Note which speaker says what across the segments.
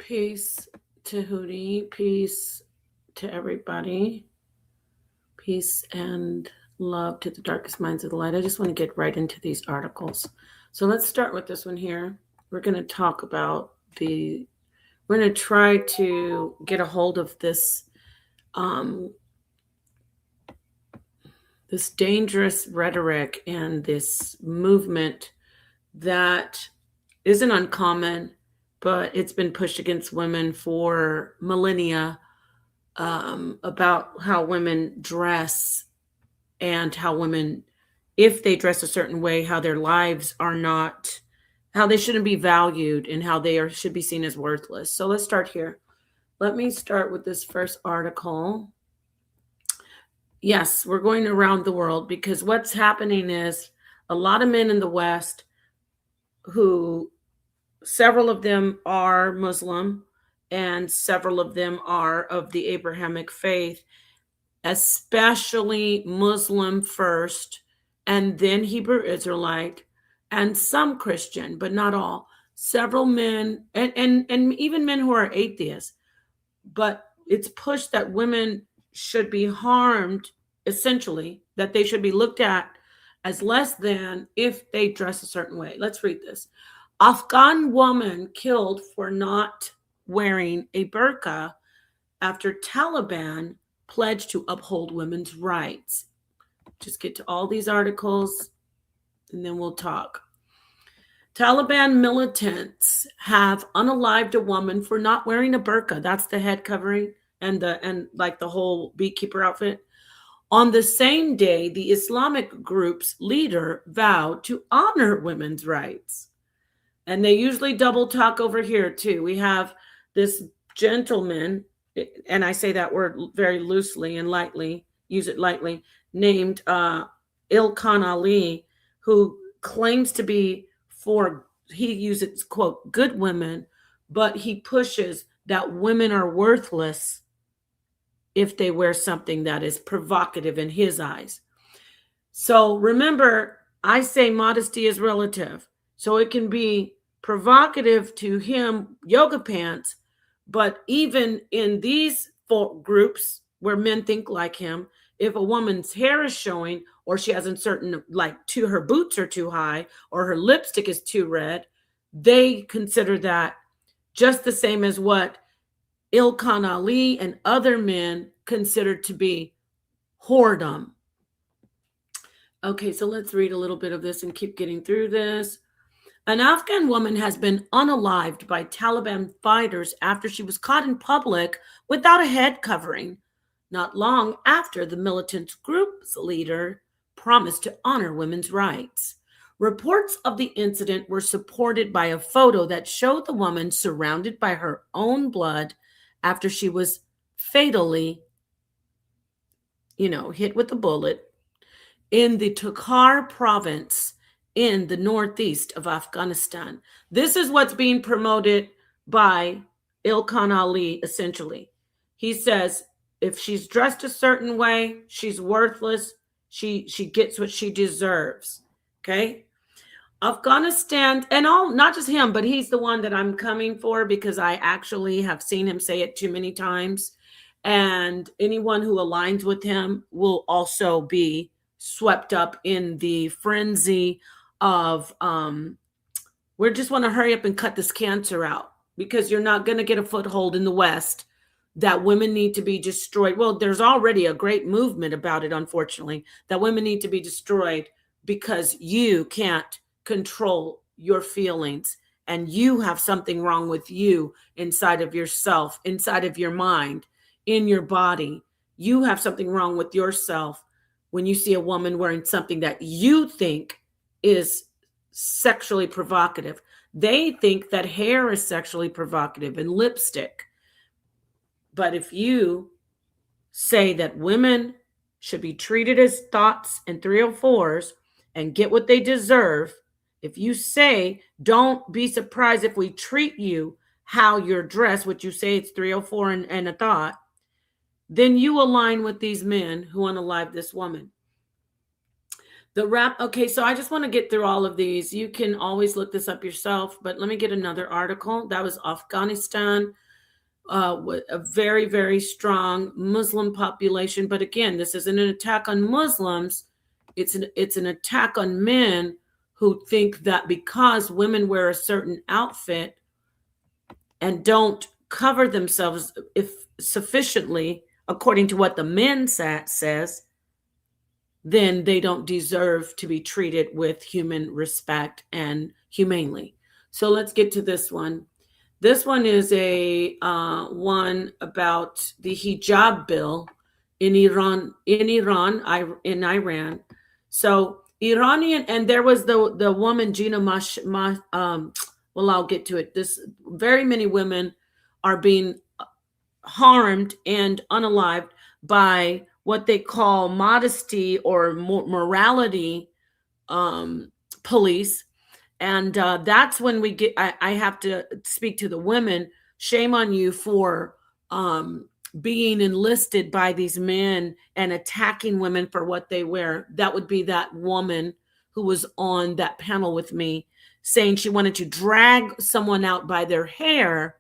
Speaker 1: Peace to Hootie. Peace to everybody. Peace and love to the darkest minds of the light. I just want to get right into these articles. So let's start with this one here. We're going to talk about we're going to try to get a hold of um, this dangerous rhetoric and this movement that isn't uncommon, but it's been pushed against women for millennia, about how women dress and how women, if they dress a certain way, how their lives are not, how they shouldn't be valued and how should be seen as worthless. So let's start here. Let me start with this first article. Yes, we're going around the world because what's happening is a lot of men in the West who several of them are Muslim and several of them are of the Abrahamic faith, especially Muslim first, and then Hebrew Israelite, and some Christian, but not all. Several men, and even men who are atheists, but it's pushed that women should be harmed, essentially, that they should be looked at as less than if they dress a certain way. Let's read this. Afghan woman killed for not wearing a burqa after Taliban pledged to uphold women's rights. Just get to all these articles and then we'll talk. Taliban militants have unalived a woman for not wearing a burqa. That's the head covering and like the whole beekeeper outfit. On the same day, the Islamic group's leader vowed to honor women's rights. And they usually double talk over here too. We have this gentleman, and I say that word very loosely and lightly, use it lightly, named Ilkhan Ali, who claims to be he uses, quote, good women, but he pushes that women are worthless if they wear something that is provocative in his eyes. So remember, I say modesty is relative. So it can be provocative to him, yoga pants, but even in these groups where men think like him, if a woman's hair is showing or she hasn't certain, like her boots are too high or her lipstick is too red, they consider that just the same as what Ilkhan Ali and other men considered to be whoredom. Okay, so let's read a little bit of this and keep getting through this. An Afghan woman has been unalived by Taliban fighters after she was caught in public without a head covering, not long after the militant group's leader promised to honor women's rights. Reports of the incident were supported by a photo that showed the woman surrounded by her own blood after she was fatally, hit with a bullet in the Takhar province in the northeast of Afghanistan. This is what's being promoted by Ilkhan Ali, essentially. He says, if she's dressed a certain way, she's worthless. She gets what she deserves. Okay? Afghanistan, and not just him, but he's the one that I'm coming for because I actually have seen him say it too many times. And anyone who aligns with him will also be swept up in the frenzy of we just want to hurry up and cut this cancer out because you're not going to get a foothold in the West that women need to be destroyed. Well, there's already a great movement about it, unfortunately, that women need to be destroyed because you can't control your feelings and you have something wrong with you inside of yourself, inside of your mind, in your body. You have something wrong with yourself when you see a woman wearing something that you think is sexually provocative. They think that hair is sexually provocative and lipstick. But if you say that women should be treated as Thots and 304s and get what they deserve, if you say, don't be surprised if we treat you how you're dressed, what you say it's 304 and a thought, then you align with these men who unalive this woman. Okay, so I just want to get through all of these. You can always look this up yourself, but let me get another article. That was Afghanistan, with a very, very strong Muslim population. But again, this isn't an attack on Muslims. It's an attack on men who think that because women wear a certain outfit and don't cover themselves if sufficiently according to what the men says, then they don't deserve to be treated with human respect and humanely. So let's get to this one. This one is a one about the hijab bill in Iran, in Iran. So Iranian, and there was the woman Gina well, I'll get to it. This very many women are being harmed and unalived by what they call modesty or morality police. And that's when I have to speak to the women. Shame on you for being enlisted by these men and attacking women for what they wear. That would be that woman who was on that panel with me saying she wanted to drag someone out by their hair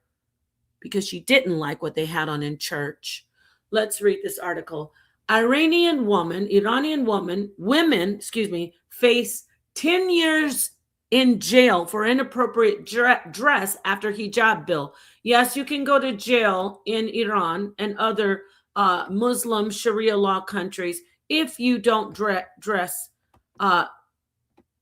Speaker 1: because she didn't like what they had on in church. Let's read this article. Iranian women, women, face 10 years in jail for inappropriate dress after hijab bill. Yes, you can go to jail in Iran and other Muslim Sharia law countries if you don't dress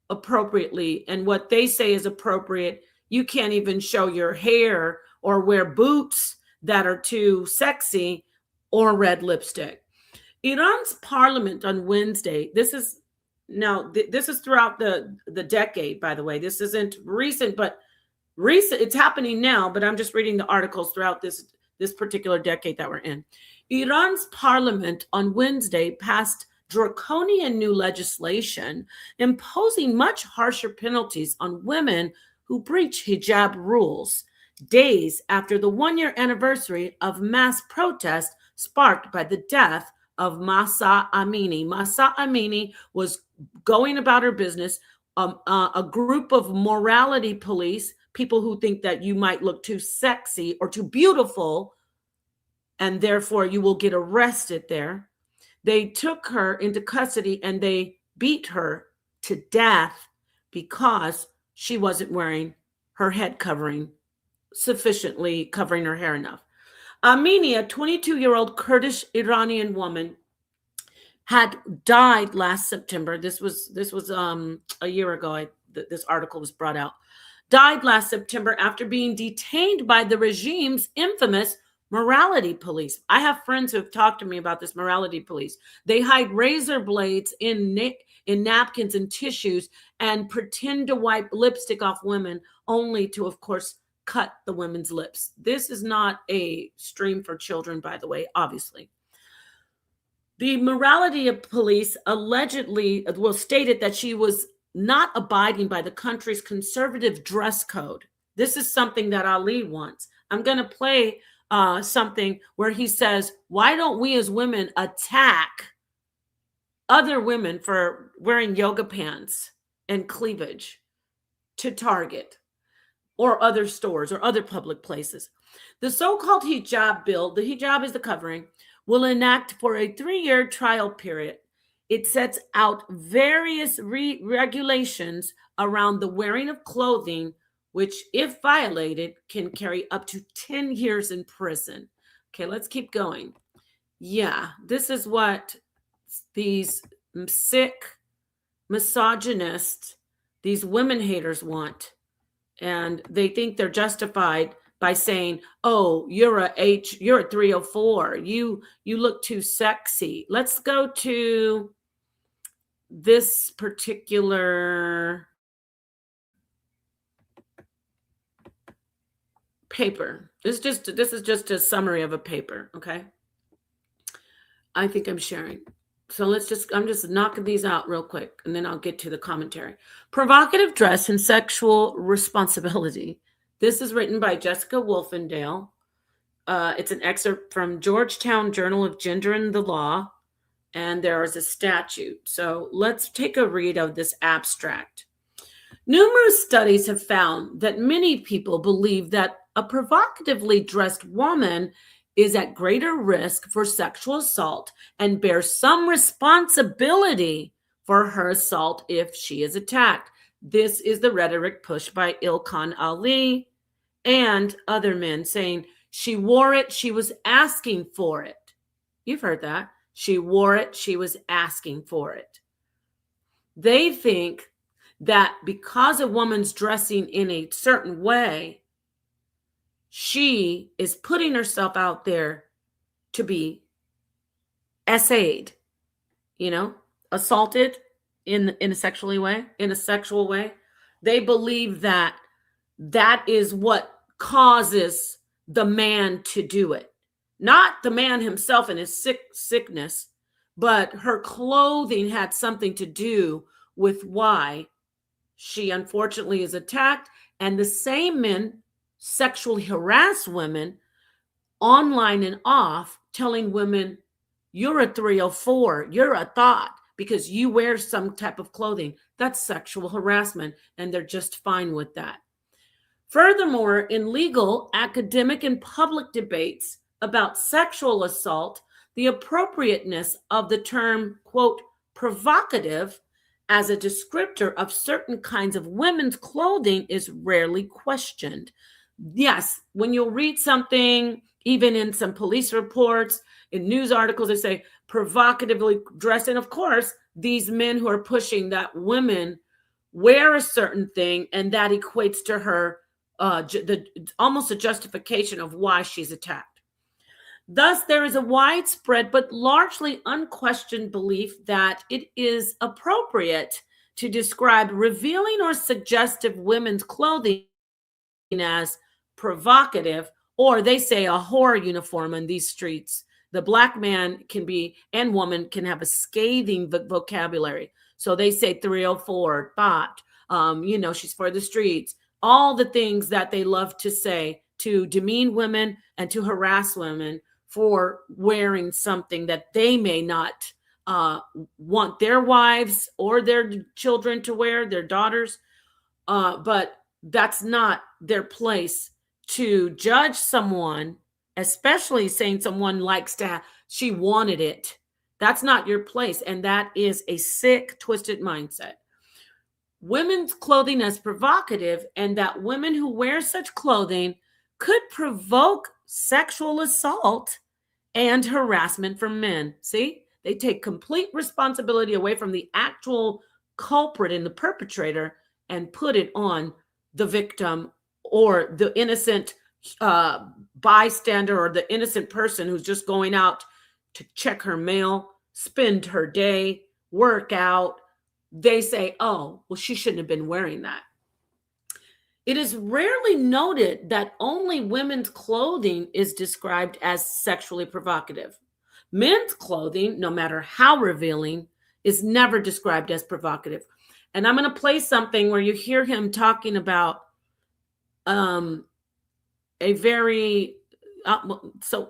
Speaker 1: appropriately. And what they say is appropriate, you can't even show your hair or wear boots that are too sexy or red lipstick. Iran's parliament on Wednesday, this is throughout the decade, by the way. This isn't recent, but it's happening now, but I'm just reading the articles throughout this particular decade that we're in. Iran's parliament on Wednesday passed draconian new legislation imposing much harsher penalties on women who breach hijab rules, days after the one-year anniversary of mass protest sparked by the death of Mahsa Amini. Mahsa Amini was going about her business. A group of morality police, people who think that you might look too sexy or too beautiful, and therefore you will get arrested there. They took her into custody and they beat her to death because she wasn't wearing her head covering, sufficiently covering her hair enough. Amini, a 22-year-old Kurdish Iranian woman, had died last September. This was a year ago. This article was brought out. Died last September after being detained by the regime's infamous morality police. I have friends who have talked to me about this morality police. They hide razor blades in napkins and tissues and pretend to wipe lipstick off women, only to, of course, cut the women's lips. This is not a stream for children, by the way, obviously. The morality police allegedly stated that she was not abiding by the country's conservative dress code. This is something that Ali wants. I'm going to play something where he says, why don't we as women attack other women for wearing yoga pants and cleavage to Target or other stores or other public places? The so-called hijab bill, the hijab is the covering, will enact for a 3-year trial period. It sets out various regulations around the wearing of clothing, which, if violated, can carry up to 10 years in prison. Okay, let's keep going. Yeah, this is what these sick misogynists, these women haters want. And they think they're justified by saying, oh, you're a 304. You look too sexy. Let's go to this particular paper. This is just a summary of a paper, okay? I think I'm sharing. So I'm just knocking these out real quick, and then I'll get to the commentary. Provocative dress and sexual responsibility. This is written by Jessica Wolfendale. It's an excerpt from Georgetown Journal of Gender and the Law, and there is a statute. So let's take a read of this abstract. Numerous studies have found that many people believe that a provocatively dressed woman is at greater risk for sexual assault and bears some responsibility for her assault if she is attacked. This is the rhetoric pushed by Ilhan Ali and other men, saying she wore it, she was asking for it. You've heard that. She wore it, she was asking for it. They think that because a woman's dressing in a certain way, she is putting herself out there to be essayed, assaulted in a sexual way. They believe that is what causes the man to do it. Not the man himself and his sickness, but her clothing had something to do with why she unfortunately is attacked. And the same men sexually harass women online and off, telling women, you're a 304, you're a thought because you wear some type of clothing. That's sexual harassment, and they're just fine with that. Furthermore, in legal, academic, and public debates about sexual assault, the appropriateness of the term, quote, provocative as a descriptor of certain kinds of women's clothing is rarely questioned. Yes, when you'll read something, even in some police reports, in news articles, they say provocatively dressed. And of course, these men who are pushing that women wear a certain thing, and that equates to her almost a justification of why she's attacked. Thus, there is a widespread but largely unquestioned belief that it is appropriate to describe revealing or suggestive women's clothing as provocative, or they say a horror uniform in these streets. The black man can be, and woman can have a scathing vocabulary. So they say 304, thought, she's for the streets, all the things that they love to say to demean women and to harass women for wearing something that they may not want their wives or their children to wear, their daughters. But that's not their place to judge someone, especially saying someone likes to, she wanted it. That's not your place. And that is a sick, twisted mindset. Women's clothing as provocative, and that women who wear such clothing could provoke sexual assault and harassment from men. See, they take complete responsibility away from the actual culprit and the perpetrator and put it on the victim or the innocent bystander or the innocent person who's just going out to check her mail, spend her day, work out. They say, oh, well, she shouldn't have been wearing that. It is rarely noted that only women's clothing is described as sexually provocative. Men's clothing, no matter how revealing, is never described as provocative. And I'm going to play something where you hear him talking about so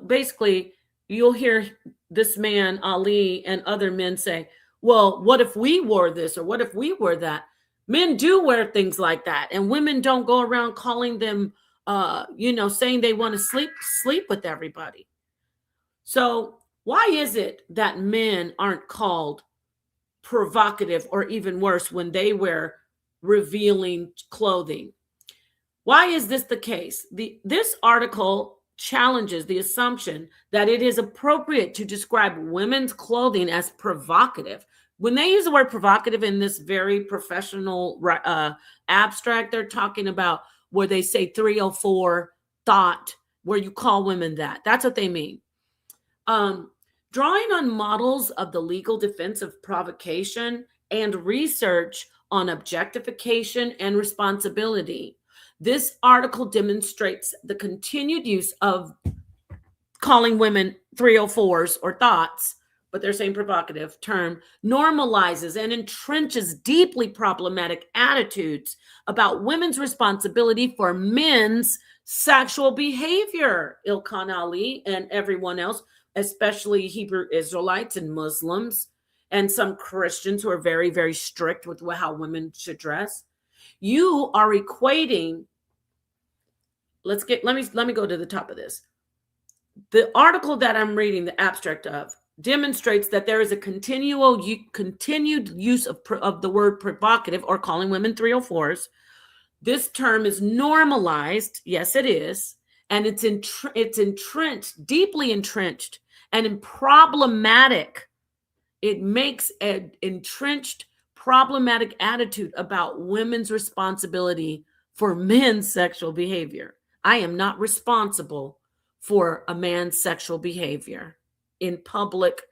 Speaker 1: basically you'll hear this man, Ali, and other men say, well, what if we wore this or what if we wore that? Men do wear things like that, and women don't go around calling them, saying they want to sleep with everybody. So why is it that men aren't called provocative, or even worse, when they wear revealing clothing? Why is this the case? This article challenges the assumption that it is appropriate to describe women's clothing as provocative. When they use the word provocative in this very professional abstract, they're talking about where they say 304 thought, where you call women that. That's what they mean. Drawing on models of the legal defense of provocation and research on objectification and responsibility, this article demonstrates the continued use of calling women 304s or thoughts, but they're saying provocative term, normalizes and entrenches deeply problematic attitudes about women's responsibility for men's sexual behavior. Ilhan Ali and everyone else especially Hebrew Israelites and Muslims and some Christians who are very, very strict with how women should dress. You are equating. Let me go to the top of this. The article that I'm reading, the abstract of, demonstrates that there is a continued use of the word provocative, or calling women 304s. This term is normalized. Yes, it is. And it's entrenched, deeply entrenched, and problematic. It makes an entrenched, problematic attitude about women's responsibility for men's sexual behavior. I am not responsible for a man's sexual behavior in public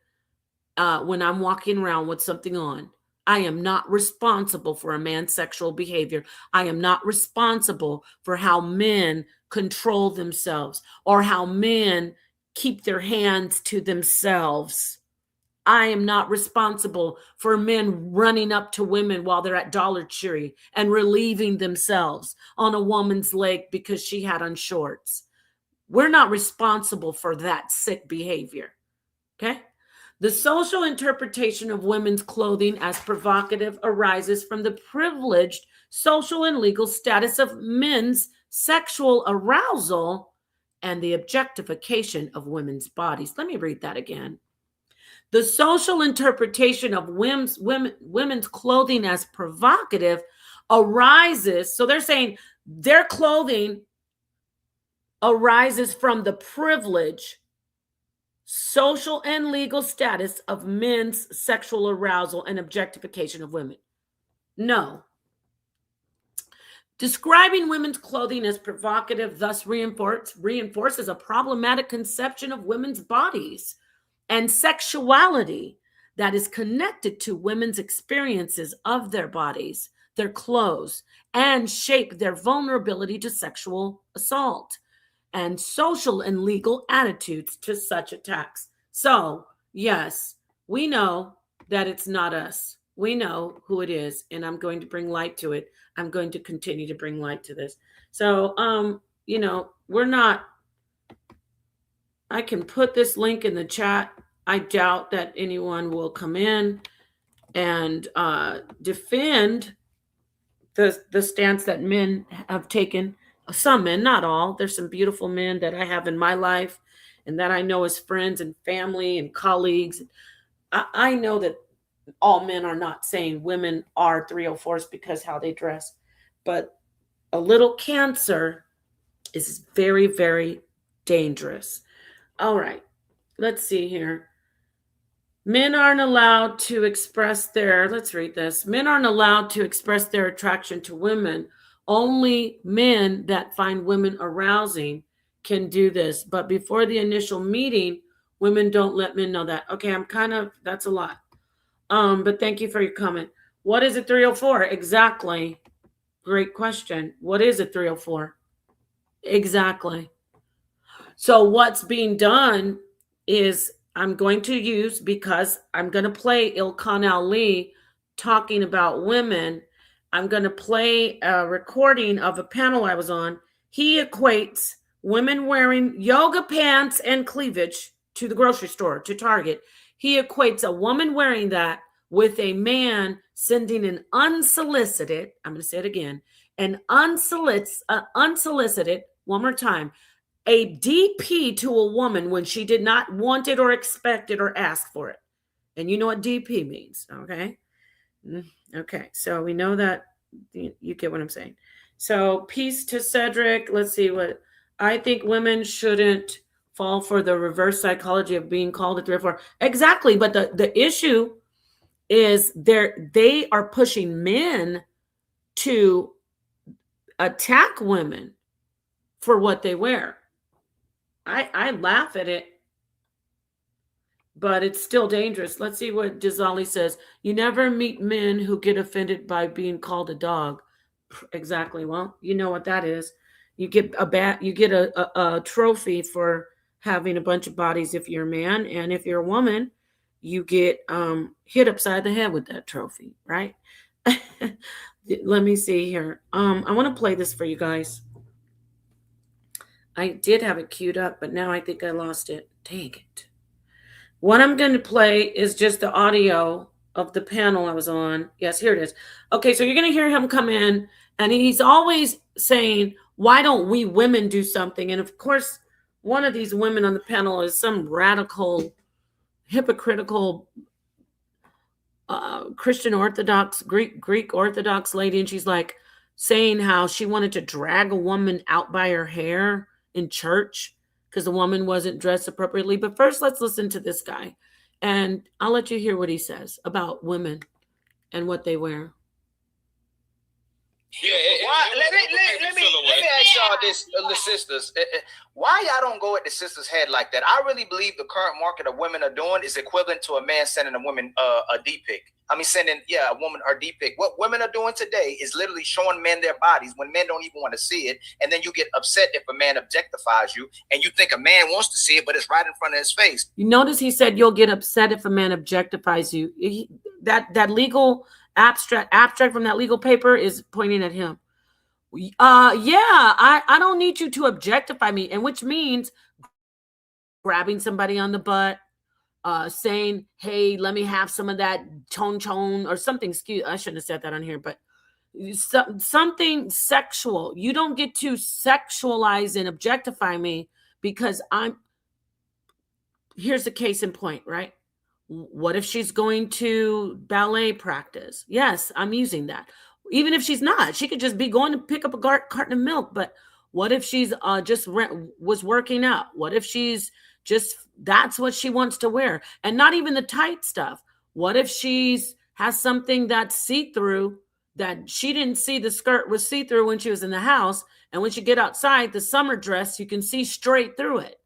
Speaker 1: when I'm walking around with something on. I am not responsible for a man's sexual behavior. I am not responsible for how men control themselves or how men keep their hands to themselves. I am not responsible for men running up to women while they're at Dollar Tree and relieving themselves on a woman's leg because she had on shorts. We're not responsible for that sick behavior. Okay? The social interpretation of women's clothing as provocative arises from the privileged social and legal status of men's sexual arousal and the objectification of women's bodies. Let me read that again. The social interpretation of women's clothing as provocative arises. So they're saying their clothing arises from the privilege, social and legal status of men's sexual arousal and objectification of women. No. Describing women's clothing as provocative thus reinforces a problematic conception of women's bodies and sexuality that is connected to women's experiences of their bodies, their clothes, and shape their vulnerability to sexual assault and social and legal attitudes to such attacks. So, yes, we know that it's not us. We know who it is, and I'm going to bring light to it. I'm going to continue to bring light to this. So, we're not, I can put this link in the chat. I doubt that anyone will come in and defend the stance that men have taken. Some men, not all. There's some beautiful men that I have in my life and that I know as friends and family and colleagues. I know that all men are not saying women are 304s because how they dress, but a little cancer is very, very dangerous. All right, let's see here. Men aren't allowed to express let's read this. Men aren't allowed to express their attraction to women. Only men that find women arousing can do this. But before the initial meeting, women don't let men know that. Okay, that's a lot. But thank you for your comment. What is a 304? Exactly. Great question. What is a 304? Exactly. So what's being done is I'm going to use, because I'm going to play Ilkan Ali talking about women, I'm going to play a recording of a panel I was on. He equates women wearing yoga pants and cleavage to the grocery store, to Target. He equates a woman wearing that with a man sending an unsolicited, I'm going to say it again, an unsolicited, one more time, a DP to a woman when she did not want it or expect it or ask for it. And you know what DP means, okay? Okay, so we know that. You get what I'm saying. So peace to Cedric. Let's see what I think. Women shouldn't fall for the reverse psychology of being called a 304. Exactly, but the issue is they are pushing men to attack women for what they wear. I laugh at it, but it's still dangerous. Let's see what Jazali says. You never meet men who get offended by being called a dog. Exactly. Well, you know what that is. You get a trophy for having a bunch of bodies if you're a man, and if you're a woman, you get hit upside the head with that trophy, right? Let me see here. I want to play this for you guys. I did have it queued up, but now I think I lost it. Dang it. What I'm going to play is just the audio of the panel I was on. Yes, here it is. Okay, so you're going to hear him come in, and he's always saying, why don't we women do something? And of course, one of these women on the panel is some radical, hypocritical Christian Orthodox, Greek Orthodox lady, and she's like saying how she wanted to drag a woman out by her hair in church because the woman wasn't dressed appropriately. But first, let's listen to this guy, and I'll let you hear what he says about women and what they wear.
Speaker 2: Yeah, let me ask y'all this, the sisters. Why y'all don't go at the sisters' head like that? I really believe the current market of women are doing is equivalent to a man sending a woman a D-pic. I mean, sending a woman her D-pic. What women are doing today is literally showing men their bodies when men don't even want to see it, and then you get upset if a man objectifies you, and you think a man wants to see it, but it's right in front of his face.
Speaker 1: You notice he said you'll get upset if a man objectifies you. That legal abstract from that legal paper is pointing at him. I don't need you to objectify me, and which means grabbing somebody on the butt, saying, hey, let me have some of that chon or something. Excuse, I shouldn't have said that on here, but something sexual. You don't get to sexualize and objectify me because here's the case in point, right? What if she's going to ballet practice? Yes, I'm using that. Even if she's not, she could just be going to pick up a carton of milk. But what if she's was working out? What if she's just, that's what she wants to wear? And not even the tight stuff. What if she's has something that's see-through that she didn't see the skirt was see-through when she was in the house. And when she get outside, the summer dress, you can see straight through it.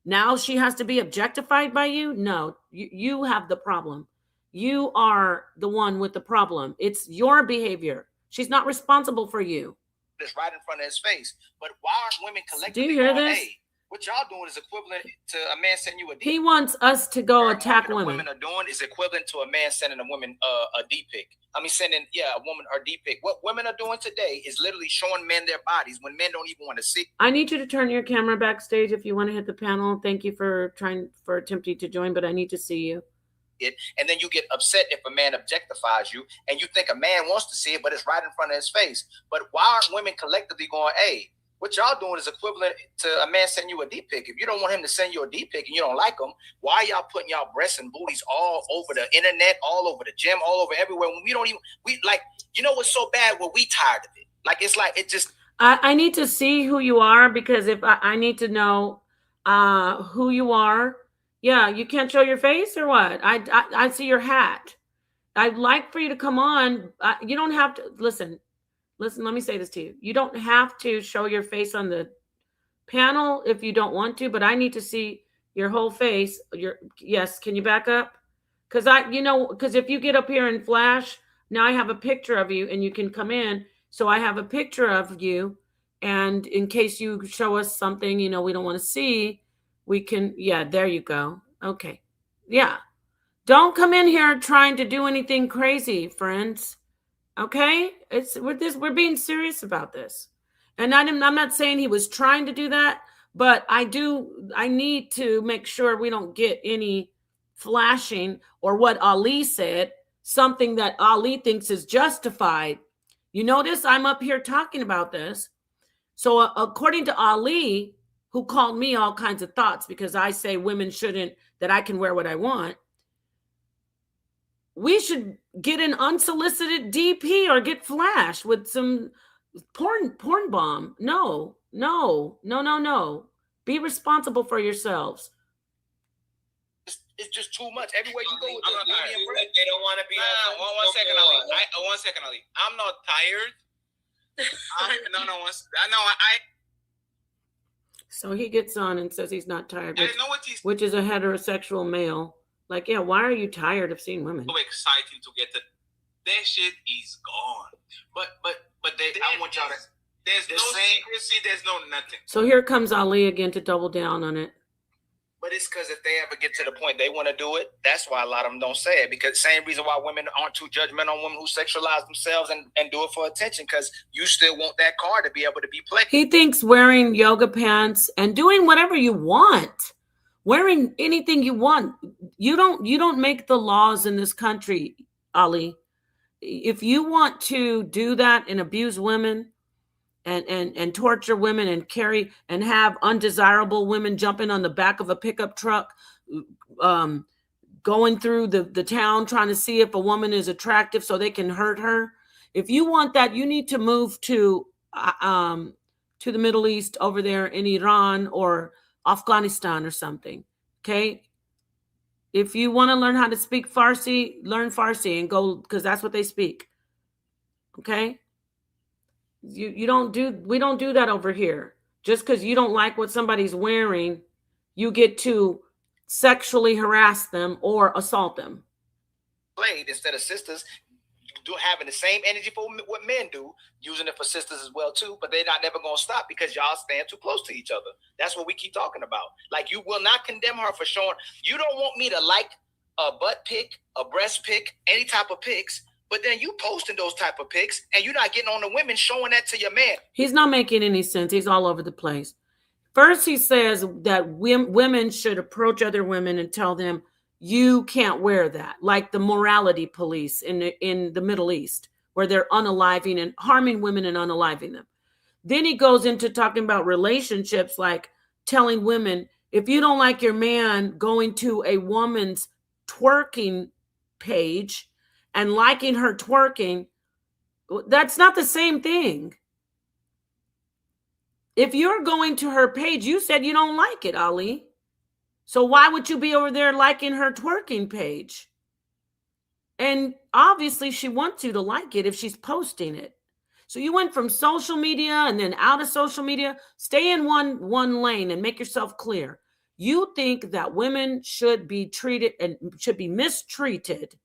Speaker 1: Now she has to be objectified by you? No, you have the problem. You are the one with the problem. It's your behavior. She's not responsible for you.
Speaker 2: It's right in front of his face. But why aren't women collectively
Speaker 1: Do you hear this?
Speaker 2: Hey, what y'all doing is equivalent to a man sending you a D-pic.
Speaker 1: He wants us to go attack women.
Speaker 2: What women are doing is equivalent to a man sending a woman a D-pic. I mean, sending a woman her D-pic. What women are doing today is literally showing men their bodies when men don't even want to see.
Speaker 1: I need you to turn your camera backstage if you want to hit the panel. Thank you for attempting to join, but I need to see you.
Speaker 2: And then you get upset if a man objectifies you, and you think a man wants to see it, but it's right in front of his face. But why aren't women collectively going, hey, what y'all doing is equivalent to a man sending you a D-pic. If you don't want him to send you a D-pic and you don't like him, why are y'all putting y'all breasts and booties all over the internet, all over the gym, all over everywhere when we don't even, you know what's so bad? Well, we tired of it. Like, it's like, it just.
Speaker 1: I need to see who you are, because if I need to know who you are. Yeah, you can't show your face or what? I see your hat. I'd like for you to come on. You don't have to listen. Let me say this to you. You don't have to show your face on the panel if you don't want to, but I need to see your whole face. Yes, can you back up? Because if you get up here and flash, now I have a picture of you and you can come in. So I have a picture of you, and in case you show us something, we don't want to see, we can, there you go. Okay. Yeah. Don't come in here trying to do anything crazy, friends. Okay? We're being serious about this. And I'm not saying he was trying to do that, but I need to make sure we don't get any flashing or what Ali said, something that Ali thinks is justified. You notice I'm up here talking about this. So according to Ali, who called me all kinds of thoughts because I say women shouldn't, that I can wear what I want, we should get an unsolicited DP or get flashed with some porn bomb. No. Be responsible for yourselves.
Speaker 2: It's just too much. Everywhere you go with
Speaker 3: I'm not tired. They don't want to be. One second, Ali. I'm not tired.
Speaker 1: So he gets on and says he's not tired, which is a heterosexual male. Like, yeah, why are you tired of seeing women?
Speaker 3: So exciting to get that shit is gone. But I want y'all to. There's no secrecy. There's no nothing.
Speaker 1: So here comes Ali again to double down on it.
Speaker 2: But it's because if they ever get to the point they want to do it, that's why a lot of them don't say it. Because same reason why women aren't too judgmental on women who sexualize themselves and do it for attention, because you still want that card to be able to be played.
Speaker 1: He thinks wearing yoga pants and doing whatever you want Wearing anything you want. You don't make the laws in this country, Ali. If you want to do that and abuse women and torture women and carry and have undesirable women jumping on the back of a pickup truck, going through the town trying to see if a woman is attractive so they can hurt her. If you want that, you need to move to the Middle East over there in Iran or Afghanistan or something. Okay. If you want to learn how to speak Farsi, learn Farsi and go, because that's what they speak. Okay. We don't do that over here. Just because you don't like what somebody's wearing, you get to sexually harass them or assault them.
Speaker 2: Played instead of sisters having the same energy for what men do, using it for sisters as well too, but they're not never going to stop because y'all stand too close to each other. That's what we keep talking about. Like, you will not condemn her for showing. You don't want me to like a butt pic, a breast pic, any type of pics, but then you posting those type of pics and you're not getting on the women showing that to your man.
Speaker 1: He's not making any sense. He's all over the place. First, he says that women should approach other women and tell them, you can't wear that, like the morality police in the Middle East, where they're unaliving and harming women and unaliving them. Then he goes into talking about relationships, like telling women, if you don't like your man going to a woman's twerking page and liking her twerking, that's not the same thing. If you're going to her page, you said you don't like it, Ali. So why would you be over there liking her twerking page? And obviously she wants you to like it if she's posting it. So you went from social media and then out of social media. Stay in one lane and make yourself clear. You think that women should be treated and should be mistreated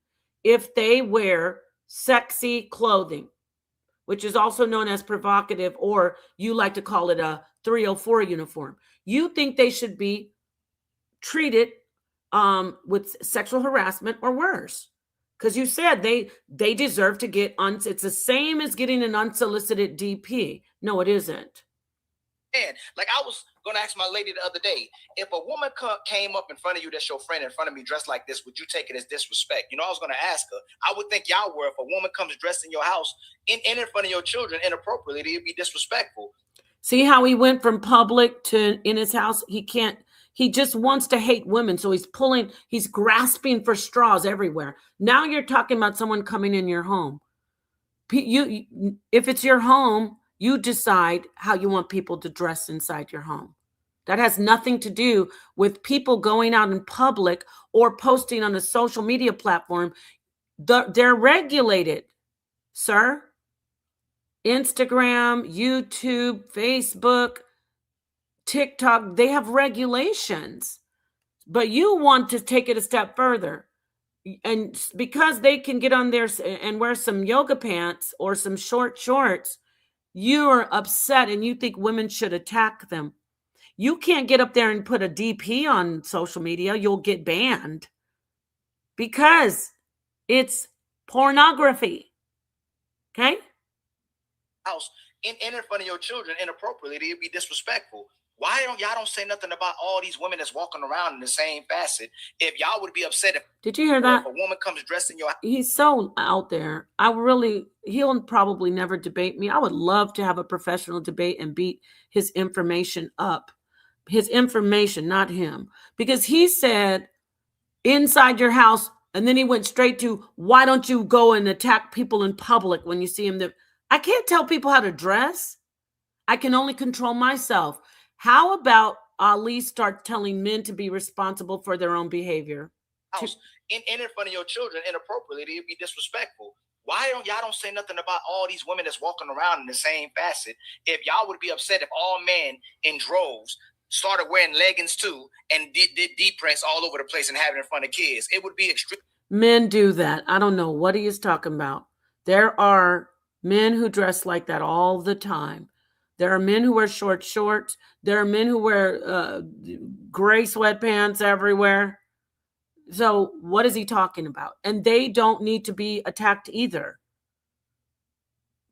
Speaker 1: if they wear sexy clothing, which is also known as provocative, or you like to call it a 304 uniform. You think they should be treated with sexual harassment or worse, because you said they deserve to get it's the same as getting an unsolicited DP. No, it isn't.
Speaker 2: And like, I was gonna ask my lady the other day, if a woman came up in front of you, that's your friend, in front of me dressed like this, would you take it as disrespect? You know, I was gonna ask her. I would think y'all were. If a woman comes dressed in your house in front of your children inappropriately, it'd be disrespectful.
Speaker 1: See how he went from public to in his house? He just wants to hate women. So he's grasping for straws everywhere. Now you're talking about someone coming in your home. If it's your home, you decide how you want people to dress inside your home. That has nothing to do with people going out in public or posting on a social media platform. They're regulated, sir. Instagram, YouTube, Facebook, TikTok, they have regulations, but you want to take it a step further. And because they can get on there and wear some yoga pants or some short shorts, you're upset and you think women should attack them. You can't get up there and put a DP on social media. You'll get banned because it's pornography. Okay?
Speaker 2: House in front of your children inappropriately, it'd be disrespectful. Why don't say nothing about all these women that's walking around in the same facet? If y'all would be upset if
Speaker 1: did you hear that?
Speaker 2: If a woman comes dressed in your,
Speaker 1: he's so out there. He'll probably never debate me. I would love to have a professional debate and beat his information up. His information, not him. Because he said inside your house, and then he went straight to, why don't you go and attack people in public when you see them? I can't tell people how to dress. I can only control myself. How about Ali start telling men to be responsible for their own behavior?
Speaker 2: House in front of your children inappropriately, it'd be disrespectful. Why don't say nothing about all these women that's walking around in the same facet? If y'all would be upset if all men in droves started wearing leggings too and did deep prints all over the place and having it in front of kids, it would be extreme.
Speaker 1: Men do that. I don't know what he is talking about. There are men who dress like that all the time. There are men who wear short shorts. There are men who wear gray sweatpants everywhere. So what is he talking about? And they don't need to be attacked either.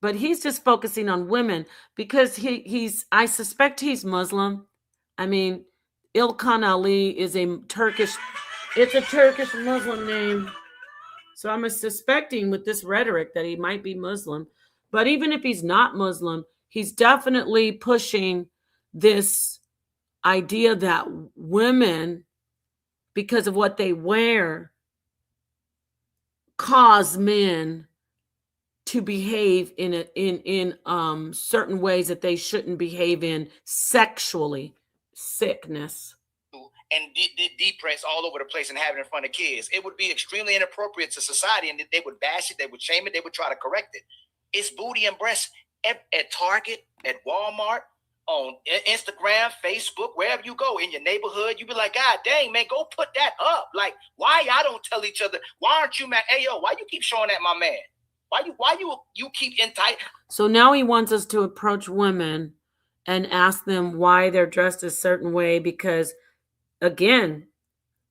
Speaker 1: But he's just focusing on women because I suspect he's Muslim. I mean, Ilkan Ali is a Turkish Muslim name. So I'm suspecting with this rhetoric that he might be Muslim. But even if he's not Muslim, he's definitely pushing this idea that women, because of what they wear, cause men to behave in certain ways that they shouldn't behave in sexually. Sickness.
Speaker 2: And depress all over the place and have it in front of kids. It would be extremely inappropriate to society, and they would bash it, they would shame it, they would try to correct it. It's booty and breasts at Target, at Walmart, on Instagram, Facebook, wherever you go in your neighborhood. You be like, God dang, man, go put that up. Like, why y'all don't tell each other? Why aren't you mad? Hey, yo, why you keep showing that, my man? Why you keep in tight?
Speaker 1: So now he wants us to approach women and ask them why they're dressed a certain way, because again,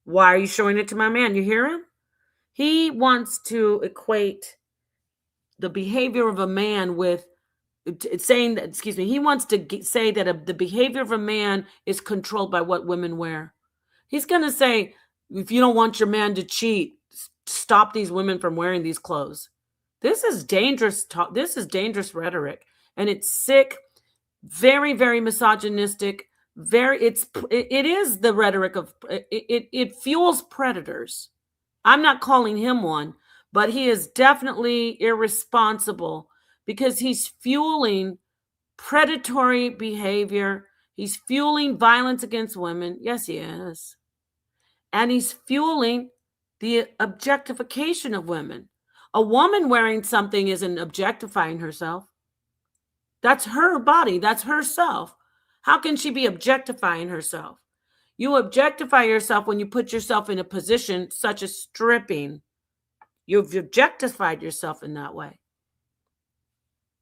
Speaker 1: why are you showing it to my man? You hear him? He wants to equate the behavior of a man with saying that, he wants to say that the behavior of a man is controlled by what women wear. He's going to say, if you don't want your man to cheat, stop these women from wearing these clothes. This is dangerous talk. This is dangerous rhetoric, and it's sick, very, very misogynistic. It is the rhetoric of it fuels predators. I'm not calling him one, but he is definitely irresponsible because he's fueling predatory behavior. He's fueling violence against women. Yes, he is. And he's fueling the objectification of women. A woman wearing something isn't objectifying herself. That's her body. That's herself. How can she be objectifying herself? You objectify yourself when you put yourself in a position such as stripping. You've objectified yourself in that way.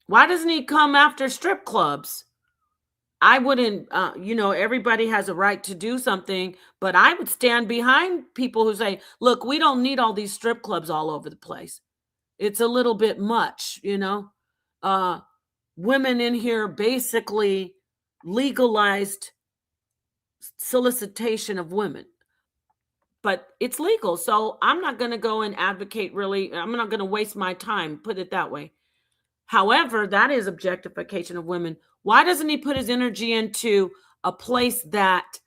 Speaker 1: Why doesn't he come after strip clubs? I wouldn't, everybody has a right to do something, but I would stand behind people who say, look, we don't need all these strip clubs all over the place. It's a little bit much, women in here basically legalized solicitation of women, but it's legal. So I'm not going to go and advocate really. I'm not going to waste my time, put it that way. However, that is objectification of women. Why doesn't he put his energy into a place that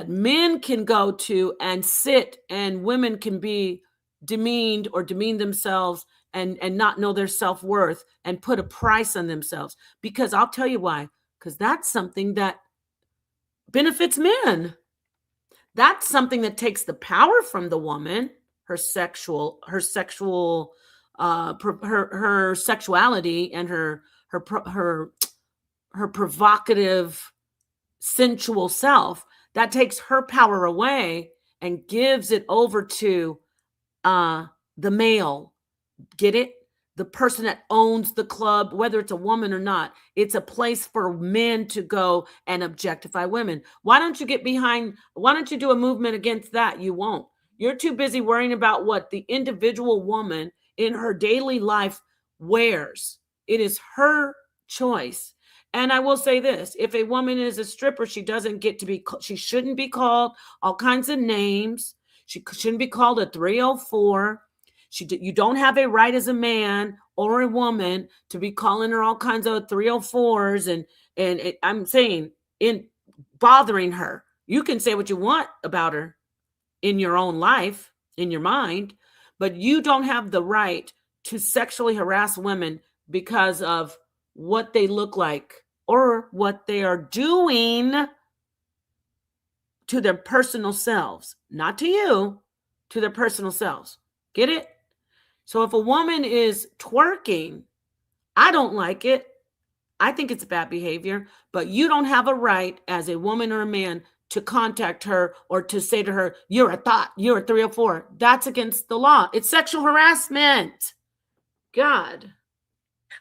Speaker 1: men can go to and sit, and women can be demeaned or demean themselves and not know their self-worth and put a price on themselves? Because I'll tell you why. Because that's something that benefits men. That's something that takes the power from the woman, her sexuality and her provocative, sensual self. That takes her power away and gives it over to the male. Get it? The person that owns the club, whether it's a woman or not. It's a place for men to go and objectify women. Why don't you do a movement against that? You won't. You're too busy worrying about what the individual woman in her daily life wears. It is her choice. And I will say this, if a woman is a stripper, she shouldn't be called all kinds of names. She shouldn't be called a 304. You don't have a right as a man or a woman to be calling her all kinds of 304s I'm saying in bothering her. You can say what you want about her in your own life, in your mind, but you don't have the right to sexually harass women because of what they look like or what they are doing to their personal selves. Not to you, to their personal selves. Get it? So if a woman is twerking, I don't like it. I think it's bad behavior, but you don't have a right as a woman or a man to contact her or to say to her, you're a thought, you're a 304. That's against the law. It's sexual harassment. God.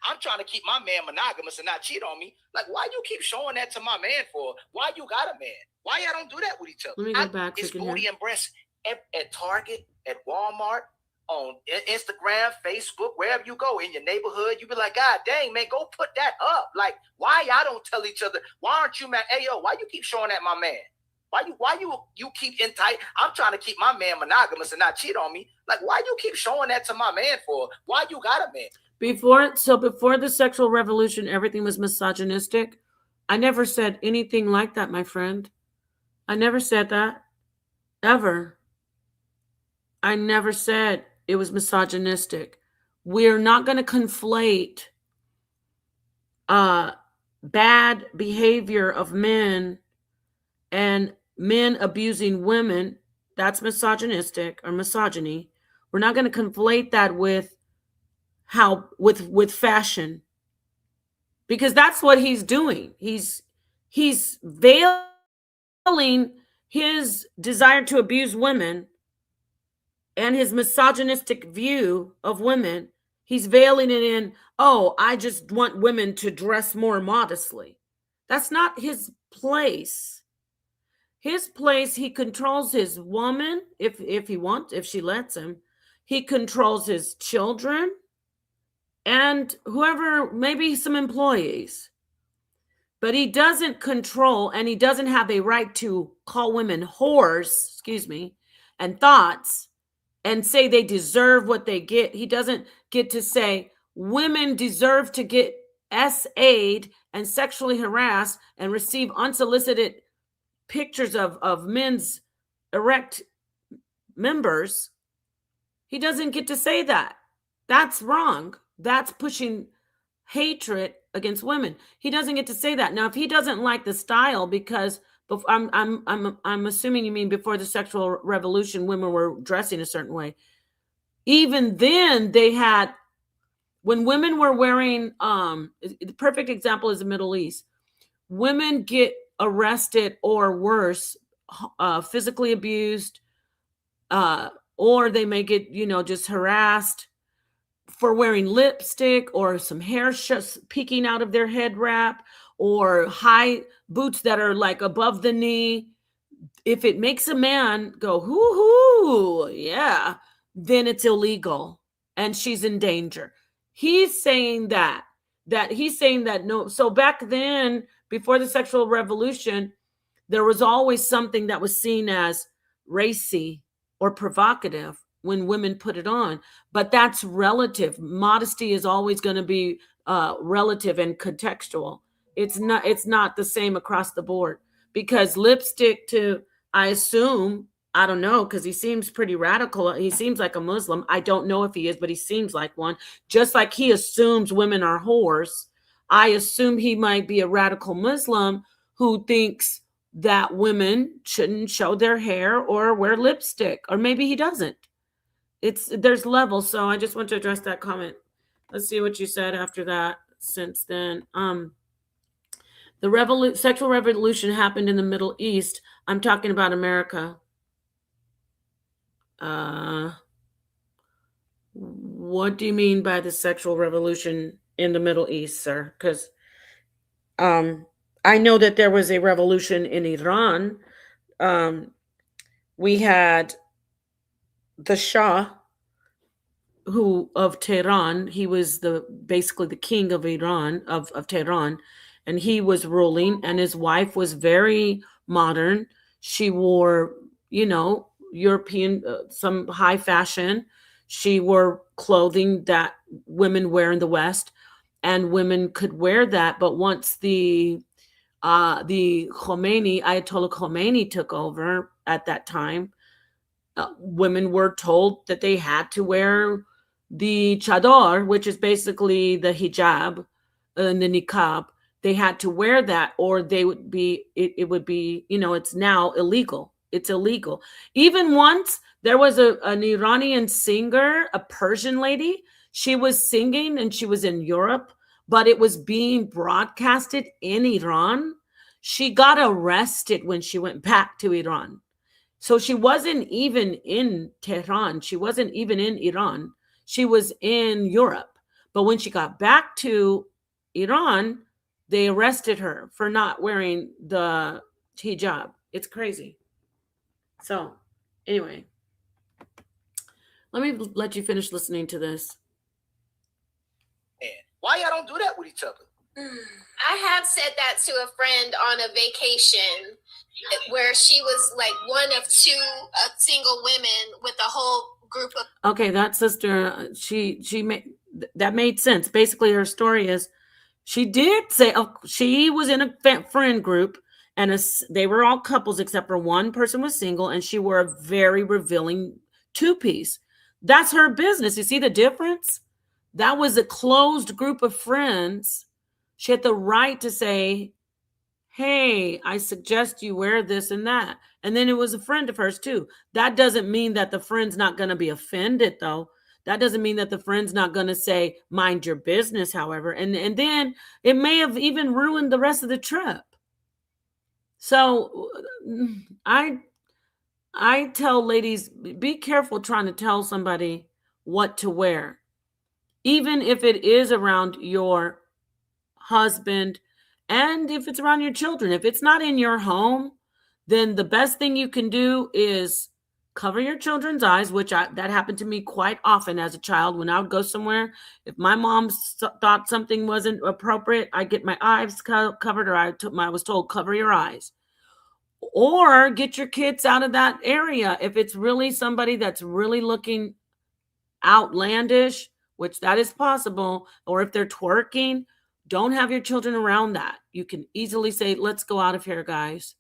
Speaker 2: I'm trying to keep my man monogamous and not cheat on me. Like, why you keep showing that to my man for? Why you got a man? Why y'all don't do that with each other?
Speaker 1: Let me go back.
Speaker 2: It's booty and breasts at Target, at Walmart, on Instagram, Facebook, wherever you go in your neighborhood. You be like, God dang, man, go put that up. Like, why y'all don't tell each other? Why aren't you mad? Hey, yo, why you keep showing that my man? Why you keep in tight? I'm trying to keep my man monogamous and not cheat on me. Like, why you keep showing that to my man for? Why you got a man?
Speaker 1: Before the sexual revolution, everything was misogynistic. I never said anything like that, my friend. I never said that. Ever. I never said it was misogynistic. We're not going to conflate bad behavior of men and men abusing women. That's misogynistic or misogyny. We're not going to conflate that with fashion, because that's what he's doing. He's veiling his desire to abuse women and his misogynistic view of women. He's veiling it in, oh, I just want women to dress more modestly. That's not his place. His place, he controls his woman if he wants, if she lets him. He controls his children and whoever, maybe some employees. But he doesn't control, and he doesn't have a right to call women whores, and thots, and say they deserve what they get. He doesn't get to say women deserve to get SA'd and sexually harassed and receive unsolicited pictures of men's erect members. He doesn't get to say that. That's wrong. That's pushing hatred against women. He doesn't get to say that. Now, if he doesn't like the style, because I'm assuming you mean before the sexual revolution, women were dressing a certain way. Even then, they had, when women were wearing, the perfect example is the Middle East. Women get arrested or worse, physically abused, or they may get, just harassed for wearing lipstick or some hair peeking out of their head wrap or high boots that are like above the knee. If it makes a man go, hoo, yeah, then it's illegal and she's in danger. He's saying that no. So back then, before the sexual revolution, there was always something that was seen as racy or provocative when women put it on, but that's relative. Modesty is always going to be relative and contextual. It's not the same across the board, because lipstick to, I assume, I don't know, because he seems pretty radical. He seems like a Muslim. I don't know if he is, but he seems like one. Just like he assumes women are whores, I assume he might be a radical Muslim who thinks that women shouldn't show their hair or wear lipstick, or maybe he doesn't. There's levels. So I just want to address that comment. Let's see what you said after that. Since then, the sexual revolution happened in the Middle East. I'm talking about America. What do you mean by the sexual revolution in the Middle East, sir? Because I know that there was a revolution in Iran. We had the Shah, who of Tehran. He was basically the king of Iran, of Tehran, and he was ruling, and his wife was very modern. She wore, European, some high fashion. She wore clothing that women wear in the West, and women could wear that. But once the Ayatollah Khomeini took over at that time, women were told that they had to wear the chador, which is basically the hijab and the niqab. They had to wear that, or they would be, it would be, it's now illegal. It's illegal. Even once there was an Iranian singer, a Persian lady. She was singing and she was in Europe, but it was being broadcasted in Iran. She got arrested when she went back to Iran. So she wasn't even in Tehran. She wasn't even in Iran. She was in Europe. But when she got back to Iran, they arrested her for not wearing the hijab. It's crazy. So, anyway, let me let you finish listening to this.
Speaker 2: Why y'all don't do that with each other?
Speaker 4: I have said that to a friend on a vacation. where she was like one of two single women with a whole group of.
Speaker 1: Okay, that sister, she made that made sense. Basically, her story is she did say she was in a friend group, and they were all couples except for one person was single, and she wore a very revealing two-piece. That's her business. You see the difference? That was a closed group of friends. She had the right to say, hey, I suggest you wear this and that. And then it was a friend of hers too. That doesn't mean that the friend's not going to be offended, though. That doesn't mean that the friend's not going to say, mind your business, however. And then it may have even ruined the rest of the trip. So I tell ladies, be careful trying to tell somebody what to wear. Even if it is around your husband, and if it's around your children. If it's not in your home, then the best thing you can do is cover your children's eyes, which that happened to me quite often as a child. When I would go somewhere, if my mom thought something wasn't appropriate, I get my eyes covered, or I was told, cover your eyes. Or get your kids out of that area. If it's really somebody that's really looking outlandish, which that is possible, or if they're twerking, don't have your children around that. You can easily say, let's go out of here, guys.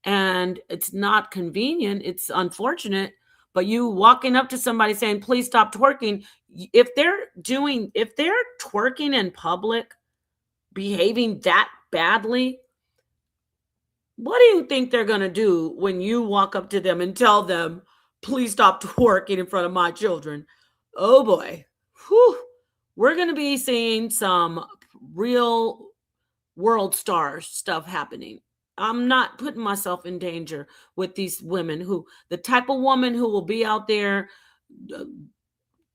Speaker 1: And it's not convenient. It's unfortunate. But you walking up to somebody saying, please stop twerking. If they're twerking in public, behaving that badly, what do you think they're going to do when you walk up to them and tell them, please stop twerking in front of my children? Oh boy. Whew. We're going to be seeing some real world star stuff happening. I'm not putting myself in danger with these women the type of woman who will be out there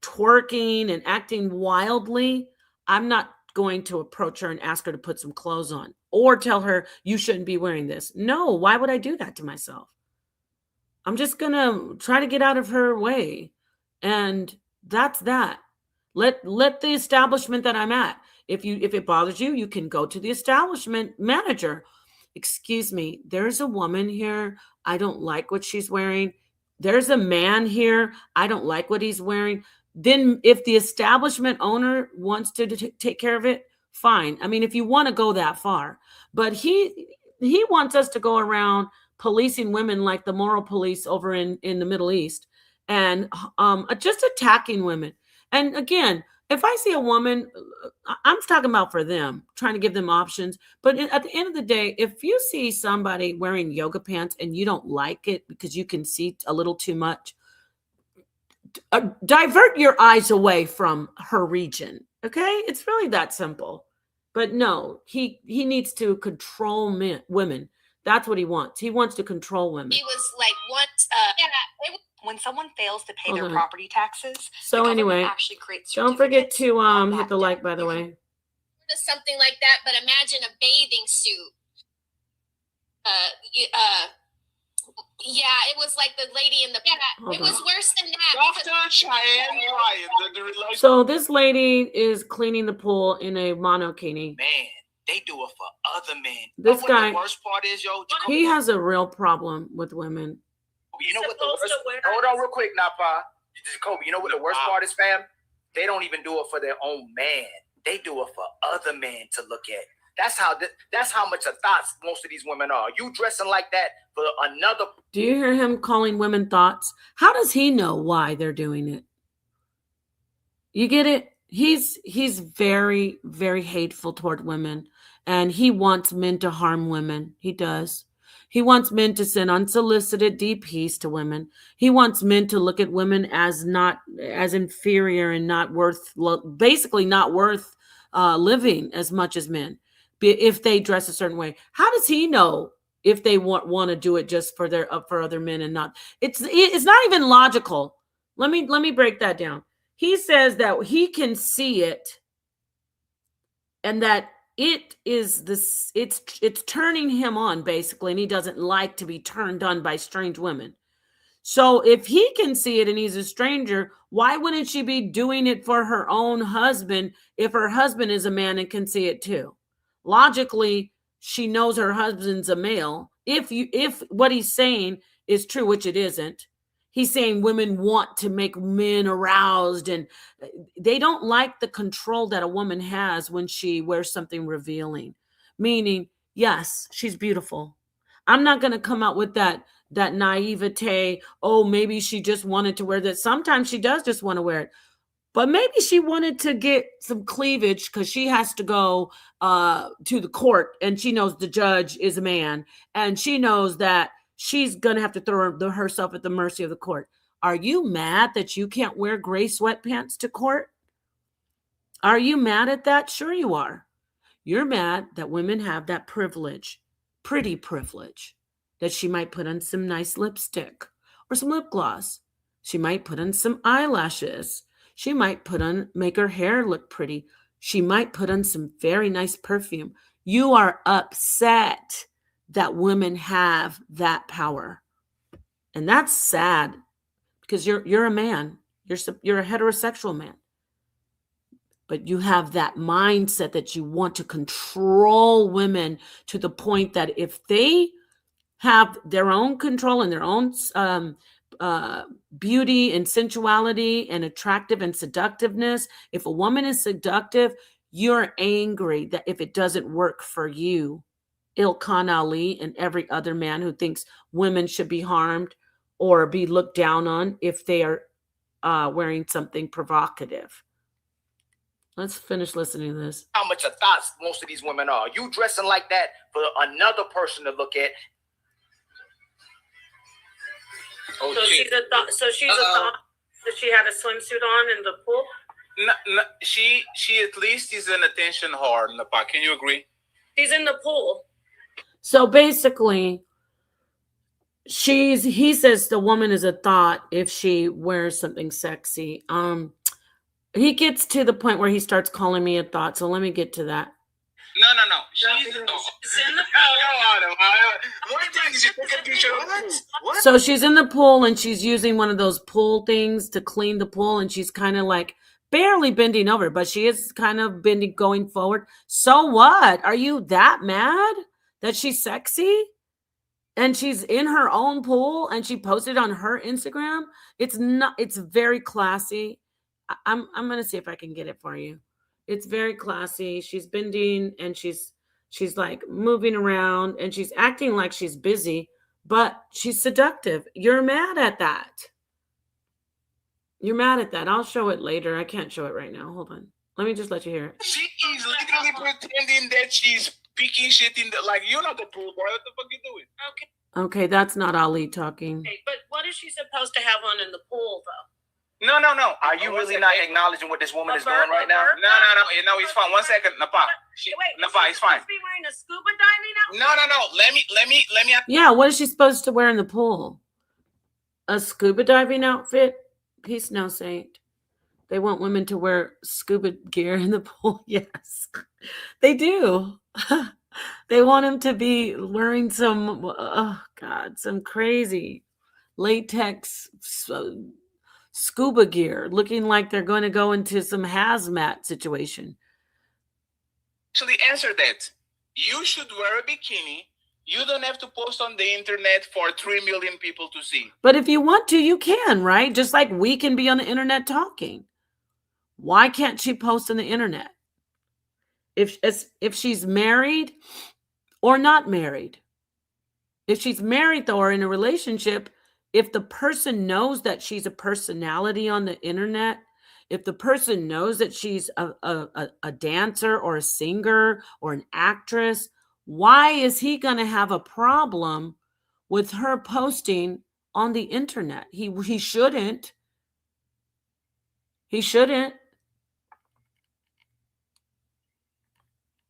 Speaker 1: twerking and acting wildly. I'm not going to approach her and ask her to put some clothes on or tell her you shouldn't be wearing this. No, why would I do that to myself? I'm just going to try to get out of her way. And that's that. Let the establishment that I'm at. If it bothers you, you can go to the establishment manager. Excuse me, there's a woman here. I don't like what she's wearing. There's a man here. I don't like what he's wearing. Then if the establishment owner wants to take care of it, fine. I mean, if you want to go that far. But he wants us to go around policing women like the moral police over in the Middle East, and just attacking women. And again, if I see a woman, I'm talking about for them, trying to give them options. But at the end of the day, if you see somebody wearing yoga pants and you don't like it because you can see a little too much, divert your eyes away from her region. Okay? It's really that simple. But no, he needs to control women. That's what he wants. He wants to control women.
Speaker 4: He was like once
Speaker 5: when someone fails to pay their property taxes,
Speaker 1: so anyway,
Speaker 5: actually creates
Speaker 1: don't forget to hit the like, by the way.
Speaker 4: Something like that, but imagine a bathing suit. Yeah, it was like the lady in the it was worse than that.
Speaker 1: So this lady is cleaning the pool in a monokini.
Speaker 2: Man, they do it for other men.
Speaker 1: This guy,
Speaker 2: the worst part is,
Speaker 1: he has a real problem with women.
Speaker 2: You know what the worst? Hold on real quick, Napa. Jacoby, you know what the worst part is, fam? They don't even do it for their own man. They do it for other men to look at. That's how much of thoughts most of these women are. You dressing like that for another.
Speaker 1: Do you hear him calling women thoughts? How does he know why they're doing it? You get it? He's very, very hateful toward women, and he wants men to harm women. He does. He wants men to send unsolicited DPs to women. He wants men to look at women as inferior and not worth, basically not worth living as much as men, if they dress a certain way. How does he know if they want to do it just for other men and not? It's not even logical. Let me break that down. He says that he can see it, and that it's turning him on, basically, and he doesn't like to be turned on by strange women. So if he can see it and he's a stranger, why wouldn't she be doing it for her own husband if her husband is a man and can see it too? Logically, she knows her husband's a male if what he's saying is true, which it isn't, he's saying women want to make men aroused, and they don't like the control that a woman has when she wears something revealing. Meaning, yes, she's beautiful. I'm not going to come out with that naivete. Oh, maybe she just wanted to wear that. Sometimes she does just want to wear it. But maybe she wanted to get some cleavage because she has to go to the court, and she knows the judge is a man, and she knows that she's going to have to throw herself at the mercy of the court. Are you mad that you can't wear gray sweatpants to court? Are you mad at that? Sure you are. You're mad that women have that privilege, pretty privilege, that she might put on some nice lipstick or some lip gloss. She might put on some eyelashes. She might make her hair look pretty. She might put on some very nice perfume. You are upset that women have that power. And that's sad because you're a man. You're a heterosexual man. But you have that mindset that you want to control women to the point that if they have their own control and their own beauty and sensuality and attractive and seductiveness, if a woman is seductive, you're angry that if it doesn't work for you, Ilkhan Ali and every other man who thinks women should be harmed or be looked down on if they are wearing something provocative. Let's finish listening to this.
Speaker 2: How much of thoughts most of these women are. You dressing like that for another person to look at.
Speaker 1: Oh, so she's a thought. That she had a swimsuit on in the pool.
Speaker 3: No, she at least is an attention whore in the park. Can you agree?
Speaker 1: She's in the pool. So basically, he says the woman is a thought if she wears something sexy. He gets to the point where he starts calling me a thought. So let me get to that.
Speaker 3: No. She's in the pool.
Speaker 1: So she's in the pool and she's using one of those pool things to clean the pool, and she's kind of like barely bending over, but she is kind of bending, going forward. So what? Are you that mad that she's sexy? And she's in her own pool and she posted on her Instagram. It's very classy. I'm going to see if I can get it for you. It's very classy. She's bending and she's like moving around and she's acting like she's busy, but she's seductive. You're mad at that. You're mad at that. I'll show it later. I can't show it right now. Hold on. Let me just let you hear it.
Speaker 3: She is literally pretending that she's picking shit in the, like, you're not the pool boy. What the fuck you doing?
Speaker 1: Okay, that's not Ali talking.
Speaker 6: Okay, but what is she supposed to have on in the pool, though?
Speaker 2: No. Are you really not acknowledging what this woman is doing right now?
Speaker 3: No, it's fine. 1 second, Napa. Napa, it's fine.
Speaker 6: Be wearing a scuba diving outfit?
Speaker 3: No. Let me.
Speaker 1: Yeah, what is she supposed to wear in the pool? A scuba diving outfit? Peace, no saint. They want women to wear scuba gear in the pool. Yes, they do. They want them to be wearing some, some crazy latex scuba gear, looking like they're going to go into some hazmat situation.
Speaker 3: Actually, answer that. You should wear a bikini. You don't have to post on the internet for 3 million people to see.
Speaker 1: But if you want to, you can, right? Just like we can be on the internet talking. Why can't she post on the internet? If she's married or not married. If she's married, though, or in a relationship, if the person knows that she's a personality on the internet, if the person knows that she's a dancer or a singer or an actress, why is he going to have a problem with her posting on the internet? He shouldn't. He shouldn't.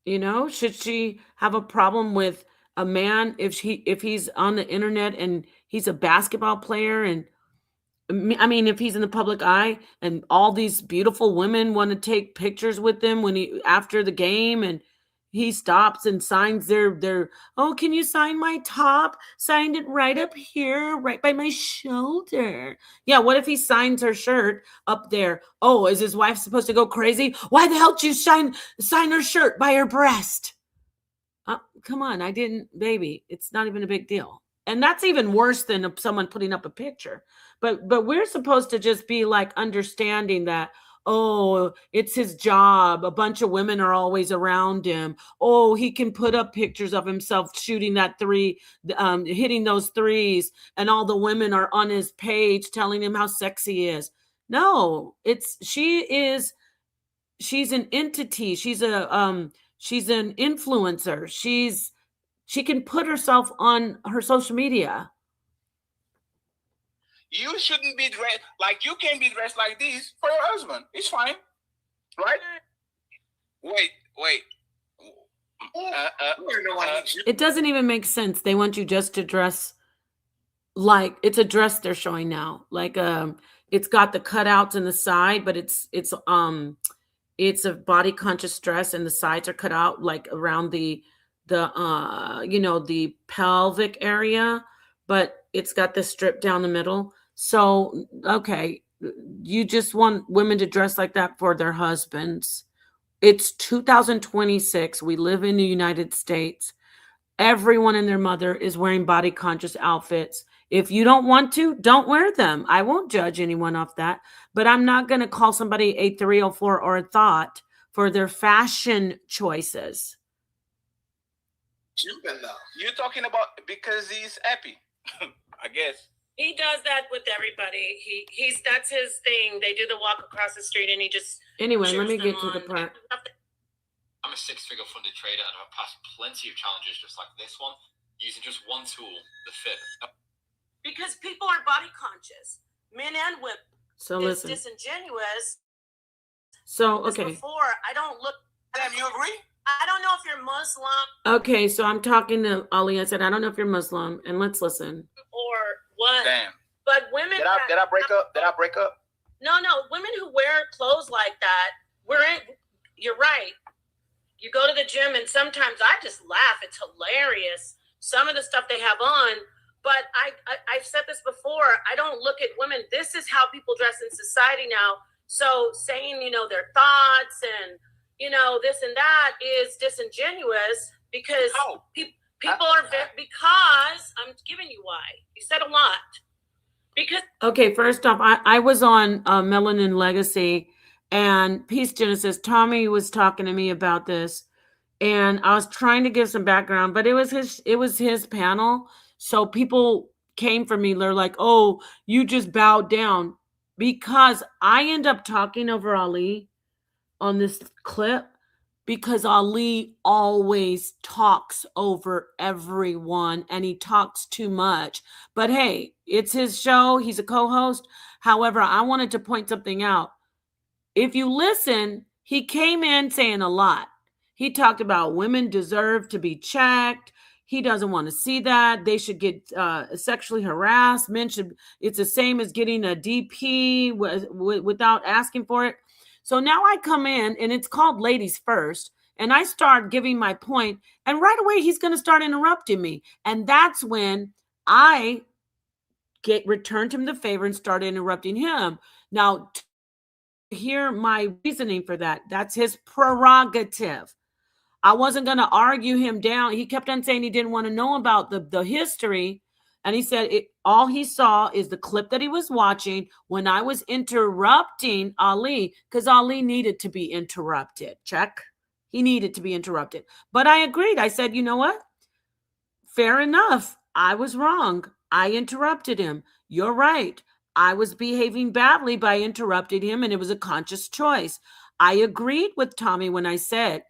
Speaker 1: You know, should she have a problem with a man if he's on the internet and he's a basketball player, and I mean if he's in the public eye and all these beautiful women want to take pictures with him after the game, and he stops and signs their oh, can you sign my top? Signed it right up here, right by my shoulder. Yeah, what if he signs her shirt up there? Oh, is his wife supposed to go crazy? Why the hell did you sign her shirt by her breast? Come on, I didn't, baby. It's not even a big deal. And that's even worse than someone putting up a picture. But we're supposed to just be like understanding that, oh, it's his job. A bunch of women are always around him. Oh, he can put up pictures of himself shooting that three, hitting those threes, and all the women are on his page telling him how sexy he is. No, she's an entity. She's an influencer. She can put herself on her social media.
Speaker 3: You shouldn't be dressed like, you can't be dressed like this for your husband. It's fine, right? Wait.
Speaker 1: It doesn't even make sense. They want you just to dress like it's a dress they're showing now. Like it's got the cutouts in the side, but it's a body conscious dress, and the sides are cut out like around the pelvic area, but it's got the strip down the middle. So, okay, you just want women to dress like that for their husbands. It's 2026. We live in the United States. Everyone and their mother is wearing body conscious outfits. If you don't want to, don't wear them. I won't judge anyone off that, but I'm not going to call somebody a 304 or a thought for their fashion choices.
Speaker 3: You're talking about because he's happy, I guess.
Speaker 6: He does that with everybody. That's his thing. They do the walk across the street, and he just.
Speaker 1: Anyway, let me get to the part.
Speaker 7: I'm a six-figure funded trader, and I've passed plenty of challenges just like this one, using just one tool, the fit.
Speaker 6: Because people are body conscious, men and women.
Speaker 1: So
Speaker 6: it's
Speaker 1: listen.
Speaker 6: Disingenuous.
Speaker 1: So okay.
Speaker 6: Before, I don't look.
Speaker 3: Damn, you agree?
Speaker 6: I don't know if you're Muslim.
Speaker 1: Okay, so I'm talking to Ali. I said I don't know if you're Muslim, and let's listen.
Speaker 6: Or what?
Speaker 2: Damn.
Speaker 6: But women.
Speaker 2: Did I break up? Did I break up?
Speaker 6: No. Women who wear clothes like that, you're right. You go to the gym, and sometimes I just laugh. It's hilarious. Some of the stuff they have on. But I've said this before. I don't look at women. This is how people dress in society now. So saying, their thoughts and, this and that is disingenuous because people are because I'm giving you why. You said a lot. Because.
Speaker 1: Okay, first off, I was on Melanin Legacy, and Peace Genesis. Tommy was talking to me about this, and I was trying to give some background, but it was his panel. So people came for me. They're like, oh, you just bowed down. Because I end up talking over Ali on this clip because Ali always talks over everyone and he talks too much. But hey, it's his show. He's a co-host. However, I wanted to point something out. If you listen, he came in saying a lot. He talked about women deserve to be checked. He doesn't want to see that. They should get sexually harassed. Men should, it's the same as getting a DP without asking for it. So now I come in and it's called Ladies First. And I start giving my point. And right away, he's going to start interrupting me. And that's when I returned him the favor and started interrupting him. Now, hear my reasoning for that. That's his prerogative. I wasn't going to argue him down. He kept on saying he didn't want to know about the history. And he said all he saw is the clip that he was watching when I was interrupting Ali, because Ali needed to be interrupted. Check. He needed to be interrupted. But I agreed. I said, you know what? Fair enough. I was wrong. I interrupted him. You're right. I was behaving badly by interrupting him, and it was a conscious choice. I agreed with Tommy when he said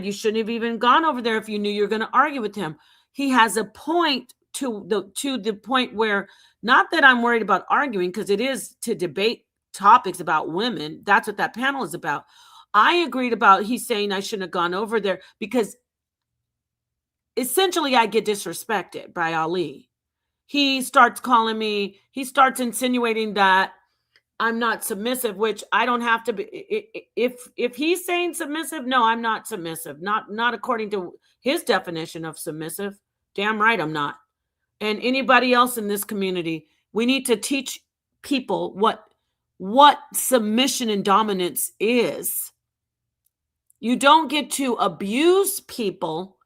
Speaker 1: you shouldn't have even gone over there if you knew you were going to argue with him. He has a point to the point where, not that I'm worried about arguing, because it is to debate topics about women. That's what that panel is about. I agreed about he's saying I shouldn't have gone over there because essentially I get disrespected by Ali. He starts insinuating that I'm not submissive, which I don't have to be. If he's saying submissive, no, I'm not submissive. Not according to his definition of submissive. Damn right I'm not. And anybody else in this community, we need to teach people what submission and dominance is. You don't get to abuse people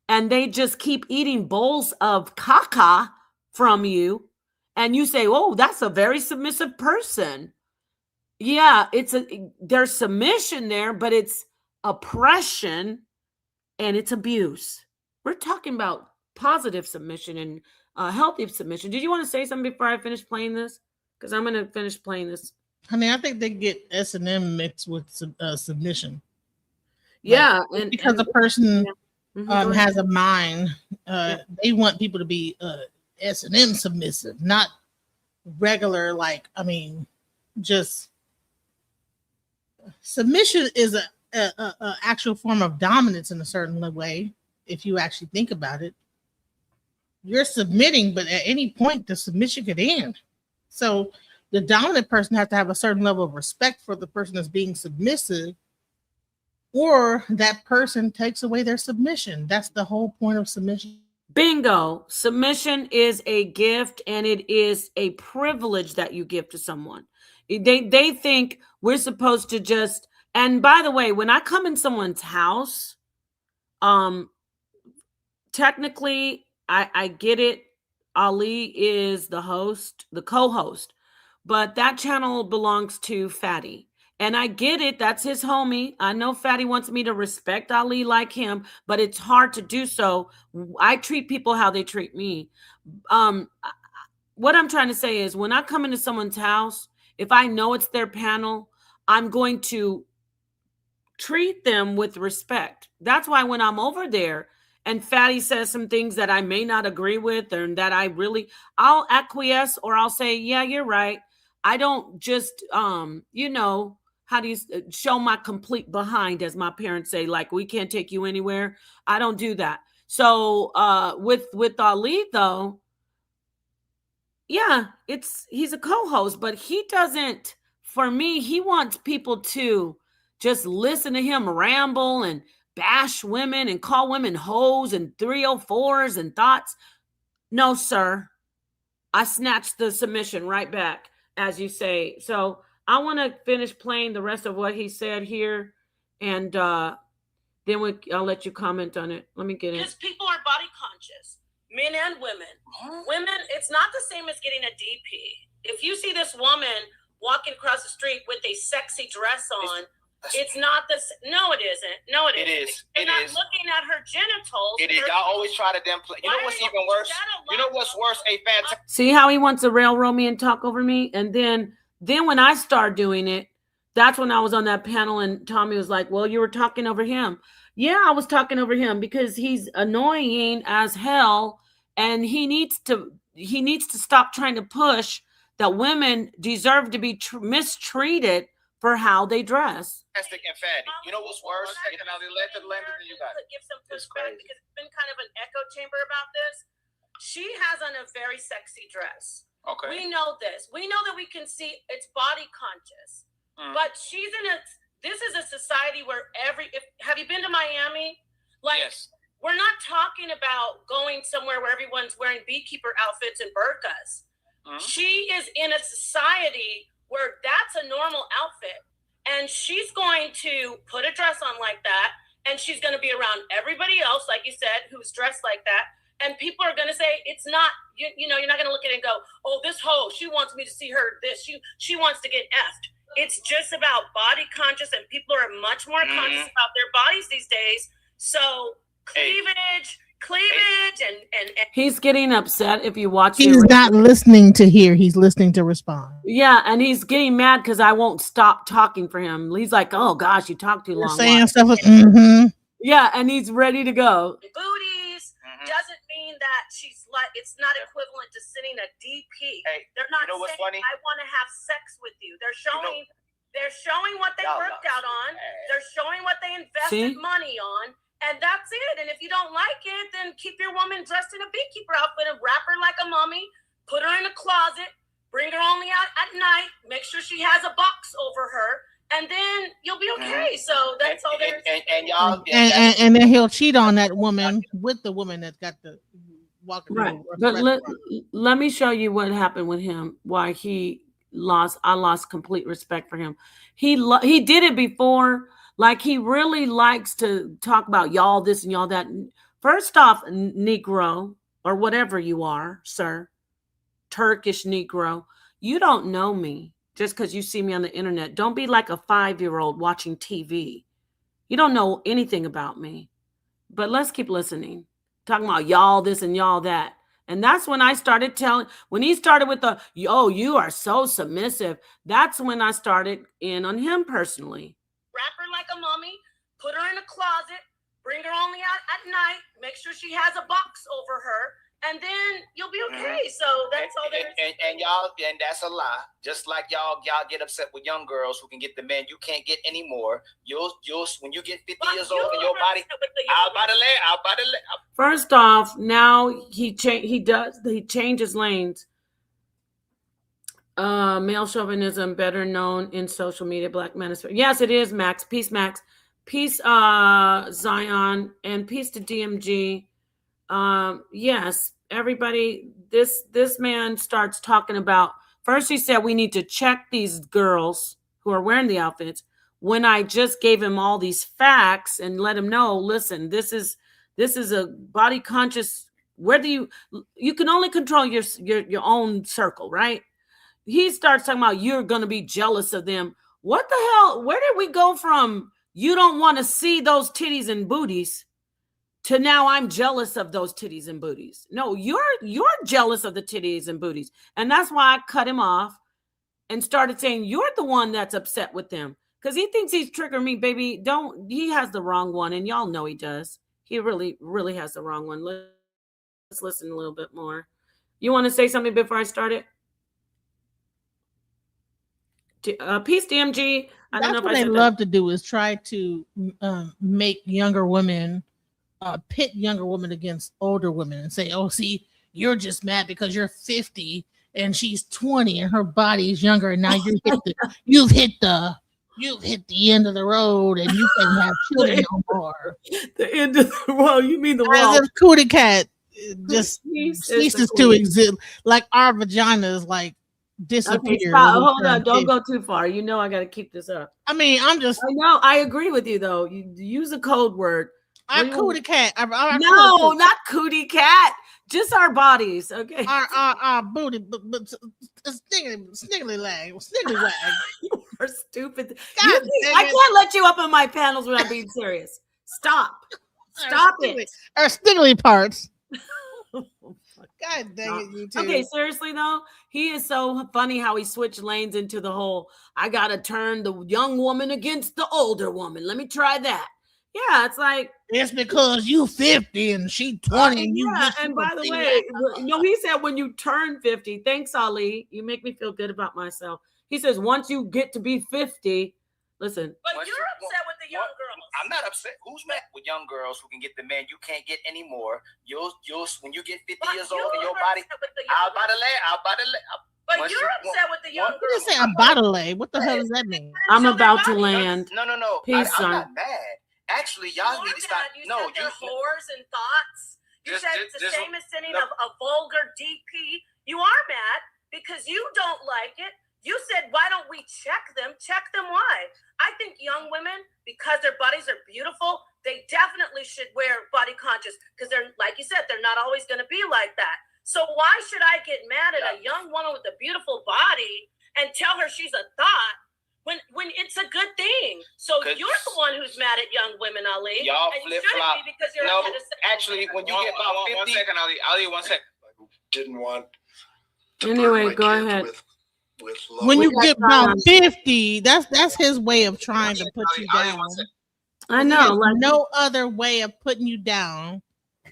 Speaker 1: and they just keep eating bowls of caca from you. And you say, oh, that's a very submissive person. Yeah, there's submission there, but it's oppression and it's abuse. We're talking about positive submission and healthy submission. Did you want to say something before I finish playing this? Because I'm going to finish playing this.
Speaker 8: Honey, I think they get S&M mixed with submission.
Speaker 1: Yeah.
Speaker 8: Like, because a person has a mind, they want people to be S&M submissive, not regular, like, I mean, just submission is a actual form of dominance in a certain way. If you actually think about it, you're submitting, but at any point the submission could end. So the dominant person has to have a certain level of respect for the person that's being submissive, or that person takes away their submission. That's the whole point of submission.
Speaker 1: Bingo. Submission is a gift, and it is a privilege that you give to someone. They think we're supposed to just, and by the way, when I come in someone's house, technically I get it. Ali is the host, the co-host, but that channel belongs to Fatty. And I get it. That's his homie. I know Fatty wants me to respect Ali like him, but it's hard to do so. I treat people how they treat me. What I'm trying to say is when I come into someone's house, if I know it's their panel, I'm going to treat them with respect. That's why when I'm over there and Fatty says some things that I may not agree with, and that I'll acquiesce, or I'll say, yeah, you're right. I don't just, how do you show my complete behind, as my parents say, like, we can't take you anywhere. I don't do that. So with Ali though, yeah, he's a co-host, but he doesn't, for me, he wants people to just listen to him ramble and bash women and call women hoes and 304s and thoughts. No, sir. I snatched the submission right back, as you say. So I want to finish playing the rest of what he said here, and then I'll let you comment on it. Let me get it.
Speaker 6: Because people are body conscious, men and women. Women, it's not the same as getting a DP. If you see this woman walking across the street with a sexy dress on, it's not no, it isn't. No, it isn't.
Speaker 2: It is.
Speaker 6: You're not looking at her genitals.
Speaker 2: It is. Y'all always try to play. You know what's even worse? You know what's worse? A fantastic.
Speaker 1: See how he wants to railroad me and talk over me? And then when I start doing it, that's when I was on that panel and Tommy was like, well, you were talking over him. Yeah, I was talking over him because he's annoying as hell, and he needs to stop trying to push that women deserve to be mistreated for how they dress.
Speaker 2: And Fatty. You know what's worse?
Speaker 6: Give some pushback because it's been kind of an echo chamber about this. She has on a very sexy dress.
Speaker 2: Okay.
Speaker 6: We know this. We know that we can see it's body conscious. But she's this is a society where have you been to Miami? Like,
Speaker 2: yes.
Speaker 6: We're not talking about going somewhere where everyone's wearing beekeeper outfits and burqas. She is in a society where that's a normal outfit. And she's going to put a dress on like that. And she's going to be around everybody else, like you said, who's dressed like that. And people are going to say, it's not, you're not going to look at it and go, oh, this hoe, she wants me to see her this. She wants to get effed. It's just about body conscious, and people are much more conscious about their bodies these days. So cleavage, and
Speaker 1: he's getting upset if you watch.
Speaker 8: He's not listening to hear. He's listening to respond.
Speaker 1: Yeah, and he's getting mad because I won't stop talking for him. He's like, "Oh gosh, you talk too long."
Speaker 8: Saying stuff like,
Speaker 1: yeah, and he's ready to go.
Speaker 6: Booties doesn't mean that she's like. It's not equivalent to sending a DP.
Speaker 2: Hey,
Speaker 6: they're not
Speaker 2: you know what's
Speaker 6: saying,
Speaker 2: funny?
Speaker 6: I want to have sex with you. They're showing. They're showing what they worked out on. They're showing what they invested money on. And that's it. And if you don't like it, then keep your woman dressed in a beekeeper outfit and wrap her like a mummy, put her in a closet, bring her only out at night, make sure she has a box over her, and then you'll be okay. So that's all there is.
Speaker 8: And then he'll cheat on that woman with the woman that's got the walking.
Speaker 1: Right. But let me show you what happened with him, why I lost complete respect for him. He did it before. Like he really likes to talk about y'all this and y'all that. First off, Negro, or whatever you are, sir, Turkish Negro, you don't know me just because you see me on the internet. Don't be like a 5-year-old watching TV. You don't know anything about me. But let's keep listening. Talking about y'all this and y'all that. And that's when I started when he started with the, oh, you are so submissive. That's when I started in on him personally.
Speaker 6: Wrap her like a mummy, put her in a closet, bring her only out at night, make sure she has a box over her, and then you'll be okay. So that's all there is.
Speaker 2: And y'all, and that's a lie. Just like y'all get upset with young girls who can get the men you can't get anymore. You'll when you get 50 years old and your body, I'll buy the land.
Speaker 1: First off, now he changes lanes. Male chauvinism, better known in social media, Black manosphere. Yes, it is, Max. Peace, Max. Peace, Zion, and peace to DMG. Yes, everybody, this man starts talking about, first he said we need to check these girls who are wearing the outfits, when I just gave him all these facts and let him know, listen, this is a body conscious, whether you can only control your own circle, right? He starts talking about you're going to be jealous of them. What the hell? Where did we go from you don't want to see those titties and booties to now I'm jealous of those titties and booties? No, you're jealous of the titties and booties. And that's why I cut him off and started saying, you're the one that's upset with them. Because he thinks he's triggering me, baby. He has the wrong one. And y'all know he does. He really, really has the wrong one. Let's listen a little bit more. You want to say something before I start it? Peace, DMG. I don't know if I said
Speaker 8: they love to do is try to make younger women, pit younger women against older women and say, oh, see, you're just mad because you're 50 and she's 20 and her body is younger. And now you've hit the end of the road and you can have children no more.
Speaker 1: The end of the road. You mean the wall?
Speaker 8: As if Cootie Cat just ceases to exist. Like our vagina is like disappear.
Speaker 1: Okay, hold on, don't go too far. You know I got to keep this up.
Speaker 8: I mean, I know.
Speaker 1: I agree with you though. You use a code word.
Speaker 8: Our Cootie Cat.
Speaker 1: No, not Cootie Cat. Just our bodies. Okay.
Speaker 8: Our booty, but sniggly lag.
Speaker 1: You are stupid. I can't let you up on my panels without being serious. Stop it.
Speaker 8: Our stiggly parts. God dang it, you too.
Speaker 1: Okay, seriously though, he is so funny how he switched lanes into the whole, I gotta turn the young woman against the older woman. Let me try that. Yeah, it's like,
Speaker 8: it's because you 50 and she 20 and you
Speaker 1: and by the way, he said when you turn 50, thanks Ali, you make me feel good about myself. He says once you get to be 50, listen.
Speaker 6: But you're upset with the young girls.
Speaker 2: I'm not upset. Who's mad with young girls who can get the men you can't get anymore? You'll when you get 50 years old and your body, I'll buy the land.
Speaker 6: But you're upset with the young girls.
Speaker 8: You say I'm about to lay. What the hell does that mean?
Speaker 1: I'm about to land.
Speaker 2: No.
Speaker 1: Peace,
Speaker 2: I'm not mad. Actually, y'all need to stop.
Speaker 6: You said they're whores and thoughts. You said it's the same as sending a vulgar DP. You are mad because you don't like it. You said, why don't we check them? Check them why? I think young women, because their bodies are beautiful, they definitely should wear body conscious because they're, like you said, they're not always going to be like that. So why should I get mad at a young woman with a beautiful body and tell her she's a thought when it's a good thing? So you're the one who's mad at young women, Ali.
Speaker 2: Y'all flip-flop.
Speaker 6: Because you're
Speaker 2: actually, when you get about 50...
Speaker 3: 1 second, Ali, 1 second.
Speaker 9: Didn't want to
Speaker 1: anyway, go ahead.
Speaker 8: When you get about 50, that's his way of trying to put you down.
Speaker 1: I know, like
Speaker 8: no other way of putting you down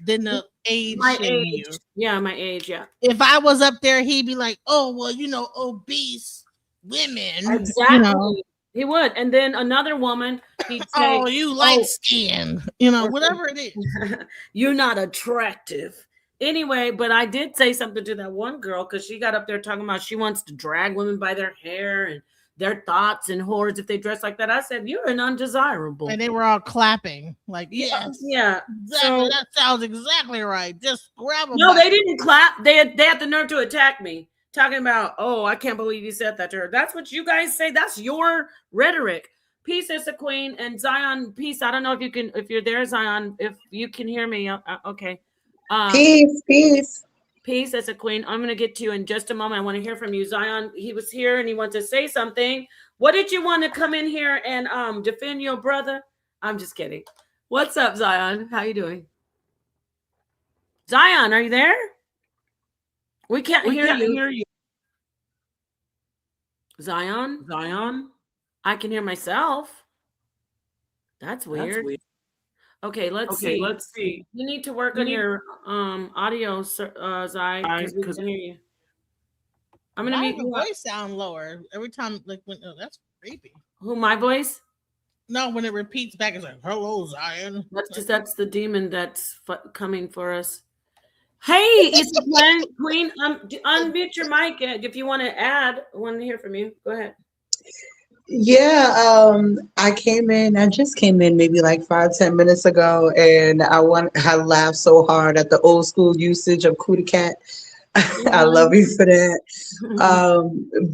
Speaker 8: than the age.
Speaker 1: My age. Yeah, my age. Yeah.
Speaker 8: If I was up there, he'd be like, "Oh, well, obese women."
Speaker 1: Exactly. He would, and then another woman, he'd say,
Speaker 8: "Oh, you light skin," whatever it is.
Speaker 1: You're not attractive. Anyway, but I did say something to that one girl because she got up there talking about she wants to drag women by their hair and their thoughts and whores if they dress like that. I said, you're an undesirable.
Speaker 8: And they were all clapping like, yes.
Speaker 1: Yeah.
Speaker 8: Exactly. So, that sounds exactly right. Just grab them.
Speaker 1: No, they didn't clap. They had the nerve to attack me. Talking about, oh, I can't believe you said that to her. That's what you guys say. That's your rhetoric. Peace is a queen, and Zion, peace. I don't know if you're there, Zion, if you can hear me. Okay.
Speaker 10: Peace.
Speaker 1: Peace as a queen. I'm going to get to you in just a moment. I want to hear from you. Zion, he was here and he wants to say something. What did you want to come in here and defend your brother? I'm just kidding. What's up, Zion? How you doing? Zion, are you there? We can't hear you. Zion? I can hear myself. That's weird. Okay, let's see. You need to work on your audio, Zai, because we can hear you. I'm gonna make
Speaker 8: your voice sound lower every time. Like when that's creepy.
Speaker 1: Who, my voice?
Speaker 8: No, when it repeats back, it's like, "Hello, Zion."
Speaker 1: That's the demon that's coming for us. Hey, it's the queen. Unmute your mic if you want to add. I want to hear from you. Go ahead.
Speaker 10: Yeah, I just came in maybe like 5-10 minutes ago, and I laughed so hard at the old school usage of cootie cat. I love you for that.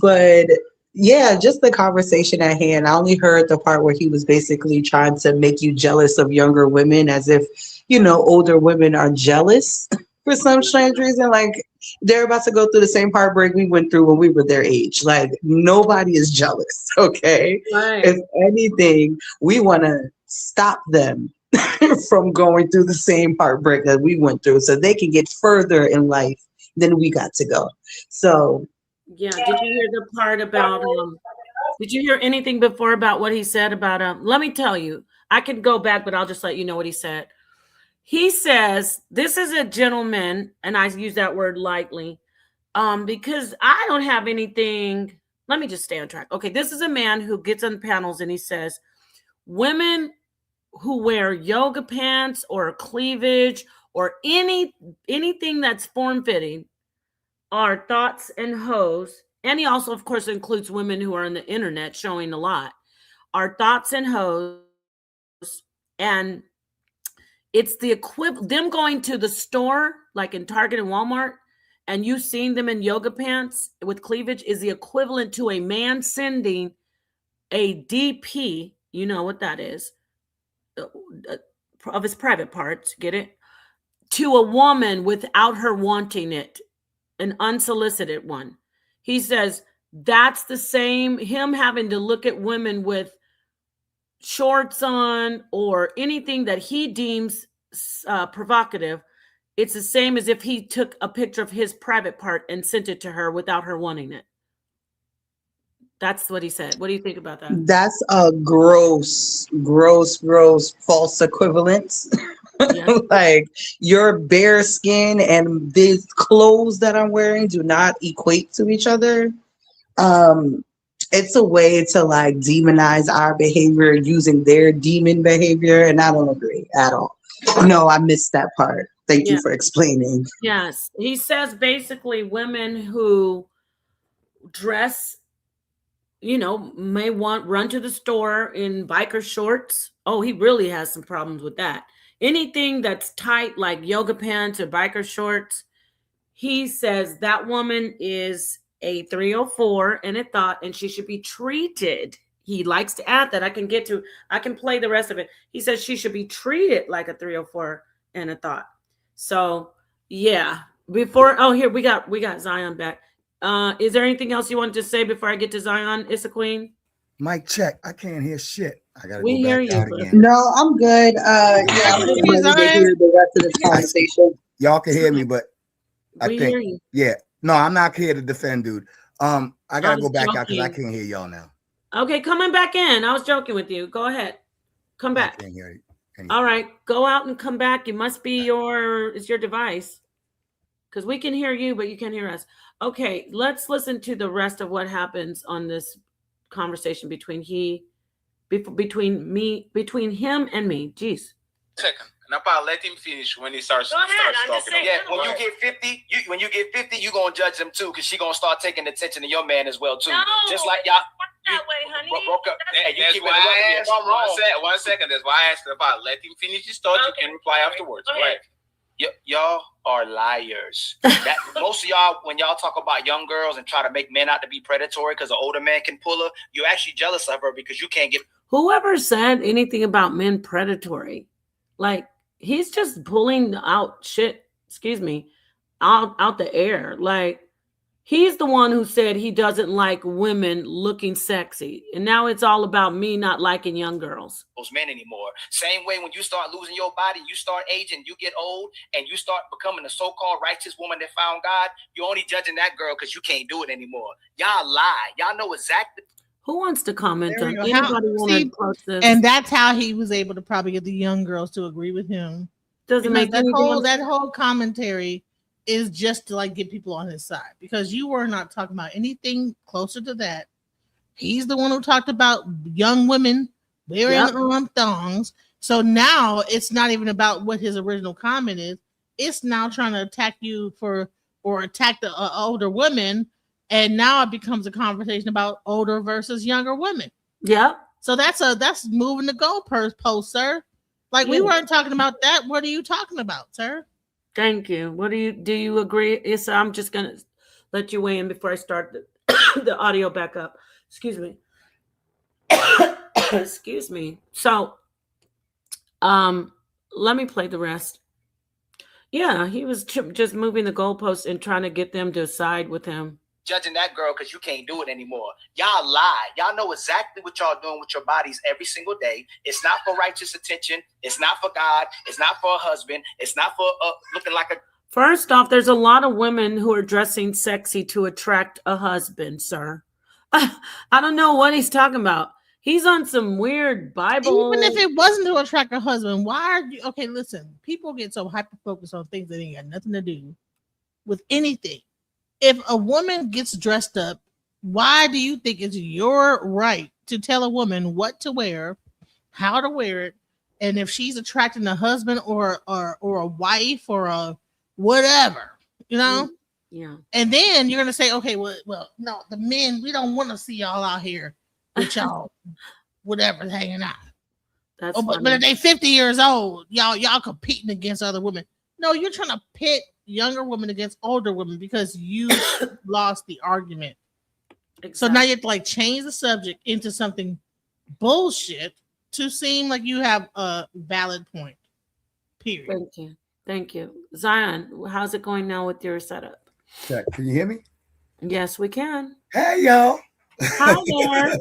Speaker 10: But yeah, just the conversation at hand. I only heard the part where he was basically trying to make you jealous of younger women, as if, older women are jealous for some strange reason. Like, they're about to go through the same heartbreak we went through when we were their age. Like, nobody is jealous, okay?
Speaker 1: Right.
Speaker 10: If anything, we want to stop them from going through the same heartbreak that we went through so they can get further in life than we got to go. So
Speaker 1: yeah, did you hear the part about did you hear anything before about what he said about let me tell you, I could go back, but I'll just let you know what he said. He says, this is a gentleman, and I use that word lightly, because I don't have anything. Let me just stay on track. Okay, this is a man who gets on panels and he says, women who wear yoga pants or cleavage or anything that's form-fitting are thoughts and hoes. And he also, of course, includes women who are on the internet showing a lot. Are thoughts and hoes, and it's the equivalent, them going to the store, like in Target and Walmart, and you seeing them in yoga pants with cleavage is the equivalent to a man sending a DP, you know what that is, of his private parts, get it, to a woman without her wanting it, an unsolicited one. He says that's the same, him having to look at women with shorts on or anything that he deems provocative. It's the same as if he took a picture of his private part and sent it to her without her wanting it. That's what he said. What do you think about that?
Speaker 10: That's a gross false equivalence. Yeah. Like, your bare skin and these clothes that I'm wearing do not equate to each other. It's a way to like demonize our behavior using their demon behavior, and I don't agree at all. No, I missed that part. Thank you for explaining.
Speaker 1: Yes. He says basically women who dress, may run to the store in biker shorts. Oh, he really has some problems with that. Anything that's tight, like yoga pants or biker shorts, he says that woman is a 304 and a thought, and she should be treated. He likes to add that. I can play the rest of it. He says she should be treated like a 304 and a thought. So yeah, here we got Zion back. Is there anything else you wanted to say before I get to Zion? It's a queen.
Speaker 11: Mic check. I can't hear shit. I gotta
Speaker 1: we
Speaker 11: go
Speaker 1: hear
Speaker 11: back
Speaker 1: you,
Speaker 11: out again.
Speaker 10: No, I'm good. Yeah, I'm just ready to hear the rest of this conversation.
Speaker 11: Y'all can hear me, but I think
Speaker 1: hear you.
Speaker 11: Yeah. No, I'm not here to defend, dude. I gotta go back out because I can't hear y'all now.
Speaker 1: Okay, coming back in. I was joking with you. Go ahead. Come back.
Speaker 11: I can't hear you.
Speaker 1: All right, go out and come back. It must be your device, because we can hear you, but you can't hear us. Okay, let's listen to the rest of what happens on this conversation between him and me. Jeez.
Speaker 3: Second. Napa, let him finish when he starts.
Speaker 6: Go ahead. I'm just
Speaker 3: talking.
Speaker 6: saying.
Speaker 2: Yeah, when you get 50, you gonna judge them too, because she gonna start taking attention to your man as well too.
Speaker 6: No,
Speaker 2: just like y'all.
Speaker 6: That way, honey.
Speaker 2: Broke up. Hey, you
Speaker 3: That's
Speaker 2: keep
Speaker 3: why I asked.
Speaker 2: wrong.
Speaker 3: One second. That's why I asked about. Let him finish his thought.
Speaker 6: Okay.
Speaker 3: You can reply afterwards.
Speaker 6: Go ahead.
Speaker 2: Y'all are liars. Most of y'all, when y'all talk about young girls and try to make men out to be predatory because an older man can pull her, you're actually jealous of her because you can't get
Speaker 1: whoever said anything about men predatory, like he's just pulling out shit, excuse me, out the air. Like he's the one who said he doesn't like women looking sexy. And now it's all about me not liking young girls.
Speaker 2: Those men anymore. Same way when you start losing your body, you start aging, you get old, and you start becoming a so-called righteous woman that found God, you're only judging that girl because you can't do it anymore. Y'all lie. Y'all know exactly.
Speaker 1: Who wants to comment on
Speaker 8: go.
Speaker 1: anybody want to approach this?
Speaker 8: And that's how he was able to probably get the young girls to agree with him.
Speaker 1: Doesn't make
Speaker 8: that whole commentary is just to like get people on his side, because you were not talking about anything closer to that. He's the one who talked about young women wearing thongs. So now it's not even about what his original comment is. It's now trying to attack you or attack the older women. And now it becomes a conversation about older versus younger women.
Speaker 1: Yeah.
Speaker 8: So that's moving the goalpost, sir. Like we weren't talking about that. What are you talking about, sir?
Speaker 1: Thank you. What do you agree? Issa, I'm just gonna let you weigh in before I start the audio back up. Excuse me. Excuse me. So, let me play the rest. Yeah, he was just moving the goalposts and trying to get them to side with him.
Speaker 2: Judging that girl because you can't do it anymore. Y'all lie. Y'all know exactly what y'all doing with your bodies every single day. It's not for righteous attention. It's not for God. It's not for a husband. It's not for looking like a...
Speaker 1: First off, there's a lot of women who are dressing sexy to attract a husband, sir. I don't know what he's talking about. He's on some weird Bible.
Speaker 8: Even if it wasn't to attract a husband, why are you... Okay, listen. People get so hyper-focused on things that ain't got nothing to do with anything. If a woman gets dressed up, why do you think it's your right to tell a woman what to wear, how to wear it, and if she's attracting a husband or a wife or a whatever, you know?
Speaker 1: Yeah.
Speaker 8: And then you're gonna say, okay, well, no, the men, we don't want to see y'all out here with y'all, whatever, hanging out. But if they 50 years old, y'all competing against other women. No, you're trying to pit younger women against older women because you lost the argument. Exactly. So now you have to like change the subject into something bullshit to seem like you have a valid point. Period.
Speaker 1: Thank you. Zion, how's it going now with your setup?
Speaker 11: Check. Can you hear me?
Speaker 1: Yes, we can.
Speaker 11: Hey, y'all.
Speaker 1: Hi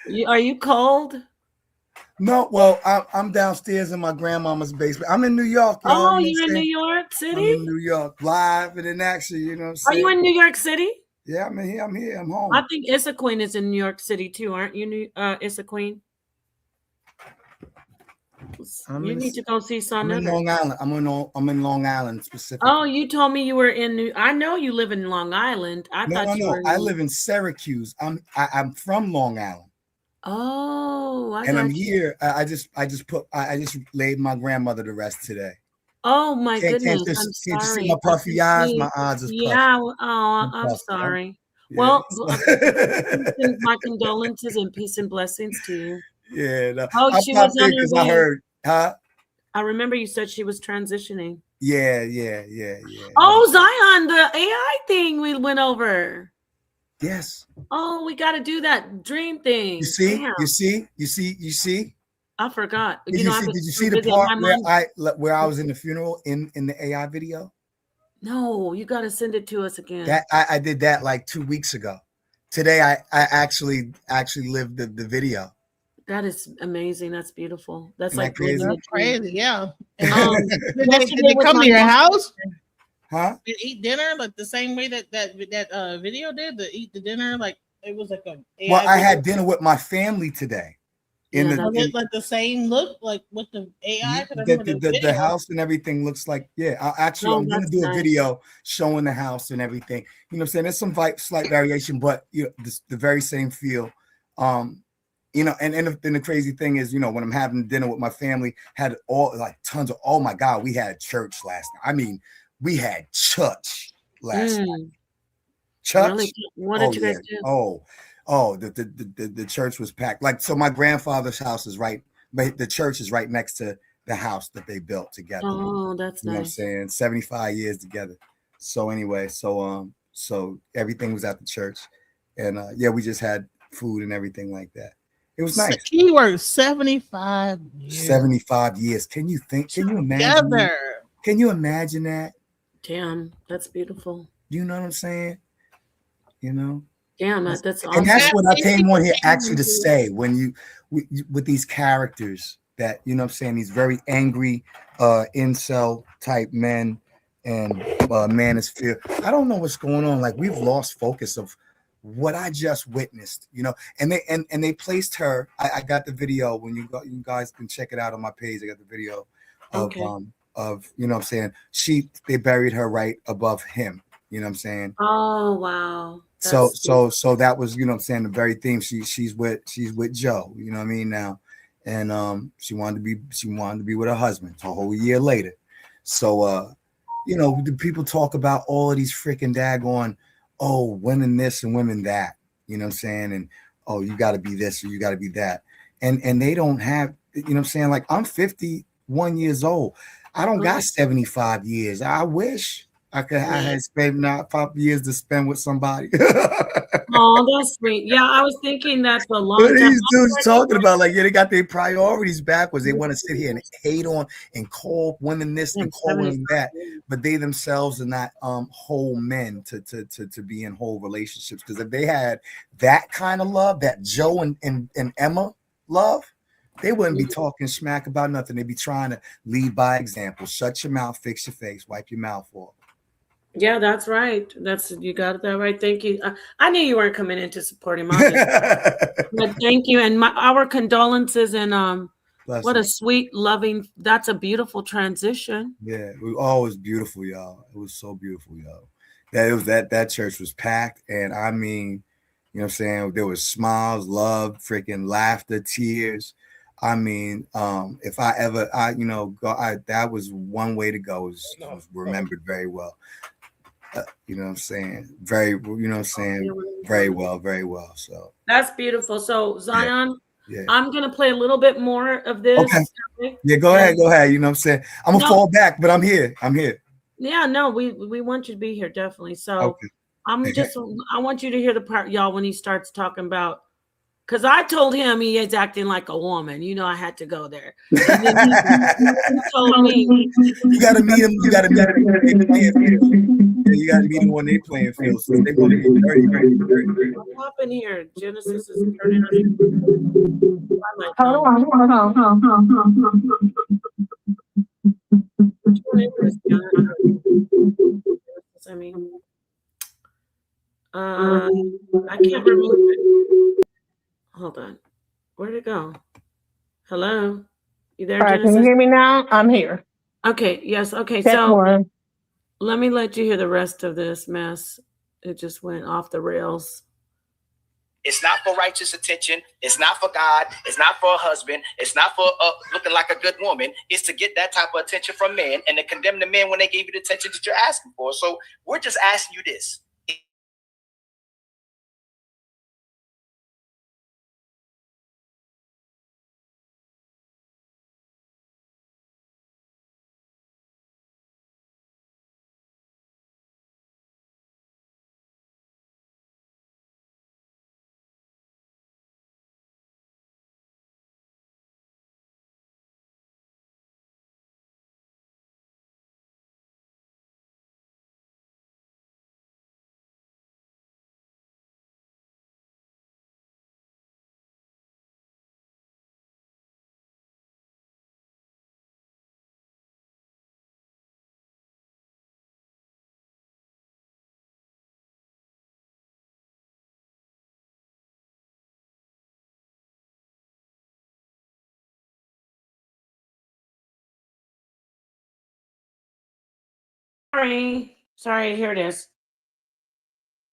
Speaker 1: there. Are you cold?
Speaker 11: No, well, I'm downstairs in my grandmama's basement. I'm in New York. Y'all.
Speaker 1: Oh, you're in New York City?
Speaker 11: I'm in New York, live and in action. You know what I'm saying?
Speaker 1: Are you in New York City?
Speaker 11: Yeah, I'm here. I'm home.
Speaker 1: I think Issa Queen is in New York City too, aren't you, Issa Queen? You need to go see Son.
Speaker 11: I'm in Long Island. I'm in Long Island specifically.
Speaker 1: Oh, you told me you were in I know you live in Long Island.
Speaker 11: I live in Syracuse. I'm from Long Island.
Speaker 1: Oh,
Speaker 11: I'm here. I just laid my grandmother to rest today.
Speaker 1: Oh my goodness!
Speaker 11: Can't you see my puffy eyes? My eyes is puffy.
Speaker 1: Yeah. Oh, I'm sorry. Yeah. Well, my condolences and peace and blessings to you.
Speaker 11: Yeah. No.
Speaker 1: Oh, she was on her way.
Speaker 11: I heard. Huh?
Speaker 1: I remember you said she was transitioning.
Speaker 11: Yeah.
Speaker 1: Oh, Zion, the AI thing we went over.
Speaker 11: Yes.
Speaker 1: Oh, we got to do that dream thing.
Speaker 11: You see?
Speaker 1: I forgot.
Speaker 11: Did you see the part where I was in the funeral in the AI video?
Speaker 1: No, you got to send it to us again.
Speaker 11: That I did that like 2 weeks ago. Today I actually lived the video.
Speaker 8: That is amazing. That's beautiful. That's
Speaker 11: Isn't
Speaker 8: like
Speaker 11: that
Speaker 8: crazy. Yeah.
Speaker 11: Did
Speaker 8: they come to your house?
Speaker 11: Huh?
Speaker 8: Did eat dinner like the same way that video did? To eat the dinner like it was like a. AI
Speaker 11: well, I had dinner with my family today.
Speaker 8: Like the same look, like with the AI.
Speaker 11: The house and everything looks like I'm going to do a video showing the house and everything. You know what I'm saying? There's some slight variation, but the very same feel. And the crazy thing is, when I'm having dinner with my family, had tons of, oh my God, we had church last night. I mean, we had church last night. Church? Really?
Speaker 8: What did you guys do?
Speaker 11: The church was packed. So my grandfather's house is right, but the church is right next to the house that they built together.
Speaker 8: Oh, that's nice.
Speaker 11: You know what I'm saying? 75 years together. So anyway, so everything was at the church. And we just had food and everything like that. It was nice.
Speaker 8: Keyword 75 years.
Speaker 11: 75 years. Can you imagine?
Speaker 8: Together.
Speaker 11: Can you imagine that?
Speaker 1: Damn, that's beautiful.
Speaker 11: You know what I'm saying? You know?
Speaker 1: Damn, that's awesome.
Speaker 11: And that's what I came on here actually to say when with these characters that, you know what I'm saying, these very angry incel type men and manosphere. I don't know what's going on. Like, we've lost focus of what I just witnessed, you know, and they placed her. I got the video. When you guys can check it out on my page. I got the video of you know what I'm saying, they buried her right above him, you know what I'm saying.
Speaker 1: Oh wow.
Speaker 11: So that was, you know what I'm saying, the very thing. She's with Joe, you know what I mean, now. And she wanted to be with her husband a whole year later. So you know, the people talk about all of these freaking daggone, oh, women this and women that, you know what I'm saying? And oh, you got to be this or you got to be that. And they don't have, you know what I'm saying? Like, I'm 51 years old. I don't got 75 years. I wish I had spent 5 years to spend with somebody.
Speaker 1: Oh, that's sweet. Yeah, I was thinking that for a long time.
Speaker 11: These dudes talking about, like, yeah, they got their priorities backwards. They want to sit here and hate on and call women this and call women that, but they themselves are not whole men to be in whole relationships. Because if they had that kind of love, that Joe and Emma love, they wouldn't be talking smack about nothing. They'd be trying to lead by example. Shut your mouth, fix your face, wipe your mouth off.
Speaker 1: Yeah, that's right. You got that right. Thank you. I knew you weren't coming in to support him, but thank you. And our condolences, and what a sweet, loving. That's a beautiful transition.
Speaker 11: Yeah, it was always beautiful, y'all. It was so beautiful, y'all. That church was packed, and I mean, you know what I'm saying, there was smiles, love, freaking laughter, tears. I mean, if I ever, you know, that was one way to go. It was remembered very well. You know what I'm saying? Very well. So
Speaker 1: that's beautiful. So Zion, I'm gonna play a little bit more of this.
Speaker 11: Okay. Yeah, go ahead. You know what I'm saying? I'm gonna fall back, but I'm here.
Speaker 1: Yeah, no, we want you to be here, definitely. So I want you to hear the part, y'all, when he starts talking about, because I told him he is acting like a woman. You know, I had to go there. And then he told me,
Speaker 11: you got to meet him. You got to meet him. You got to meet him when they playing field. So they're going to be very, very, very, very.
Speaker 1: What happened here? Genesis is turning.
Speaker 10: Hold on.
Speaker 1: I mean, I can't remove it. Hold on. Where'd it go? Hello? You there, Genesis?
Speaker 12: Can you hear me now? I'm here.
Speaker 1: Okay. Yes. Okay.
Speaker 12: Check
Speaker 1: so
Speaker 12: one.
Speaker 1: Let me let you hear the rest of this mess. It just went off the rails.
Speaker 2: It's not for righteous attention. It's not for God. It's not for a husband. It's not for looking like a good woman. It's to get that type of attention from men and to condemn the men when they gave you the attention that you're asking for. So we're just asking you this.
Speaker 1: Sorry, here it is.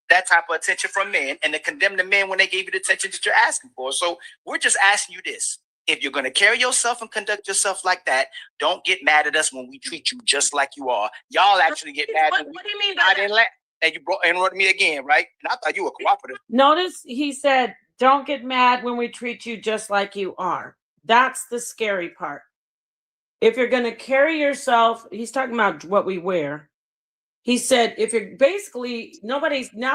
Speaker 2: That type of attention from men and to condemn the men when they gave you the attention that you're asking for. So we're just asking you this. If you're going to carry yourself and conduct yourself like that, don't get mad at us when we treat you just like you are. Y'all actually get mad.
Speaker 6: What do you mean by that?
Speaker 2: And you interrupted me again, right? And I thought you were cooperative.
Speaker 1: Notice he said, don't get mad when we treat you just like you are. That's the scary part. If you're going to carry yourself, he's talking about what we wear. He said, if you're basically, now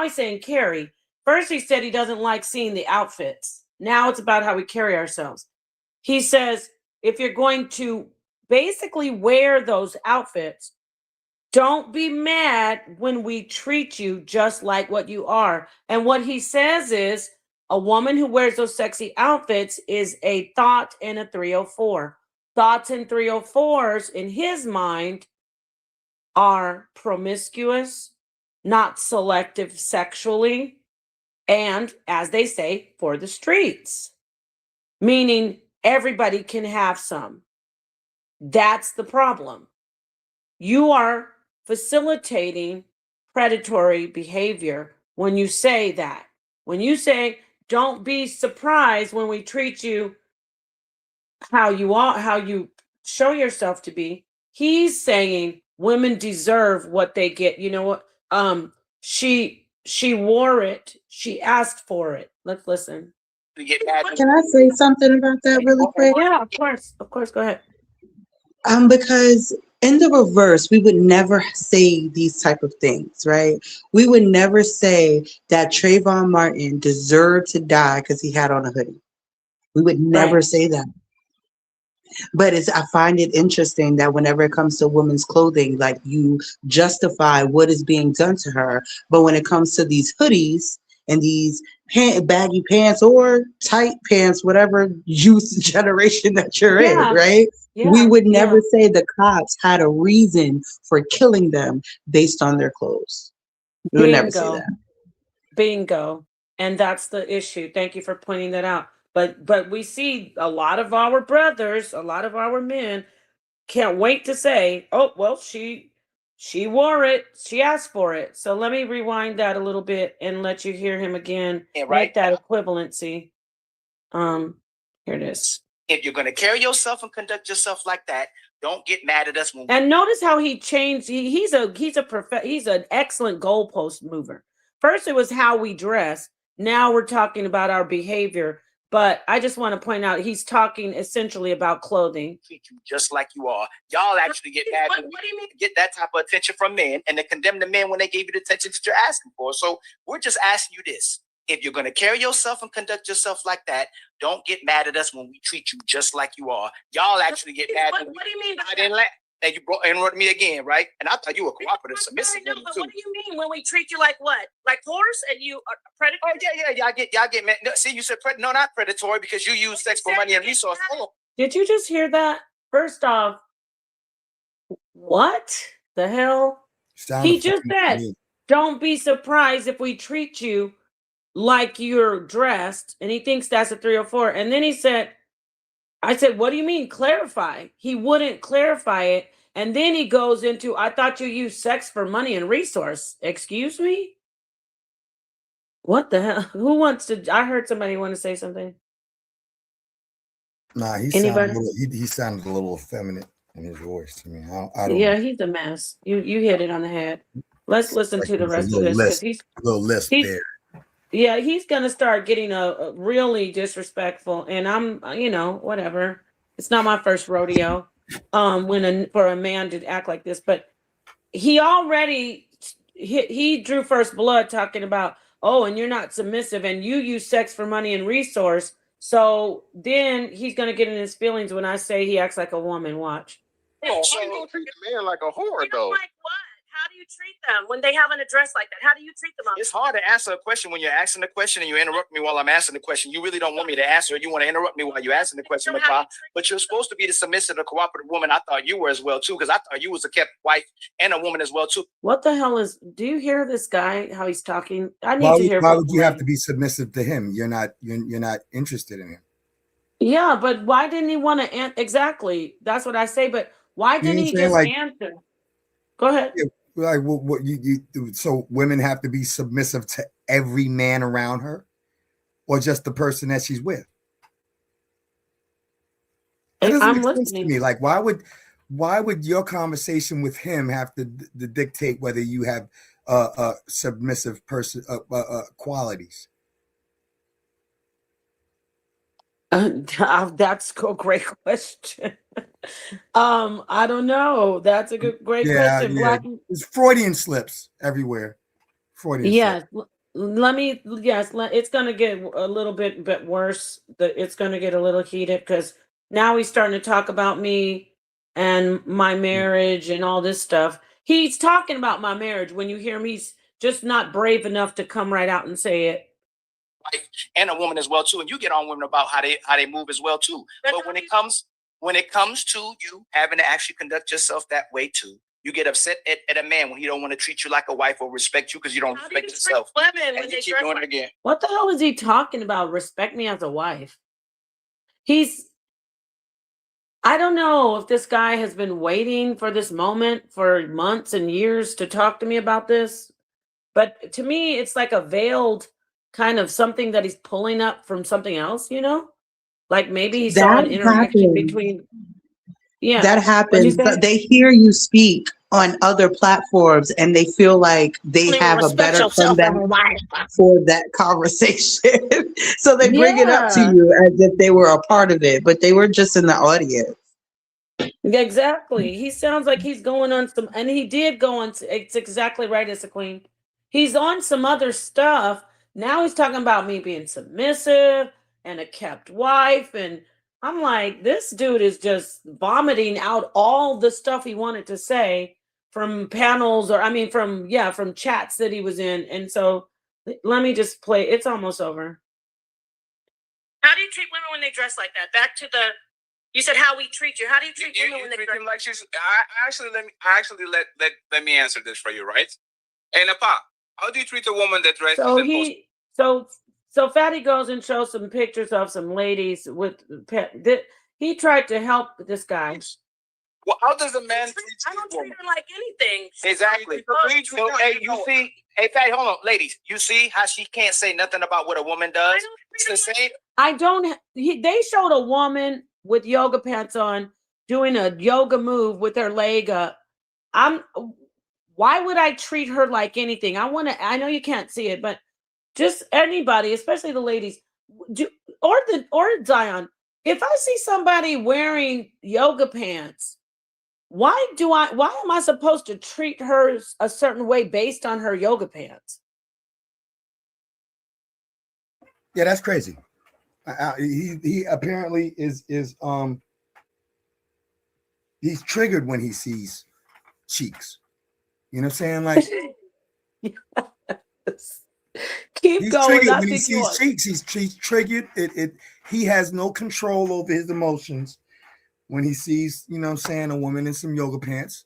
Speaker 1: he's saying carry. First, he said he doesn't like seeing the outfits. Now it's about how we carry ourselves. He says, if you're going to basically wear those outfits, don't be mad when we treat you just like what you are. And what he says is, a woman who wears those sexy outfits is a thought and a 304. Thoughts and 304s in his mind are promiscuous, not selective sexually, and as they say, for the streets, meaning everybody can have some. That's the problem. You are facilitating predatory behavior when you say that. When you say, don't be surprised when we treat you how you are, how you show yourself to be, he's saying women deserve what they get. You know what? She wore it. She asked for it. Let's listen.
Speaker 10: Can I say something about that really quick?
Speaker 1: Yeah, of course. Of course. Go ahead.
Speaker 10: Because in the reverse, we would never say these type of things, right? We would never say that Trayvon Martin deserved to die because he had on a hoodie. We would never say that. But I find it interesting that whenever it comes to women's clothing, like you justify what is being done to her. But when it comes to these hoodies and these baggy pants or tight pants, whatever youth generation that you're in, right? We would never say the cops had a reason for killing them based on their clothes. We would never say that.
Speaker 1: Bingo. And that's the issue. Thank you for pointing that out. But we see a lot of our brothers, a lot of our men can't wait to say, oh, well, she wore it. She asked for it. So let me rewind that a little bit and let you hear him again. Make that equivalency. Here it is.
Speaker 2: If you're going to carry yourself and conduct yourself like that, don't get mad at us.
Speaker 1: And notice how he changed. He's an excellent goalpost mover. First, it was how we dress. Now we're talking about our behavior. But I just want to point out, he's talking essentially about clothing.
Speaker 2: Treat you just like you are. Y'all actually get mad when what do you mean? Get that type of attention from men, and then condemn the men when they gave you the attention that you're asking for. So we're just asking you this. If you're going to carry yourself and conduct yourself like that, don't get mad at us when we treat you just like you are. Y'all actually get mad.
Speaker 6: What do you mean by
Speaker 2: I didn't let. And you interrupted me again, right? And I thought you were cooperative, submissive.
Speaker 6: No, but what do you mean when we treat you like what? Like horse and you are predator?
Speaker 2: Oh yeah. Y'all get mad. No, see, you said no, not predatory because you use sex for money and resource.
Speaker 1: Did you just hear that? First off, what the hell? He just said, don't be surprised if we treat you like you're dressed, and he thinks that's a 304. And then he said, I said, what do you mean clarify? He wouldn't clarify it. And then he goes into, I thought you used sex for money and resource. Excuse me? What the hell? Who wants to? I heard somebody want to say something.
Speaker 11: Nah, he sounded a little effeminate in his voice to me. I don't
Speaker 1: know. He's a mess. You hit it on the head. Let's listen to the rest of this.
Speaker 11: He's a little lisp there.
Speaker 1: Yeah, he's going to start getting a really disrespectful, and I'm, whatever. It's not my first rodeo for a man to act like this, but he already, he drew first blood talking about, oh, and you're not submissive, and you use sex for money and resource. So then he's going to get in his feelings when I say he acts like a woman. Watch.
Speaker 3: Oh, so you don't treat the man like a whore, though.
Speaker 6: Like what? How do you treat them when they haven't addressed like that? How do you treat them?
Speaker 2: It's hard to answer a question when you're asking the question and you interrupt me while I'm asking the question. You really don't want me to answer it. You want to interrupt me while you're asking the question, but you're supposed to be the submissive, the cooperative woman. I thought you were as well, too, because I thought you was a kept wife and a woman as well, too.
Speaker 1: What the hell do you hear this guy, how he's talking? I need to hear.
Speaker 11: Why would you have to be submissive to him? You're not interested in him.
Speaker 1: Yeah, but why didn't he want to? Exactly. That's what I say. But why didn't he just answer? Go ahead.
Speaker 11: Yeah. Like what you so women have to be submissive to every man around her, or just the person that she's with? That doesn't make sense to me. Like, why would your conversation with him have to dictate whether you have submissive person qualities?
Speaker 1: That's a great question. I don't know. That's a great question.
Speaker 11: Yeah. There's Freudian slips everywhere. Freudian slips.
Speaker 1: It's going to get a little bit worse. It's going to get a little heated because now he's starting to talk about me and my marriage and all this stuff. He's talking about my marriage. When you hear him, he's just not brave enough to come right out and say it.
Speaker 2: Wife and a woman as well too, and you get on women about how they move as well too. But when it comes to you having to actually conduct yourself that way too, you get upset at a man when he don't want to treat you like a wife or respect you because you don't respect yourself.
Speaker 6: Women when
Speaker 2: And
Speaker 6: they
Speaker 2: you keep
Speaker 6: dress
Speaker 2: doing
Speaker 6: like
Speaker 2: it again.
Speaker 1: What the hell is he talking about? Respect me as a wife. I don't know if this guy has been waiting for this moment for months and years to talk to me about this. But to me, it's like a veiled kind of something that he's pulling up from something else, you know? Like maybe he saw an interaction between. Yeah.
Speaker 10: That happens. They hear you speak on other platforms and they feel like they have a better comeback for that conversation. So they bring it up to you as if they were a part of it, but they were just in the audience.
Speaker 1: Exactly. He sounds like he's going on some, and he did go on. It's exactly right, as a queen. He's on some other stuff. Now he's talking about me being submissive and a kept wife. And I'm like, this dude is just vomiting out all the stuff he wanted to say from panels from chats that he was in. And so let me just play. It's almost over.
Speaker 6: How do you treat women when they dress like that? Back to you said how we treat you. How do you treat women when they dress
Speaker 3: like she's? Let me answer this for you, right? Hey, Napa, how do you treat a woman that dresses?
Speaker 1: So Fatty goes and shows some pictures of some ladies with he tried to help this guy.
Speaker 3: Well, how does a man treat
Speaker 6: I don't treat her like anything.
Speaker 2: Exactly. So, hey, Fatty, hold on, ladies. You see how she can't say nothing about what a woman does? It's the same.
Speaker 1: They showed a woman with yoga pants on doing a yoga move with her leg up. Why would I treat her like anything? I know you can't see it, but just anybody, especially the ladies, or Zion, if I see somebody wearing yoga pants, why am I supposed to treat her a certain way based on her yoga pants?
Speaker 11: Yeah, that's crazy. He apparently is he's triggered when he sees cheeks. You know what I'm saying? Like
Speaker 1: keep
Speaker 11: he's
Speaker 1: going.
Speaker 11: Triggered when he sees cheeks. He's triggered. He has no control over his emotions when he sees, you know what I'm saying, a woman in some yoga pants.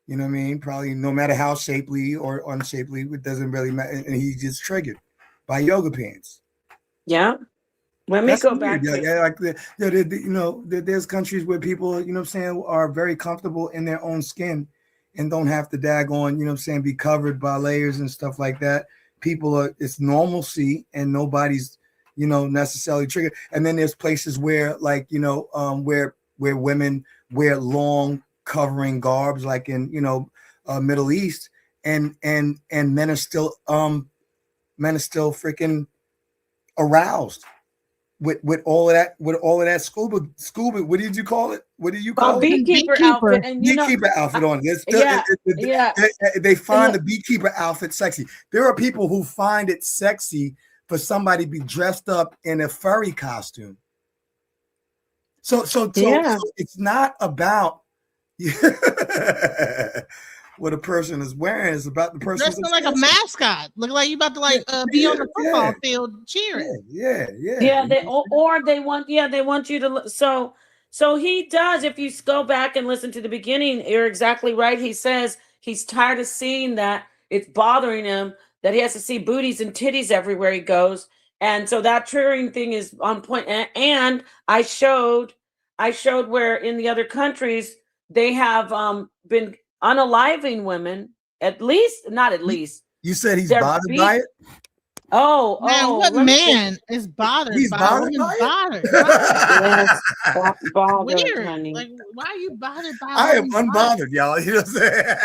Speaker 11: You know what I mean? Probably no matter how shapely or unshapely, it doesn't really matter. And he's just triggered by yoga pants.
Speaker 1: Yeah. Let me go back to
Speaker 11: there's countries where people, you know what I'm saying, are very comfortable in their own skin and don't have to daggone, you know what I'm saying, be covered by layers and stuff like that. It's normalcy and nobody's, you know, necessarily triggered. And then there's places where, like, you know, where women wear long covering garbs, like in, you know, Middle East, and men are still freaking aroused with all of that scuba. What did you call it? What did you call it?
Speaker 1: Beekeeper outfit. And
Speaker 11: beekeeper outfit on. They find the beekeeper outfit sexy. There are people who find it sexy for somebody to be dressed up in a furry costume. So it's not about what a person is wearing. It's about the person
Speaker 8: dressing like a mascot. Look like you about to be on the football field cheering.
Speaker 11: Yeah.
Speaker 1: They want you to. So he does. If you go back and listen to the beginning, you're exactly right. He says he's tired of seeing that. It's bothering him that he has to see booties and titties everywhere he goes. And so that triggering thing is on point. And I showed where in the other countries they have been unaliving women. Not at least.
Speaker 11: You said he's bothered by it?
Speaker 8: Man, what
Speaker 1: let me
Speaker 8: man is bothered
Speaker 11: He's
Speaker 8: by a
Speaker 11: bothered
Speaker 8: woman's
Speaker 11: by
Speaker 8: body? Right.
Speaker 1: yes, bothered,
Speaker 8: Weird.
Speaker 1: honey.
Speaker 8: Like, why are you bothered by a
Speaker 11: I am
Speaker 8: woman's body?
Speaker 11: unbothered, y'all. You know what I'm saying?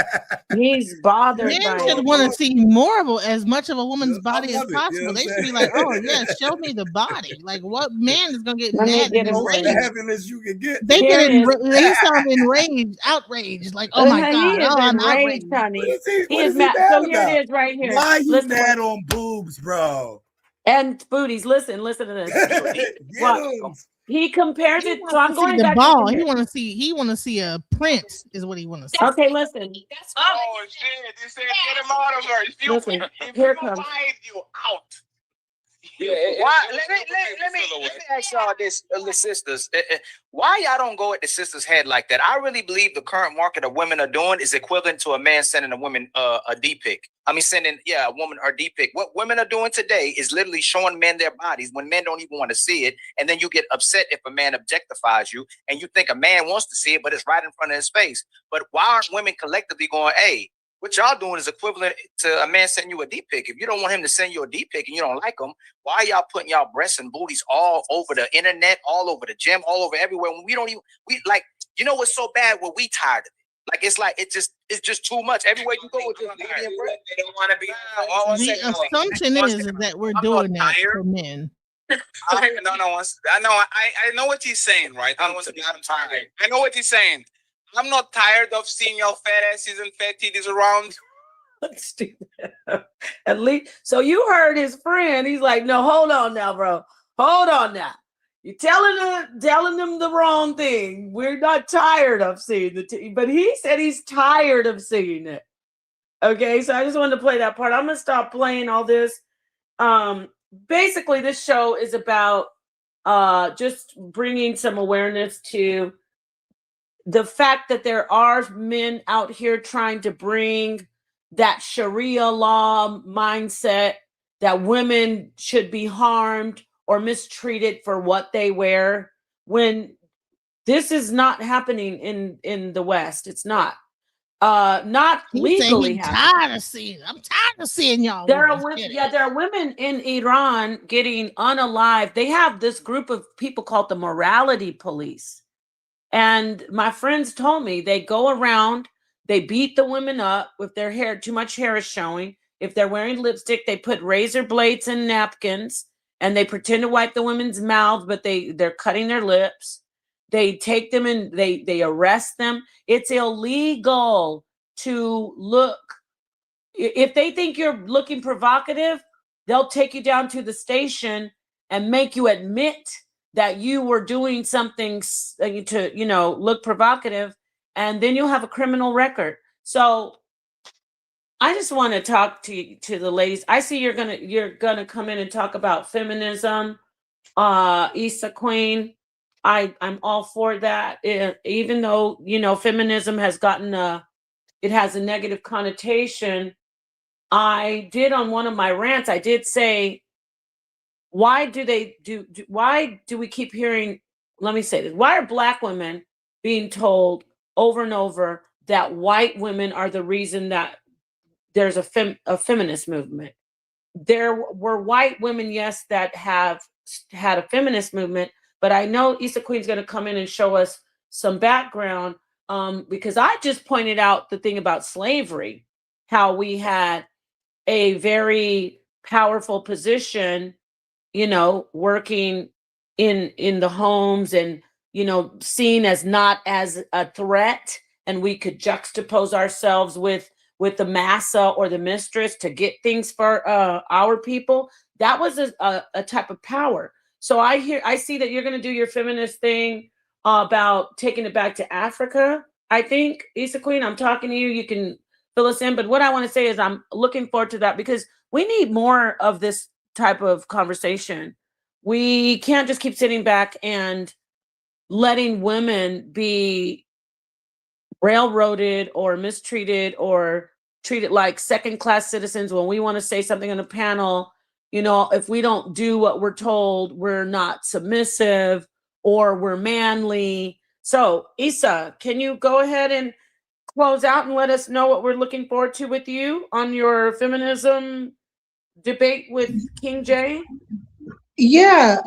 Speaker 1: He's bothered
Speaker 8: Men
Speaker 1: by
Speaker 8: should
Speaker 1: it.
Speaker 8: want to see more of as much of a woman's
Speaker 11: I
Speaker 8: body as
Speaker 11: love it, you know
Speaker 8: possible.
Speaker 11: what I'm
Speaker 8: They should
Speaker 11: saying?
Speaker 8: be like, oh yeah, show me the body. Like, what man is gonna get
Speaker 1: Let me
Speaker 8: mad
Speaker 1: get
Speaker 8: and
Speaker 1: it for you.
Speaker 8: enraged?
Speaker 11: Having as you can get.
Speaker 8: They
Speaker 1: Here
Speaker 8: get
Speaker 1: it is.
Speaker 8: they sound enraged, outraged. Like, oh my
Speaker 1: He
Speaker 8: god,
Speaker 1: is
Speaker 8: oh I'm
Speaker 1: enraged,
Speaker 8: outraged.
Speaker 1: honey.
Speaker 11: What
Speaker 1: He
Speaker 11: is
Speaker 1: is
Speaker 11: he
Speaker 1: mad.
Speaker 11: mad
Speaker 1: So here
Speaker 11: about?
Speaker 1: it is right here.
Speaker 11: Why are you
Speaker 1: Listen,
Speaker 11: mad on boobs, bro?
Speaker 1: and booties, listen to this.
Speaker 11: Get
Speaker 1: What?
Speaker 11: 'em.
Speaker 1: He compares
Speaker 8: He
Speaker 1: it. So
Speaker 8: wants
Speaker 1: I'm
Speaker 8: to see
Speaker 1: going
Speaker 8: the
Speaker 1: back
Speaker 8: ball.
Speaker 1: to
Speaker 8: He want to see a print. Is what he want to see.
Speaker 1: Okay, listen.
Speaker 4: That's
Speaker 3: Oh shit! You said get him out of her. If you
Speaker 1: Listen,
Speaker 3: if
Speaker 1: here
Speaker 3: you
Speaker 1: comes.
Speaker 3: find you out.
Speaker 2: Why? Let me ask y'all this, the sisters. Why y'all don't go at the sisters' head like that? I really believe the current market of women are doing is equivalent to a man sending a woman a D pic. I mean, sending a woman her D pic. What women are doing today is literally showing men their bodies when men don't even want to see it, and then you get upset if a man objectifies you, and you think a man wants to see it, but it's right in front of his face. But why aren't women collectively going, hey? What y'all doing is equivalent to a man sending you a D pic. If you don't want him to send you a D pic and you don't like him, why are y'all putting y'all breasts and booties all over the internet, all over the gym, all over everywhere? When we don't even, like, you know what's so bad? When we tired of it. Like it's just too much. Everywhere you go, it's just booty and breast.
Speaker 3: They don't want to be.
Speaker 8: The assumption is that we're doing that for men.
Speaker 3: I know what he's saying, right? I'm tired. I know what he's saying. I'm not tired of seeing your fat asses and fat titties around.
Speaker 1: Let's do that. At least, so you heard his friend. He's like, no, hold on now, bro. Hold on now. You're telling them the wrong thing. We're not tired of seeing but he said he's tired of seeing it. Okay, so I just wanted to play that part. I'm gonna stop playing all this. Basically, this show is about just bringing some awareness to the fact that there are men out here trying to bring that Sharia law mindset that women should be harmed or mistreated for what they wear, when this is not happening in the West. It's not legally happening.
Speaker 8: I'm tired of seeing y'all.
Speaker 1: There are women in Iran getting unalived. They have this group of people called the morality police. And my friends told me they go around, they beat the women up with their hair, too much hair is showing. If they're wearing lipstick, they put razor blades in napkins and they pretend to wipe the women's mouths, but they're cutting their lips. They take them and they arrest them. It's illegal to look. If they think you're looking provocative, they'll take you down to the station and make you admit that you were doing something to, look provocative, and then you'll have a criminal record. So I just want to talk to the ladies. I see you're gonna come in and talk about feminism, Issa Queen. I'm all for that. Even though feminism has gotten it has a negative connotation. I did on one of my rants. I did say, why do we keep hearing, let me say this, why are Black women being told over and over that white women are the reason that there's a feminist movement? There were white women, yes, that have had a feminist movement, but I know Issa Queen's going to come in and show us some background, because I just pointed out the thing about slavery, how we had a very powerful position, working in the homes and, seen as not as a threat. And we could juxtapose ourselves with the massa or the mistress to get things for our people. That was a type of power. So I see that you're going to do your feminist thing about taking it back to Africa. I think, Issa Queen, I'm talking to you. You can fill us in. But what I want to say is I'm looking forward to that, because we need more of this type of conversation. We can't just keep sitting back and letting women be railroaded or mistreated or treated like second-class citizens when we want to say something on a panel. If we don't do what we're told, we're not submissive or we're manly. So, Issa, can you go ahead and close out and let us know what we're looking forward to with you on your feminism debate with King J?
Speaker 10: Yeah,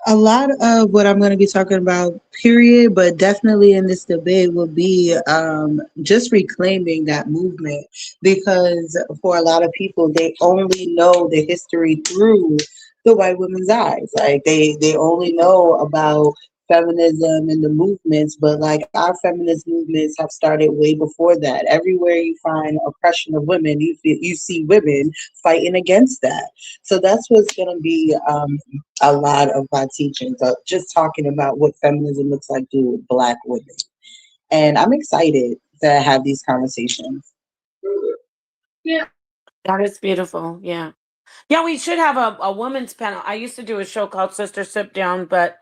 Speaker 10: a lot of what I'm going to be talking about, period, but definitely in this debate will be just reclaiming that movement, because for a lot of people, they only know the history through the white women's eyes. Like they only know about feminism and the movements, but like our feminist movements have started way before that. Everywhere you find oppression of women, you see women fighting against that. So that's what's going to be a lot of my teachings, just talking about what feminism looks like to Black women. And I'm excited to have these conversations.
Speaker 1: Yeah. That is beautiful. Yeah. Yeah, we should have a women's panel. I used to do a show called Sister Sip Down, but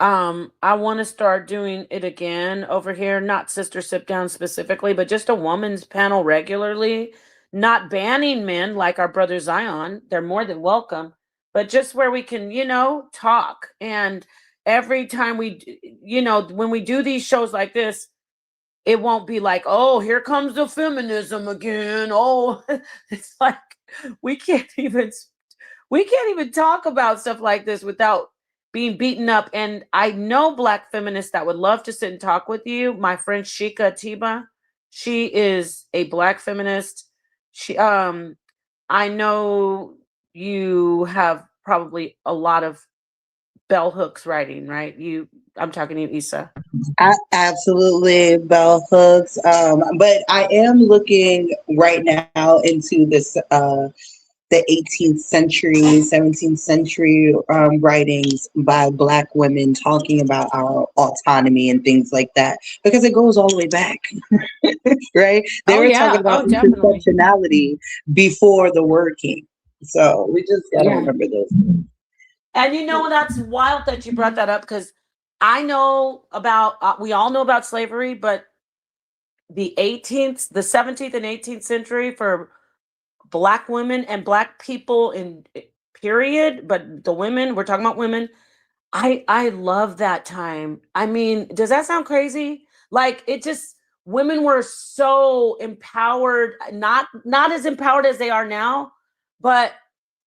Speaker 1: I want to start doing it again over here. Not Sister Sip Down specifically, but just a woman's panel regularly. Not banning men like our brother Zion. They're more than welcome, but just where we can, talk. And every time when we do these shows like this, it won't be like, oh, here comes the feminism again. Oh, it's like we can't even talk about stuff like this without being beaten up. And I know Black feminists that would love to sit and talk with you. My friend Shika Tiba, she is a Black feminist. I know you have probably a lot of bell hooks writing, right? I'm talking to you, Issa.
Speaker 10: Absolutely, bell hooks. But I am looking right now into this the 18th century, 17th century writings by Black women talking about our autonomy and things like that, because it goes all the way back, right? They were talking about intersectionality before the word came. So we just got to remember this.
Speaker 1: And that's wild that you brought that up, because I know about, we all know about slavery, but the 17th and 18th century for Black women and Black people in period, but the women, we're talking about women. I love that time. I mean, does that sound crazy? Like, women were so empowered, not as empowered as they are now, but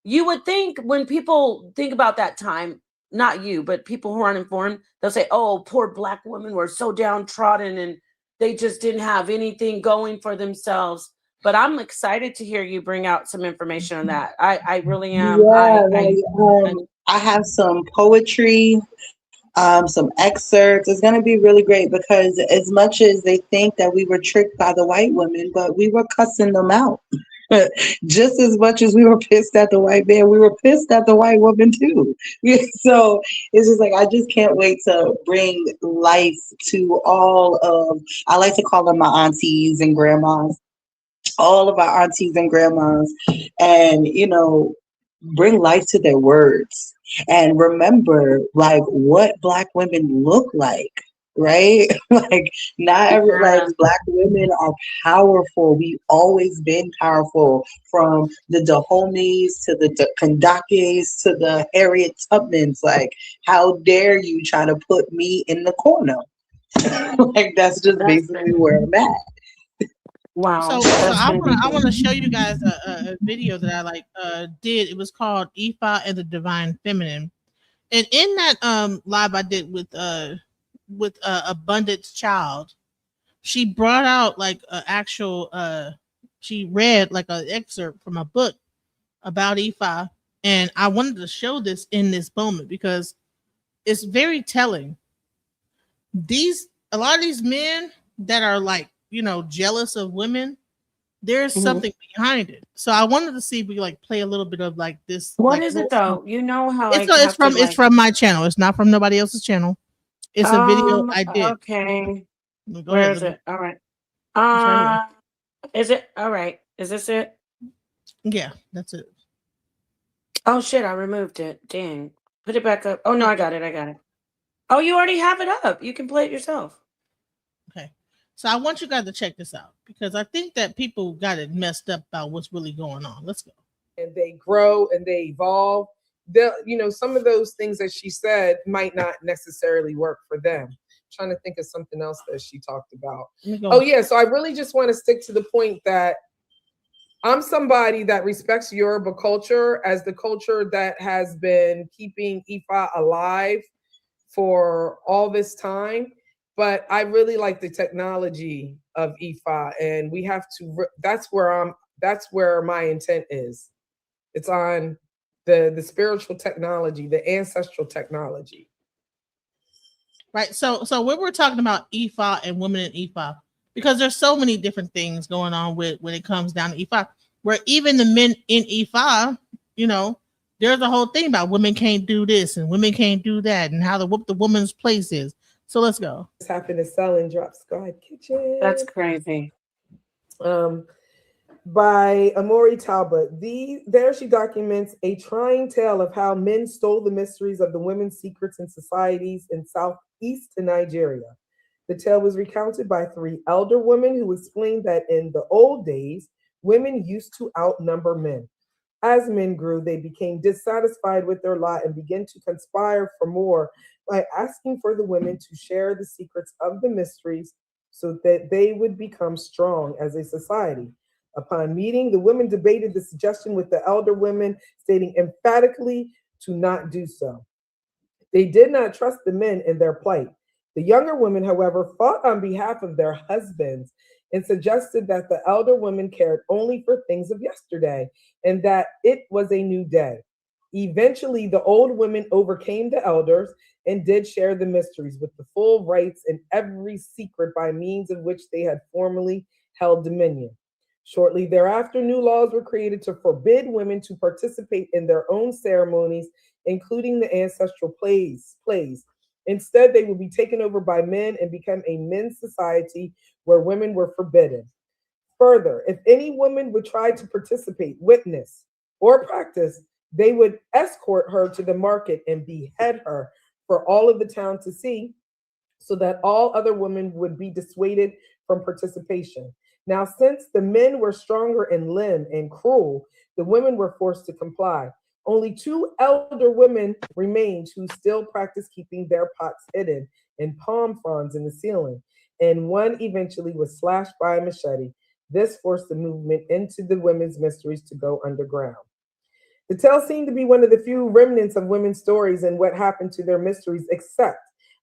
Speaker 1: you would think when people think about that time, not you, but people who aren't informed, they'll say, oh, poor Black women were so downtrodden and they just didn't have anything going for themselves. But I'm excited to hear you bring out some information on that. I really am.
Speaker 10: Yeah, I have some poetry, some excerpts. It's going to be really great, because as much as they think that we were tricked by the white women, but we were cussing them out. Just as much as we were pissed at the white man, we were pissed at the white woman too. So it's just like, I just can't wait to bring life to all of, I like to call them my aunties and grandmas, all of our aunties and grandmas, and bring life to their words and remember like what Black women look like, right? Like not every like Black women are powerful. We've always been powerful, from the Dahomies to the Kandakes to the Harriet Tubmans. Like, how dare you try to put me in the corner? Like that's basically where I'm at.
Speaker 1: Wow.
Speaker 8: So I want to show you guys a video that I did. It was called Ifa and the Divine Feminine. And in that live I did with Abundance Child, she brought out like an actual she read like an excerpt from a book about Ifa, and I wanted to show this in this moment because it's very telling. A lot of these men that are like, jealous of women, there's something behind it. So I wanted to see if we like play a little bit of like this.
Speaker 1: What is it though? You know how
Speaker 8: it's from my channel. It's not from nobody else's channel. It's a video I did.
Speaker 1: Okay. Where is it? All right. Is it all right? Is this it?
Speaker 8: Yeah, that's it.
Speaker 1: Oh shit, I removed it. Dang. Put it back up. Oh no, I got it. Oh, you already have it up. You can play it yourself.
Speaker 8: Okay. So I want you guys to check this out, because I think that people got it messed up about what's really going on. Let's go.
Speaker 12: And they grow and they evolve. Some of those things that she said might not necessarily work for them. I'm trying to think of something else that she talked about. Oh yeah, so I really just want to stick to the point that I'm somebody that respects Yoruba culture as the culture that has been keeping Ifa alive for all this time. But I really like the technology of Ifa, and we have to. That's where my intent is. It's on the spiritual technology, the ancestral technology.
Speaker 8: Right. So when we're talking about Ifa and women in Ifa, because there's so many different things going on with when it comes down to Ifa, where even the men in Ifa, you know, there's a whole thing about women can't do this and women can't do that, and how the woman's place is. So let's go.
Speaker 12: This happened to Selling Drop Squad Kitchen.
Speaker 1: That's crazy.
Speaker 12: By Amori Talbot. There she documents a trying tale of how men stole the mysteries of the women's secrets in societies in southeast Nigeria. The tale was recounted by 3 elder women who explained that in the old days, women used to outnumber men. As men grew, they became dissatisfied with their lot and began to conspire for more by asking for the women to share the secrets of the mysteries so that they would become strong as a society. Upon meeting, the women debated the suggestion with the elder women, stating emphatically to not do so. They did not trust the men in their plight. The younger women, however, fought on behalf of their husbands and suggested that the elder women cared only for things of yesterday and that it was a new day. Eventually, the old women overcame the elders and did share the mysteries with the full rights and every secret by means of which they had formerly held dominion. Shortly thereafter, new laws were created to forbid women to participate in their own ceremonies, including the ancestral plays. Instead, they would be taken over by men and become a men's society where women were forbidden. Further, if any woman would try to participate, witness, or practice, they would escort her to the market and behead her for all of the town to see, so that all other women would be dissuaded from participation. Now, since the men were stronger in limb and cruel, the women were forced to comply. Only 2 elder women remained who still practiced keeping their pots hidden in palm fronds in the ceiling, and one eventually was slashed by a machete. This forced the movement into the women's mysteries to go underground. The tale seemed to be one of the few remnants of women's stories and what happened to their mysteries, except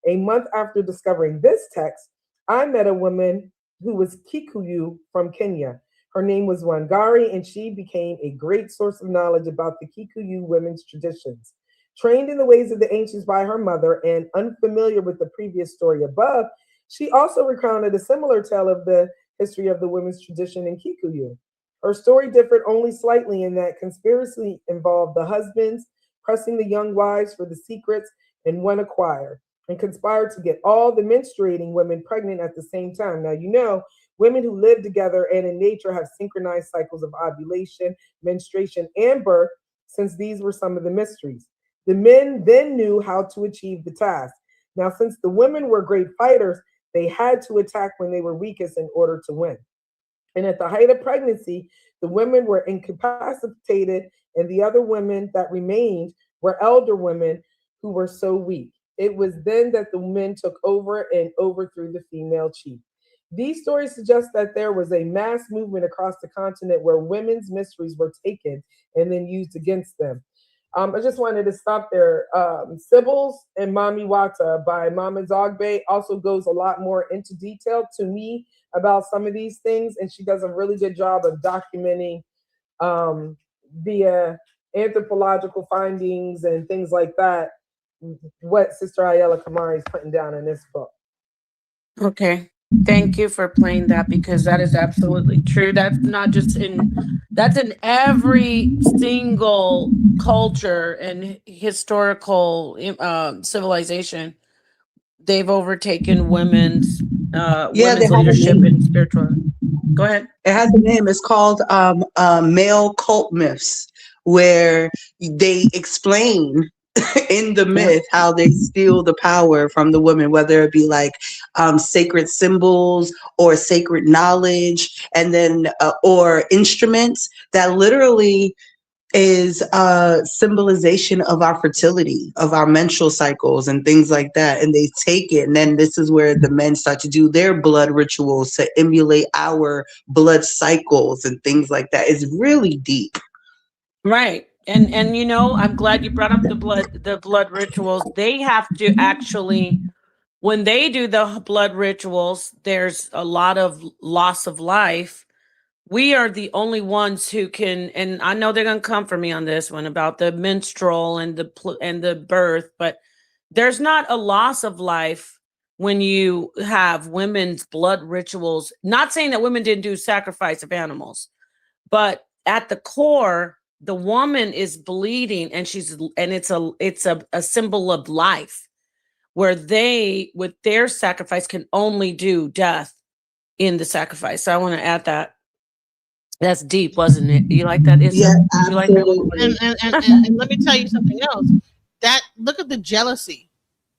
Speaker 12: a month after discovering this text, I met a woman who was Kikuyu from Kenya. Her name was Wangari, and she became a great source of knowledge about the Kikuyu women's traditions. Trained in the ways of the ancients by her mother and unfamiliar with the previous story above, she also recounted a similar tale of the history of the women's tradition in Kikuyu. Her story differed only slightly in that conspiracy involved the husbands pressing the young wives for the secrets and one acquired, and conspired to get all the menstruating women pregnant at the same time. Now, you know, women who live together and in nature have synchronized cycles of ovulation, menstruation, and birth, since these were some of the mysteries. The men then knew how to achieve the task. Now, since the women were great fighters, they had to attack when they were weakest in order to win. And at the height of pregnancy, the women were incapacitated, and the other women that remained were elder women who were so weak. It was then that the men took over and overthrew the female chief. These stories suggest that there was a mass movement across the continent where women's mysteries were taken and then used against them. I just wanted to stop there. Sibbles and Mami Wata by Mama Zogbe also goes a lot more into detail to me about some of these things, and she does a really good job of documenting via anthropological findings and things like that what Sister Ayala Kamari is putting down in this book.
Speaker 1: Okay. Thank you for playing that, because that is absolutely true. That's not just that's in every single culture and historical civilization. They've overtaken women's leadership and spiritual. Go ahead.
Speaker 10: It has a name. It's called male cult myths, where they explain in the myth how they steal the power from the women, whether it be like sacred symbols or sacred knowledge, and then or instruments that literally is a symbolization of our fertility, of our menstrual cycles and things like that. And they take it, and then this is where the men start to do their blood rituals to emulate our blood cycles and things like that. It's really deep.
Speaker 1: Right. And you know, I'm glad you brought up the blood rituals. They have to actually, when they do the blood rituals, there's a lot of loss of life. We are the only ones who can, and I know they're going to come for me on this one about the menstrual and the birth, but there's not a loss of life when you have women's blood rituals. Not saying that women didn't do sacrifice of animals, but at the core, the woman is bleeding, and it's a symbol of life, where they, with their sacrifice, can only do death in the sacrifice. So I want to add that. That's deep, wasn't it? You like that?
Speaker 10: Yeah,
Speaker 1: you like that?
Speaker 8: And let me tell you something else. That, look at the jealousy.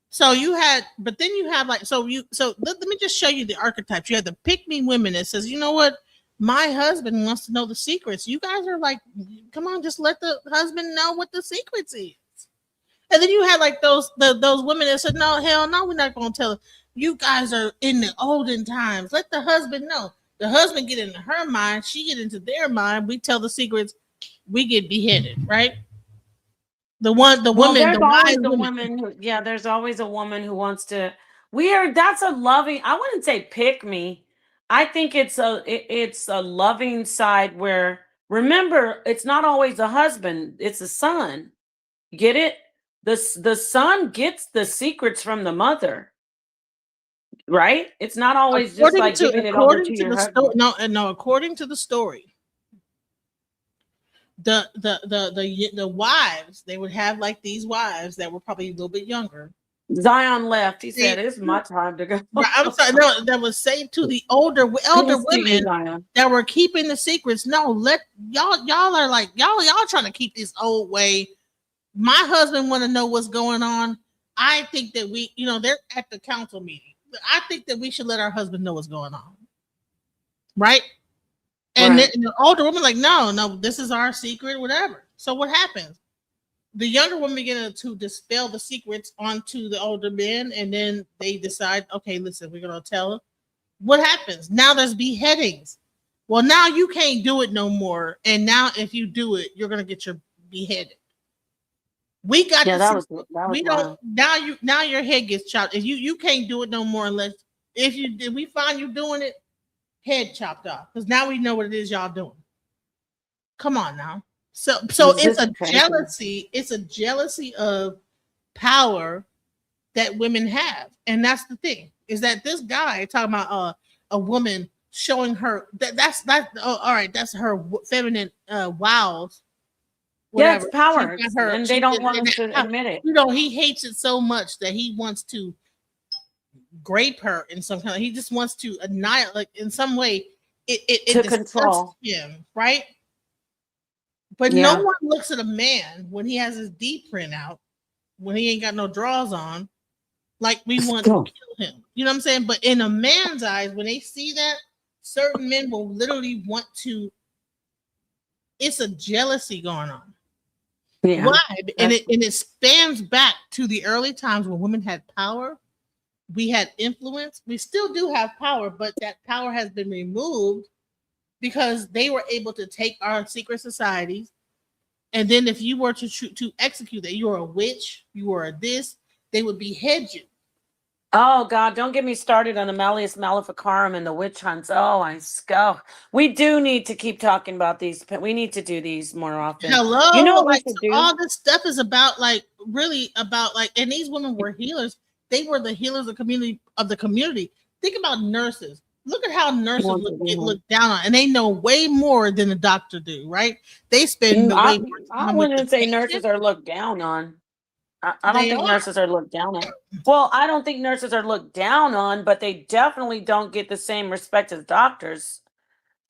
Speaker 8: So you had, but then you have like, so let me just show you the archetypes. You have the pick me women that says, you know what? My husband wants to know the secrets. You guys are like, come on, just let the husband know what the secrets is. And then you had like those women that said, no, hell no, we're not going to tell. You guys are in the olden times. Let the husband know. The husband get into her mind, she get into their mind. We tell the secrets, we get beheaded, right? The woman, there's
Speaker 1: always a woman who wants to. That's a loving. I wouldn't say pick me. I think it's a loving side where, remember, it's not always a husband, it's a son. Get it? The son gets the secrets from the mother. Right? It's not always just like giving it over to your husband.
Speaker 8: No, according to the story, the wives, they would have like these wives that were probably a little bit younger.
Speaker 1: Zion left. He said, "It's my time to go."
Speaker 8: I'm sorry. No, that was saying to the elder women that were keeping the secrets. No, let y'all are like y'all trying to keep this old way. My husband want to know what's going on. I think that they're at the council meeting. I think that we should let our husband know what's going on, right? And the older woman like, no, this is our secret, whatever. So what happens? The younger woman begin to dispel the secrets onto the older men, and then they decide, okay, listen, we're gonna tell them. What happens? Now there's beheadings. Well, now you can't do it no more, and now if you do it, you're gonna get your beheaded. We got we don't now your head gets chopped. If you can't do it no more unless if we find you doing it, head chopped off. Because now we know what it is y'all doing. Come on now. So it's a jealousy, of power that women have. And that's the thing, is that this guy talking about a woman showing her that's her feminine wiles.
Speaker 1: Whatever. Yeah, it's power, and they don't want to admit it.
Speaker 8: He hates it so much that he wants to grape her in some kind. He just wants to annihilate, like in some way. It control him, right? But no one looks at a man when he has his D print out, when he ain't got no drawers on, like we want to kill him. You know what I'm saying? But in a man's eyes, when they see that, certain men will literally want to. It's a jealousy going on. Yeah. Why? And it spans back to the early times when women had power. We had influence. We still do have power, but that power has been removed because they were able to take our secret societies. And then if you were to execute that, you were a witch, you were a this, they would behead you.
Speaker 1: Oh God, don't get me started on the Malleus Maleficarum and the witch hunts. We do need to keep talking about these. We need to do these more often.
Speaker 8: Hello,
Speaker 1: you know what
Speaker 8: like, we should do? All this stuff is about really about and these women were healers. They were the healers of the community. Think about nurses. Look at how nurses get looked down on, and they know way more than the doctor do, right? They spend way more time.
Speaker 1: I wouldn't say nurses are looked down on. I don't think nurses are looked down on. Well, I don't think nurses are looked down on, but they definitely don't get the same respect as doctors.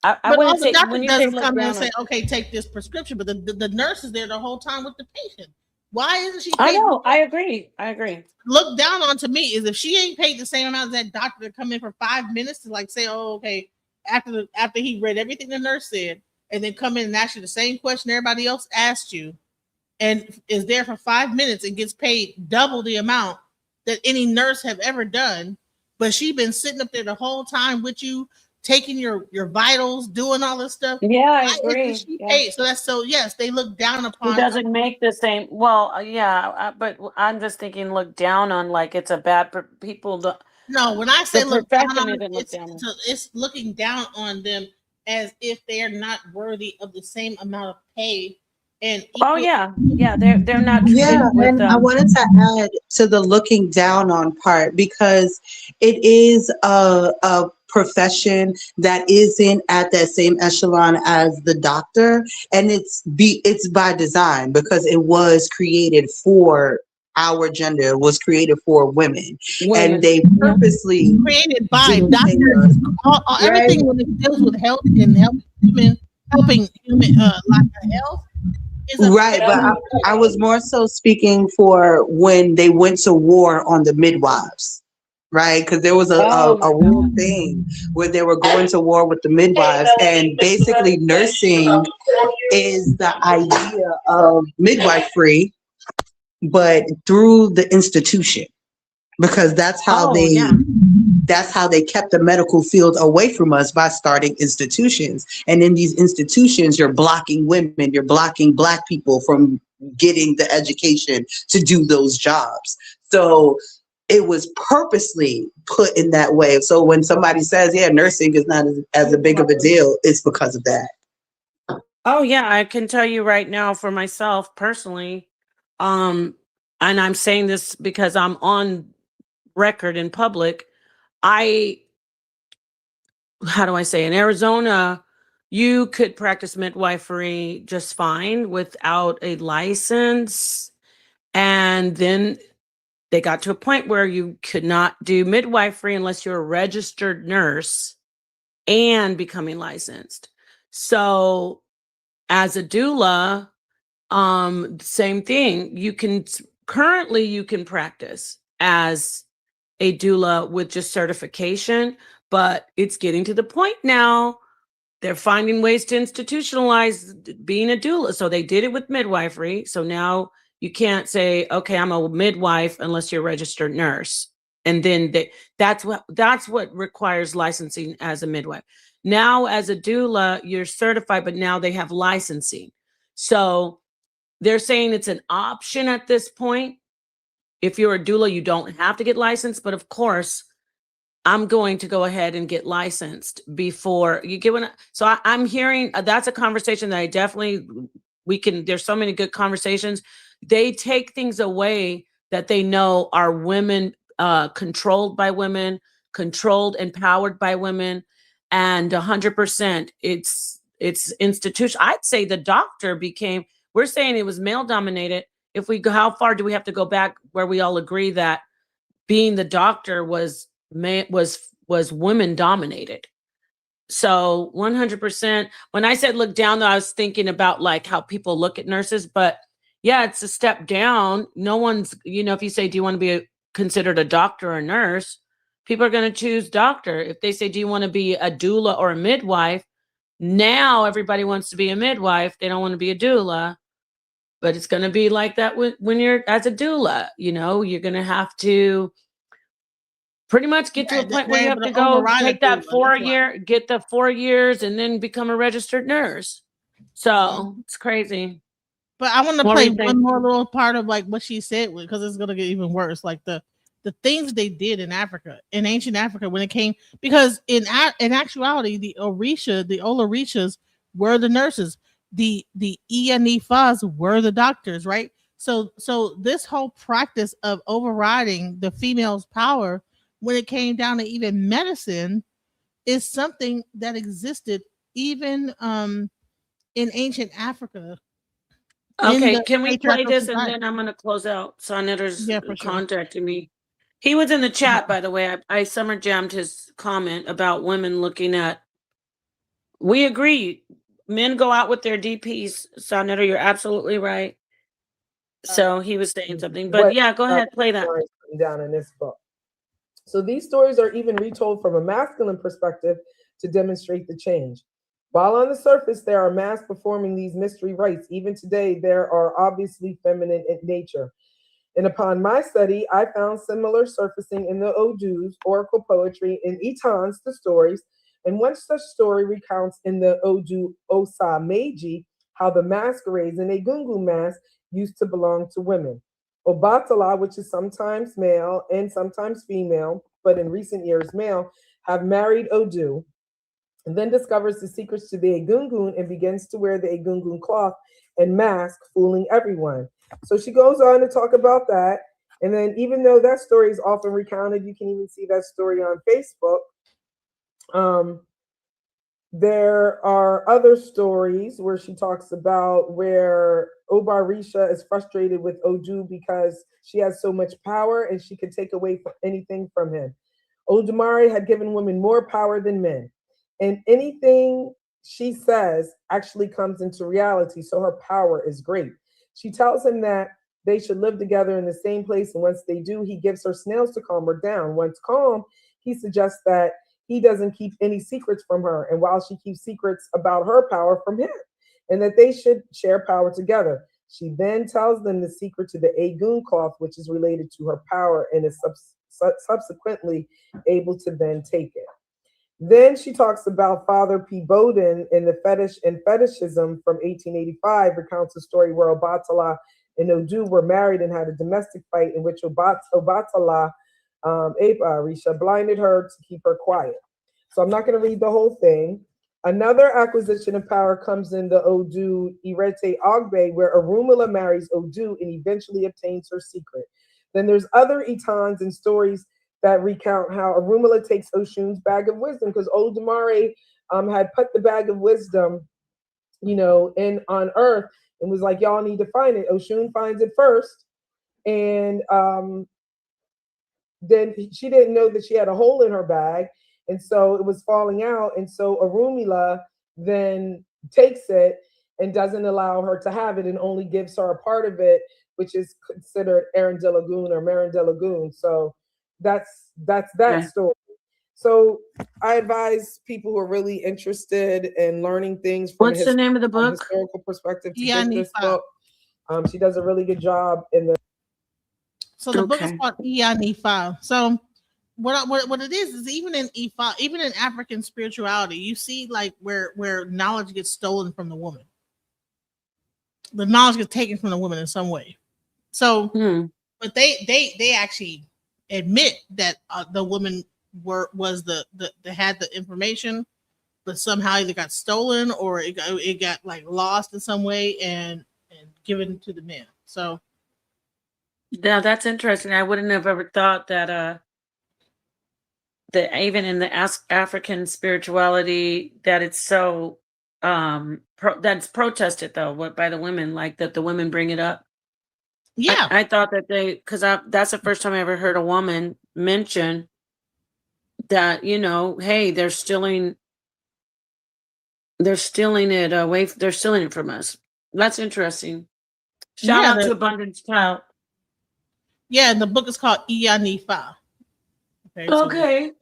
Speaker 1: I wouldn't say when you
Speaker 8: doesn't come in and say, "Okay, take this prescription," but the nurse is there the whole time with the patient. Why isn't she?
Speaker 1: I know. I agree.
Speaker 8: Look down on to me is if she ain't paid the same amount as that doctor to come in for 5 minutes to say, "Oh, okay," after he read everything the nurse said, and then come in and ask you the same question everybody else asked you, and is there for 5 minutes and gets paid double the amount that any nurse have ever done, but she been sitting up there the whole time with you, taking your vitals, doing all this stuff.
Speaker 1: Yeah, I agree.
Speaker 8: She
Speaker 1: Yeah.
Speaker 8: paid. So that's yes, they look down upon.
Speaker 1: He doesn't make the same. Well, yeah, but I'm just thinking, look down on like it's a bad people.
Speaker 8: No, when I say look down on them,
Speaker 1: look down on.
Speaker 8: It's looking down on them as if they are not worthy of the same amount of pay. And
Speaker 1: yeah, they're not.
Speaker 10: Yeah, and I wanted to add to the looking down on part, because it is a profession that isn't at that same echelon as the doctor, and it's by design, because it was created for our gender, it was created for women. And they purposely
Speaker 8: created by doctors. Everything when it deals with health and helping human health.
Speaker 10: Right, but I was more so speaking for when they went to war on the midwives, right? Because there was a whole thing where they were going to war with the midwives, and basically nursing is the idea of midwifery, but through the institution, because that's how that's how they kept the medical field away from us, by starting institutions. And in these institutions, you're blocking women, you're blocking Black people from getting the education to do those jobs. So it was purposely put in that way. So when somebody says, yeah, nursing is not as big of a deal, it's because of that.
Speaker 1: Oh yeah, I can tell you right now for myself personally, and I'm saying this because I'm on record in public. How do I say, in Arizona, you could practice midwifery just fine without a license. And then they got to a point where you could not do midwifery unless you're a registered nurse and becoming licensed. So as a doula, same thing. You can practice as a doula with just certification, but it's getting to the point now they're finding ways to institutionalize being a doula. So they did it with midwifery. So now you can't say, okay, I'm a midwife unless you're a registered nurse. And then that's what requires licensing as a midwife. Now as a doula, you're certified, but now they have licensing. So they're saying it's an option at this point. If you're a doula, you don't have to get licensed, but of course, I'm going to go ahead and get licensed before you get one. So I'm hearing that's a conversation that I definitely, there's so many good conversations. They take things away that they know are women, controlled by women, controlled and powered by women. And 100%, it's institution. I'd say the doctor we're saying it was male dominated. If we go, how far do we have to go back where we all agree that being the doctor was women dominated? So 100%. When I said look down, though, I was thinking about like how people look at nurses, but yeah, it's a step down. No one's, if you say, do you want to be considered a doctor or a nurse? People are going to choose doctor. If they say, do you want to be a doula or a midwife? Now everybody wants to be a midwife. They don't want to be a doula. But it's going to be like that when you're as a doula. You're going to have to pretty much get to a point where you have to go take that 4 year, get the 4 years, and then become a registered nurse. So it's crazy.
Speaker 8: But I want to play one more little part of like what she said, because it's going to get even worse. Like the things they did in Africa, in ancient Africa, when it came, because in actuality, the Orishas were the nurses. The Iyanifas were the doctors, right? So this whole practice of overriding the female's power when it came down to even medicine is something that existed even in ancient Africa.
Speaker 1: Okay, can we play this and then I'm going to close out? Sonetter's contacting me. He was in the chat, by the way. I summer jammed his comment about women looking at. We agree. Men go out with their DPs. Sonetter, you're absolutely right. So he was saying something, but yeah, go ahead, play that.
Speaker 12: Down in this book. So these stories are even retold from a masculine perspective to demonstrate the change. While on the surface there are masks performing these mystery rites, even today there are obviously feminine in nature. And upon my study, I found similar surfacing in the Odus, oracle poetry, in Etans, the stories. And one such story recounts in the Odu Osa Meiji how the masquerades in a Gungu mask used to belong to women. Obatala, which is sometimes male and sometimes female, but in recent years male, have married Odu, and then discovers the secrets to the Egungun and begins to wear the Egungun cloth and mask, fooling everyone. So she goes on to talk about that. And then even though that story is often recounted, you can even see that story on Facebook. There are other stories where she talks about where Obarisha is frustrated with Odu because she has so much power and she could take away anything from him. Odumare had given women more power than men, and anything she says actually comes into reality, so her power is great. She tells him that they should live together in the same place, and once they do, he gives her snails to calm her down. Once calm, he suggests that he doesn't keep any secrets from her, and while she keeps secrets about her power from him, and that they should share power together. She then tells them the secret to the Egun cloth, which is related to her power, and is subsequently able to then take it. Then she talks about Father P. Bowden in the Fetish and Fetishism from 1885, recounts a story where Obatala and Odu were married and had a domestic fight in which Obatala, Risha, blinded her to keep her quiet. So I'm not going to read the whole thing. Another acquisition of power comes in the Odu Irete Ogbe, where Arumala marries Odu and eventually obtains her secret. Then there's other Etans and stories that recount how Arumala takes Oshun's bag of wisdom, because Odumare had put the bag of wisdom, in on earth and was like, y'all need to find it. Oshun finds it first, and then she didn't know that she had a hole in her bag, and so it was falling out, and so Arumila then takes it and doesn't allow her to have it and only gives her a part of it, which is considered Arundel or Marundel. So that's that story. So I advise people who are really interested in learning things from
Speaker 1: What's the name of the book?
Speaker 12: Historical perspective to get this book. She does a really good job in the.
Speaker 8: So the book is called Ianifa. So what it is even in Ifa, even in African spirituality, you see like where knowledge gets stolen from the woman. The knowledge gets taken from the woman in some way. So, but they actually admit that the woman was the had the information, but somehow either got stolen or it got like lost in some way and given to the men. So
Speaker 1: yeah, that's interesting. I wouldn't have ever thought that that even in the African spirituality that it's so that's protested though by the women, like that the women bring it up.
Speaker 8: Yeah,
Speaker 1: I thought that because that's the first time I ever heard a woman mention that, hey, they're stealing it away. They're stealing it from us. That's interesting. Shout out to Abundance Cloud.
Speaker 8: Yeah, and the book is called Ianifa.
Speaker 1: Okay.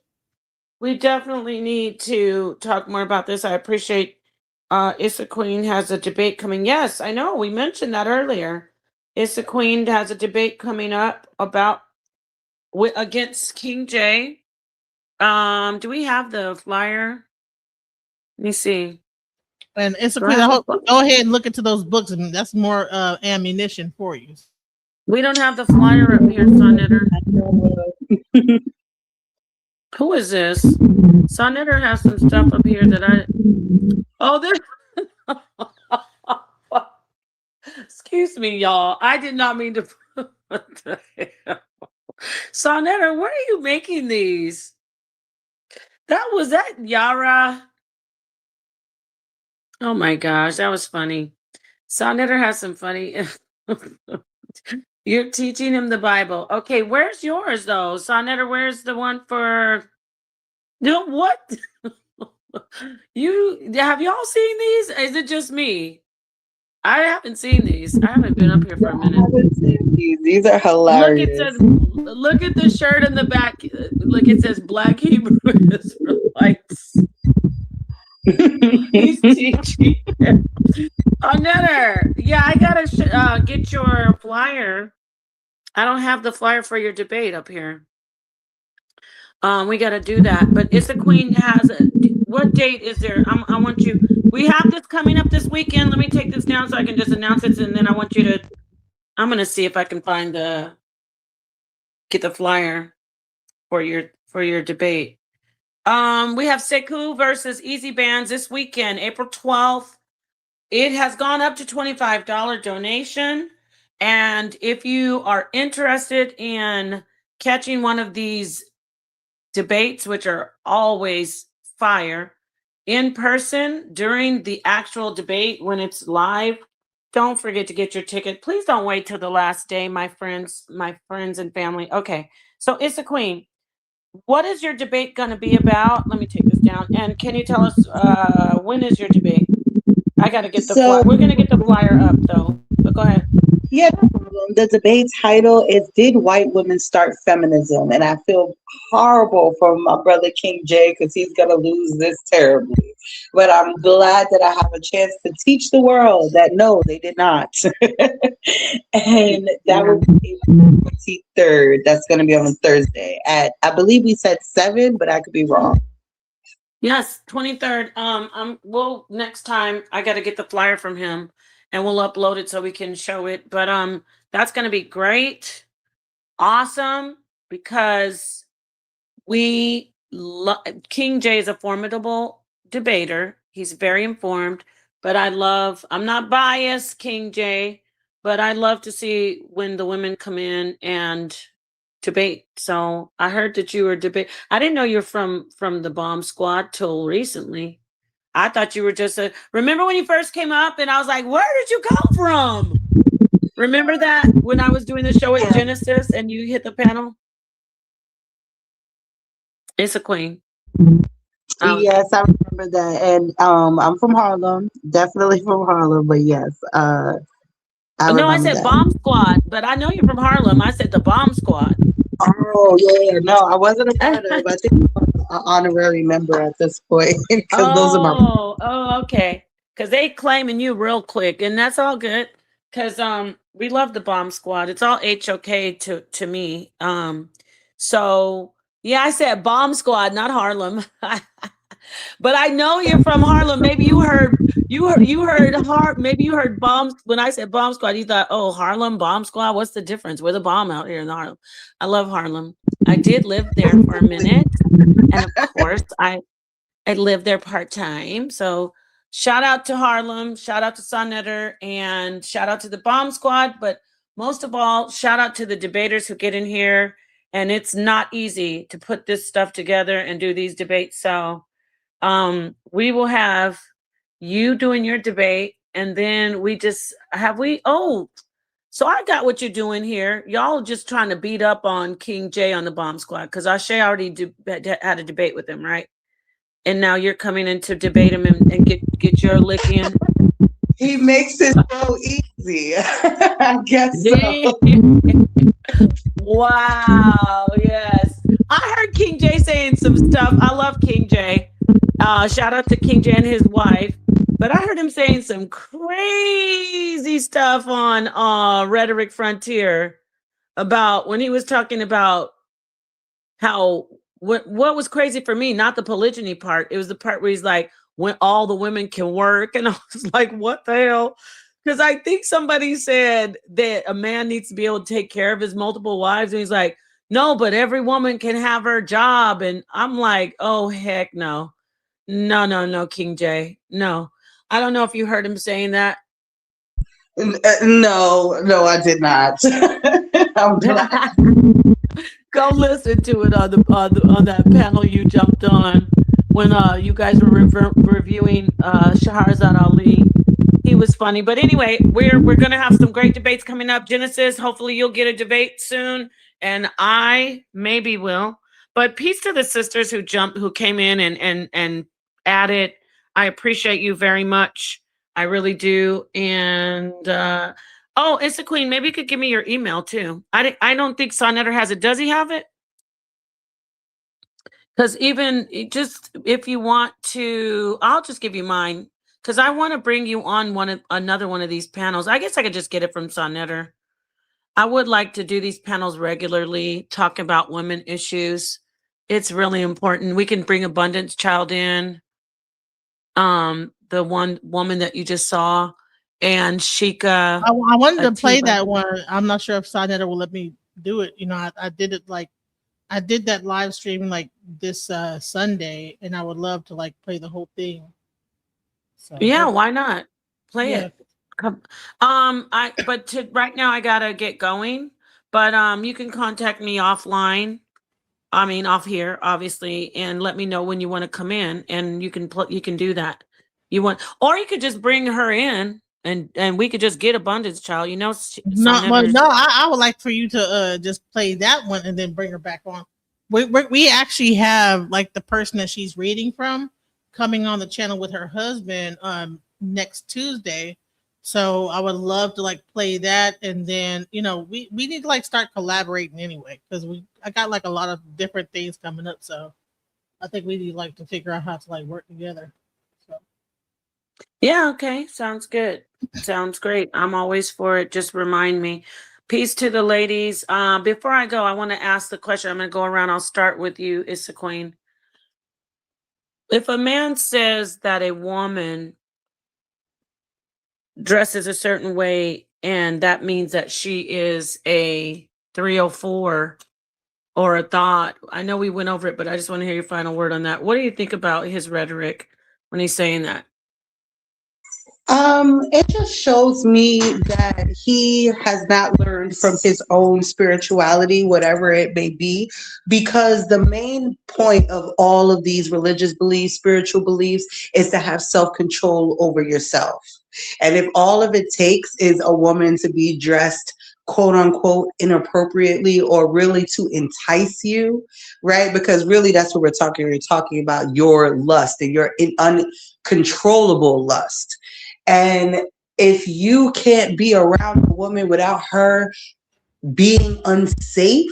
Speaker 1: We definitely need to talk more about this. I appreciate Issa Queen has a debate coming. Yes, I know. We mentioned that earlier. Issa Queen has a debate coming up against King J. Do we have the flyer? Let me see.
Speaker 8: And Issa Queen, go ahead and look into those books, and that's more ammunition for you.
Speaker 1: We don't have the flyer up here, Sonnetter. Who is this? Sonnetter has some stuff up here that excuse me, y'all. I did not mean to. Sonnetter, where are you making these? Was that Yara? Oh my gosh, that was funny. Sonnetter has some funny. You're teaching him the Bible. Okay, where's yours though? Sonnetter, where's the one for what? Have y'all seen these? Is it just me? I haven't seen these. I haven't been up here for a minute.
Speaker 10: I haven't seen these. These are hilarious.
Speaker 1: Look at the shirt in the back. Look, it says Black Hebrew Israelites. He's teaching. Another. Yeah, I gotta get your flyer. I don't have the flyer for your debate up here. We got to do that. But It's the Queen has what date is there? I want you. We have this coming up this weekend. Let me take this down so I can just announce it, and then I want you to. I'm gonna see if I can find get the flyer for your debate. We have Sekou versus Easy Bands this weekend, April 12th. It has gone up to $25 donation. And if you are interested in catching one of these debates, which are always fire, in person during the actual debate when it's live, don't forget to get your ticket. Please don't wait till the last day, my friends and family. Okay, so It's the Queen. What is your debate going to be about? Let me take this down. And can you tell us when is your debate? I got to get the flyer. We're going to get the flyer up, though. But go ahead.
Speaker 10: Yeah, no problem. The debate title is Did White Women Start Feminism? And I feel horrible for my brother King J because he's going to lose this terribly. But I'm glad that I have a chance to teach the world that no, they did not. And that will be April 23rd. That's going to be on Thursday at, I believe we said 7, but I could be wrong.
Speaker 1: Yes, 23rd. Well, next time I got to get the flyer from him and we'll upload it so we can show it. But that's going to be great. Awesome, because King J is a formidable debater. He's very informed, but I'm not biased, King J, but I love to see when the women come in and debate. So I heard that you were debate. I didn't know you're from the Bomb Squad till recently. I thought you were just remember when you first came up and I was like, where did you come from? Remember that when I was doing the show at Genesis and you hit the panel? It's a Queen.
Speaker 10: Yes, I remember that. And I'm from Harlem, definitely from Harlem, but yes.
Speaker 1: I said Bomb Squad, but I know you're from Harlem. I said the Bomb Squad.
Speaker 10: Oh, yeah. No, I wasn't a part of it. I think I'm an honorary member at this point. Those are my...
Speaker 1: okay. Because they claiming you real quick, and that's all good. Because we love the Bomb Squad. It's all HOK to me. So yeah, I said Bomb Squad, not Harlem. But I know you're from Harlem. Maybe you heard maybe you heard bombs when I said Bomb Squad. You thought, oh, Harlem Bomb Squad. What's the difference? We're the bomb out here in Harlem. I love Harlem. I did live there for a minute, and of course, I lived there part-time. So shout out to Harlem, shout out to Sonnetter, and shout out to the Bomb Squad. But most of all, shout out to the debaters who get in here. And it's not easy to put this stuff together and do these debates. So we will have you doing your debate, and then so I got what you're doing here. Y'all just trying to beat up on King J on the Bomb Squad because Ashay already had a debate with him, right? And now you're coming in to debate him and get your lick in.
Speaker 10: He makes it so easy. I guess so.
Speaker 1: Wow, yes. I heard King J saying some stuff. I love King J. Shout out to King J and his wife. But I heard him saying some crazy stuff on Rhetoric Frontier about when he was talking about how what was crazy for me, not the polygyny part. It was the part where he's like, when all the women can work. And I was like, what the hell? Because I think somebody said that a man needs to be able to take care of his multiple wives. And he's like, no, but every woman can have her job. And I'm like, oh, heck no. No, King J. No. I don't know if you heard him saying that.
Speaker 10: No, I did not. I'm glad.
Speaker 1: Go listen to it on that panel you jumped on when you guys were reviewing Shahrazad Ali. He was funny. But anyway, we're going to have some great debates coming up. Genesis, hopefully you'll get a debate soon. And I maybe will. But peace to the sisters who came in and added. I appreciate you very much. I really do. And it's the Queen. Maybe you could give me your email too. I don't think Sonnetter has it. Does he have it? Because even just if you want to, I'll just give you mine because I want to bring you on another one of these panels. I guess I could just get it from Sonnetter. I would like to do these panels regularly, talk about women issues. It's really important. We can bring Abundance Child in, the one woman that you just saw, and Sheikah.
Speaker 8: I wanted to play that one. I'm not sure if Sonnetter will let me do it. You know, I did it like I did that live stream like this Sunday, and I would love to like play the whole thing. So,
Speaker 1: yeah, why not play it? But right now I gotta get going. But you can contact me offline. I mean, off here, obviously, and let me know when you want to come in, and you can do that. Or you could just bring her in, and we could just get Abundance Child. You know,
Speaker 8: I would like for you to just play that one and then bring her back on. We actually have like the person that she's reading from coming on the channel with her husband next Tuesday. So I would love to like play that, and then we need to like start collaborating anyway, because I got like a lot of different things coming up. So I think we need like to figure out how to like work together. So
Speaker 1: yeah, okay, sounds good. Sounds great. I'm always for it. Just remind me. Peace to the ladies. Before I go, I want to ask the question. I'm going to go around. I'll start with you, Issa Queen. If a man says that a woman dresses a certain way, and that means that she is a 304 or a thought, I know we went over it, but I just want to hear your final word on that. What do you think about his rhetoric when he's saying that?
Speaker 10: It just shows me that he has not learned from his own spirituality, whatever it may be, because the main point of all of these religious beliefs, spiritual beliefs, is to have self-control over yourself. And if all of it takes is a woman to be dressed quote unquote inappropriately or really to entice you, right? Because really that's what we're talking about your lust and your uncontrollable lust. And if you can't be around a woman without her being unsafe,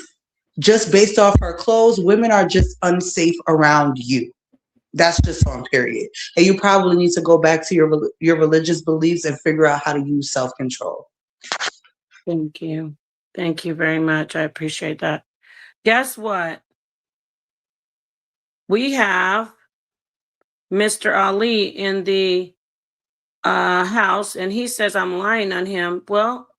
Speaker 10: just based off her clothes, women are just unsafe around you. That's just on period. And you probably need to go back to your religious beliefs and figure out how to use self-control.
Speaker 1: Thank you. Thank you very much. I appreciate that. Guess what? We have Mr. Ali in the house, and he says I'm lying on him. Well,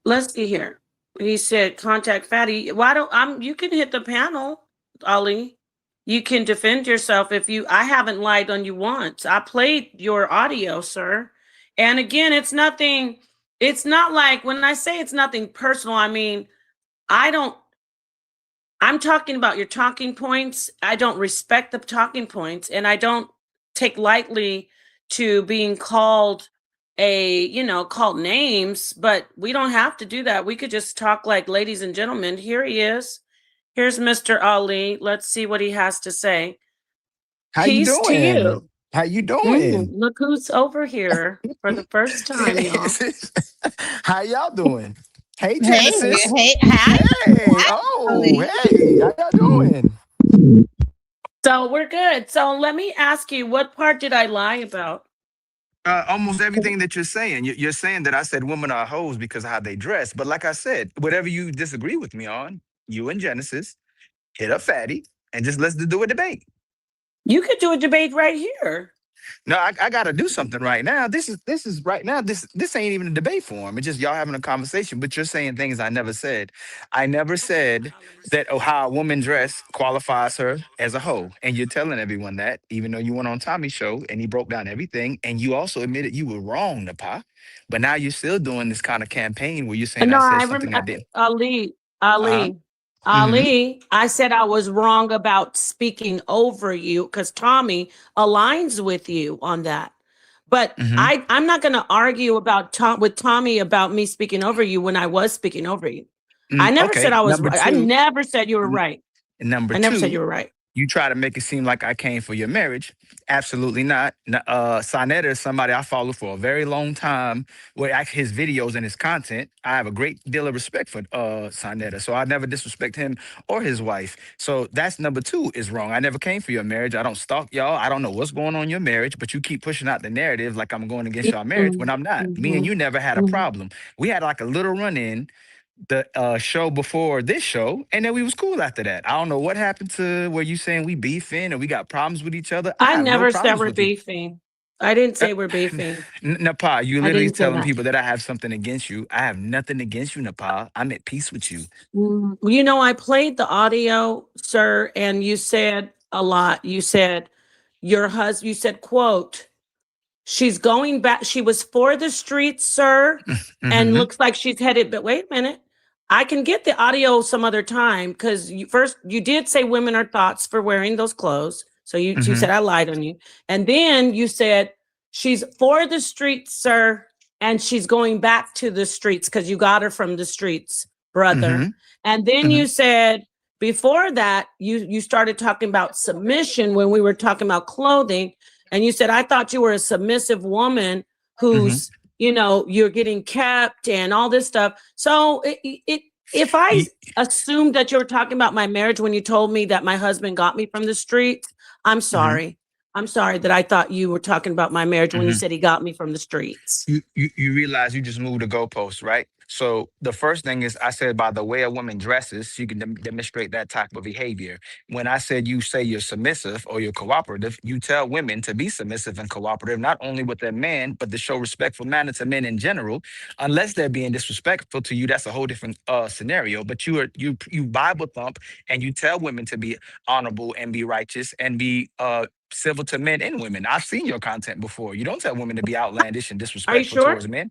Speaker 1: let's see here. He said contact Fatty. You can hit the panel, Ali. You can defend yourself I haven't lied on you once. I played your audio, sir. And again, it's not like when I say it's nothing personal, I mean, I'm talking about your talking points. I don't respect the talking points, and I don't take lightly to being called called names, but we don't have to do that. We could just talk like ladies and gentlemen. Here he is. Here's Mr. Ali. Let's see what he has to say.
Speaker 13: How
Speaker 1: Peace
Speaker 13: you doing?
Speaker 1: to you.
Speaker 13: How you doing?
Speaker 1: Look who's over here for the first time, y'all.
Speaker 13: How y'all doing? Hey, Genesis.
Speaker 8: Hey, hi.
Speaker 13: Hey, hey, how y'all doing?
Speaker 1: So we're good. So let me ask you, what part did I lie about?
Speaker 13: Almost everything that you're saying. You're saying that I said women are hoes because of how they dress. But like I said, whatever you disagree with me on, you and Genesis, hit up Fatty and just let's do a debate.
Speaker 1: You could do a debate right here.
Speaker 13: No, I got to do something right now. This is right now. This ain't even a debate forum. It's just y'all having a conversation, but you're saying things I never said. I never said that how a woman dress qualifies her as a hoe. And you're telling everyone that, even though you went on Tommy's show and he broke down everything. And you also admitted you were wrong, Napa. But now you're still doing this kind of campaign where you're saying I said something I didn't.
Speaker 1: Ali, I said I was wrong about speaking over you because Tommy aligns with you on that. But I'm not going to argue with Tommy about me speaking over you when I was speaking over you. I never said I was right. I never said you were right.
Speaker 13: Number
Speaker 1: I never said you were right.
Speaker 13: You try to make it seem like I came for your marriage. Absolutely not. Sonetta is somebody I follow for a very long time. His videos and his content, I have a great deal of respect for Sonetta. So I never disrespect him or his wife. So that's number 2 is wrong. I never came for your marriage. I don't stalk y'all. I don't know what's going on in your marriage, but you keep pushing out the narrative like I'm going against your marriage when I'm not. Me and you never had a problem. We had like a little run-in the show before this show, and then we was cool after that. I don't know what happened to where you saying we beefing or we got problems with each other.
Speaker 1: I
Speaker 13: have
Speaker 1: never
Speaker 13: no
Speaker 1: said
Speaker 13: problems
Speaker 1: we're
Speaker 13: with you.
Speaker 1: beefing. I didn't say we're beefing.
Speaker 13: Nepal, you
Speaker 1: I
Speaker 13: literally
Speaker 1: didn't say
Speaker 13: telling
Speaker 1: that.
Speaker 13: people that I have something against you. I have nothing against you, Nepal. I'm at peace with you.
Speaker 1: You know, I played the audio, sir, and you said a lot. You said your husband, you said, quote, she's going back. She was for the streets, sir, and looks like she's headed. But wait a minute. I can get the audio some other time because you did say women are thoughts for wearing those clothes. So you said I lied on you. And then you said she's for the streets, sir, and she's going back to the streets because you got her from the streets, brother. And then you said before that, you started talking about submission when we were talking about clothing. And you said, I thought you were a submissive woman who's, you know, you're getting kept and all this stuff. So if I assumed that you were talking about my marriage when you told me that my husband got me from the streets, I'm sorry. I'm sorry that I thought you were talking about my marriage when you said he got me from the streets.
Speaker 13: You realize you just moved the goalpost, right? So the first thing is I said by the way a woman dresses, you can demonstrate that type of behavior. When I said you say you're submissive or you're cooperative, you tell women to be submissive and cooperative, not only with their man, but to show respectful manner to men in general. Unless they're being disrespectful to you, that's a whole different scenario. But you Bible thump and you tell women to be honorable and be righteous and be civil to men and women. I've seen your content before. You don't tell women to be outlandish and disrespectful towards men.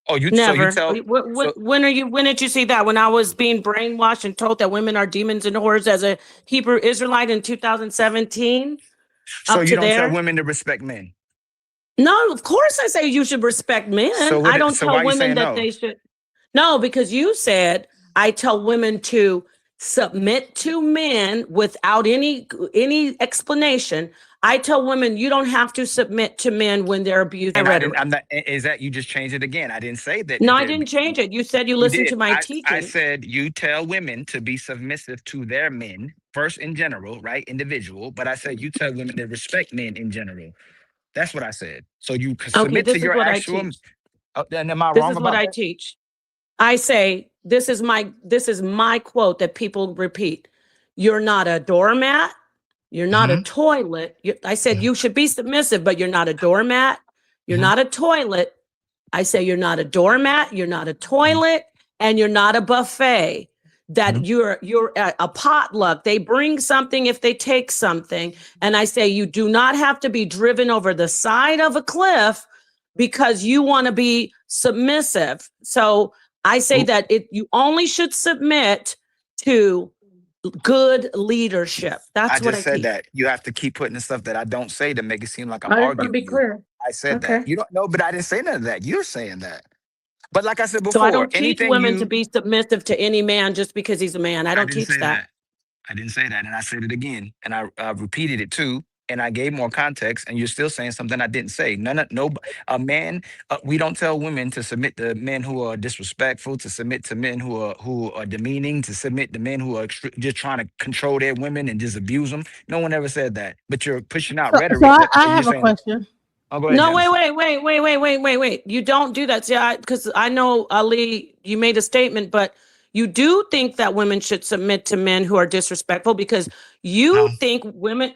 Speaker 13: Oh,
Speaker 1: Never.
Speaker 13: So you tell.
Speaker 1: When did you see that? When I was being brainwashed and told that women are demons and whores as a Hebrew Israelite in 2017?
Speaker 13: So you don't tell women to respect men?
Speaker 1: No, of course I say you should respect men. I don't tell women that they should. No, because you said I tell women to submit to men without any explanation. I tell women you don't have to submit to men when they're abused.
Speaker 13: Is that you just changed it again? I didn't say that.
Speaker 1: No, I didn't change it. You said you listened to my teaching.
Speaker 13: I said you tell women to be submissive to their men first in general, right? Individual. But I said you tell women to respect men in general. That's what I said. So you submit to your actual. Then am I wrong about that?
Speaker 1: This is what I teach. I say this is my quote that people repeat. You're not a doormat. You're not a toilet. I said you should be submissive, but you're not a doormat. You're not a toilet. I say you're not a doormat. You're not a toilet, and you're not a buffet. That you're a potluck. They bring something if they take something, and I say you do not have to be driven over the side of a cliff because you want to be submissive. So I say that you only should submit to good leadership. That's what I
Speaker 13: said.
Speaker 1: teach.
Speaker 13: That you have to keep putting the stuff that I don't say to make it seem like I'm arguing.
Speaker 1: Be clear.
Speaker 13: I said that. You don't know, but I didn't say none of that. You're saying that. But like I said before,
Speaker 1: so I don't teach women to be submissive to any man just because he's a man. I don't teach that.
Speaker 13: I didn't say that, and I said it again, and I repeated it too. And I gave more context, and you're still saying something I didn't say. A man. We don't tell women to submit to men who are disrespectful, to submit to men who are demeaning, to submit to men who are just trying to control their women and just abuse them. No one ever said that. But you're pushing out rhetoric.
Speaker 8: So I have a question.
Speaker 13: Oh, go ahead,
Speaker 1: no, wait. You don't do that. See, because I know, Ali, you made a statement, but you do think that women should submit to men who are disrespectful because you think women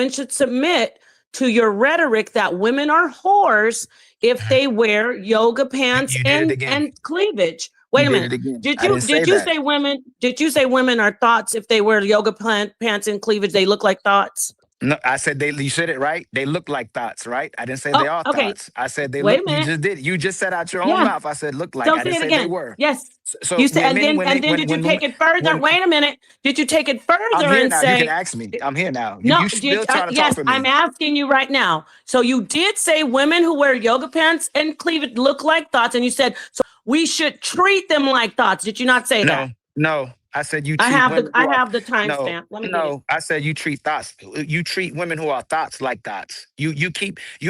Speaker 1: should submit to your rhetoric that women are whores if they wear yoga pants and cleavage. Wait a minute. Did you say women are thoughts if they wear yoga pants and cleavage? They look like thoughts.
Speaker 13: No, I said you said it right. They look like thoughts, right? I didn't say they are thoughts. I said they
Speaker 1: Wait
Speaker 13: look.
Speaker 1: a minute.
Speaker 13: You just did. You just said out your own mouth. I said look like.
Speaker 1: Don't
Speaker 13: I didn't say they were.
Speaker 1: Yes.
Speaker 13: So
Speaker 1: you said, and then did you take it further? Wait a minute. Did you take it further and say?
Speaker 13: You can ask me. I'm here now.
Speaker 1: No,
Speaker 13: you still trying to talk for me.
Speaker 1: I'm asking you right now. So you did say women who wear yoga pants and cleavage look like thoughts, and you said so we should treat them like thoughts. Did you not say that?
Speaker 13: No. I said you
Speaker 1: I
Speaker 13: treat
Speaker 1: have
Speaker 13: women
Speaker 1: I
Speaker 13: who are
Speaker 1: have the
Speaker 13: no,
Speaker 1: timestamp. Let me get it.
Speaker 13: no. I said you treat thoughts. You treat women who are thoughts like thoughts. You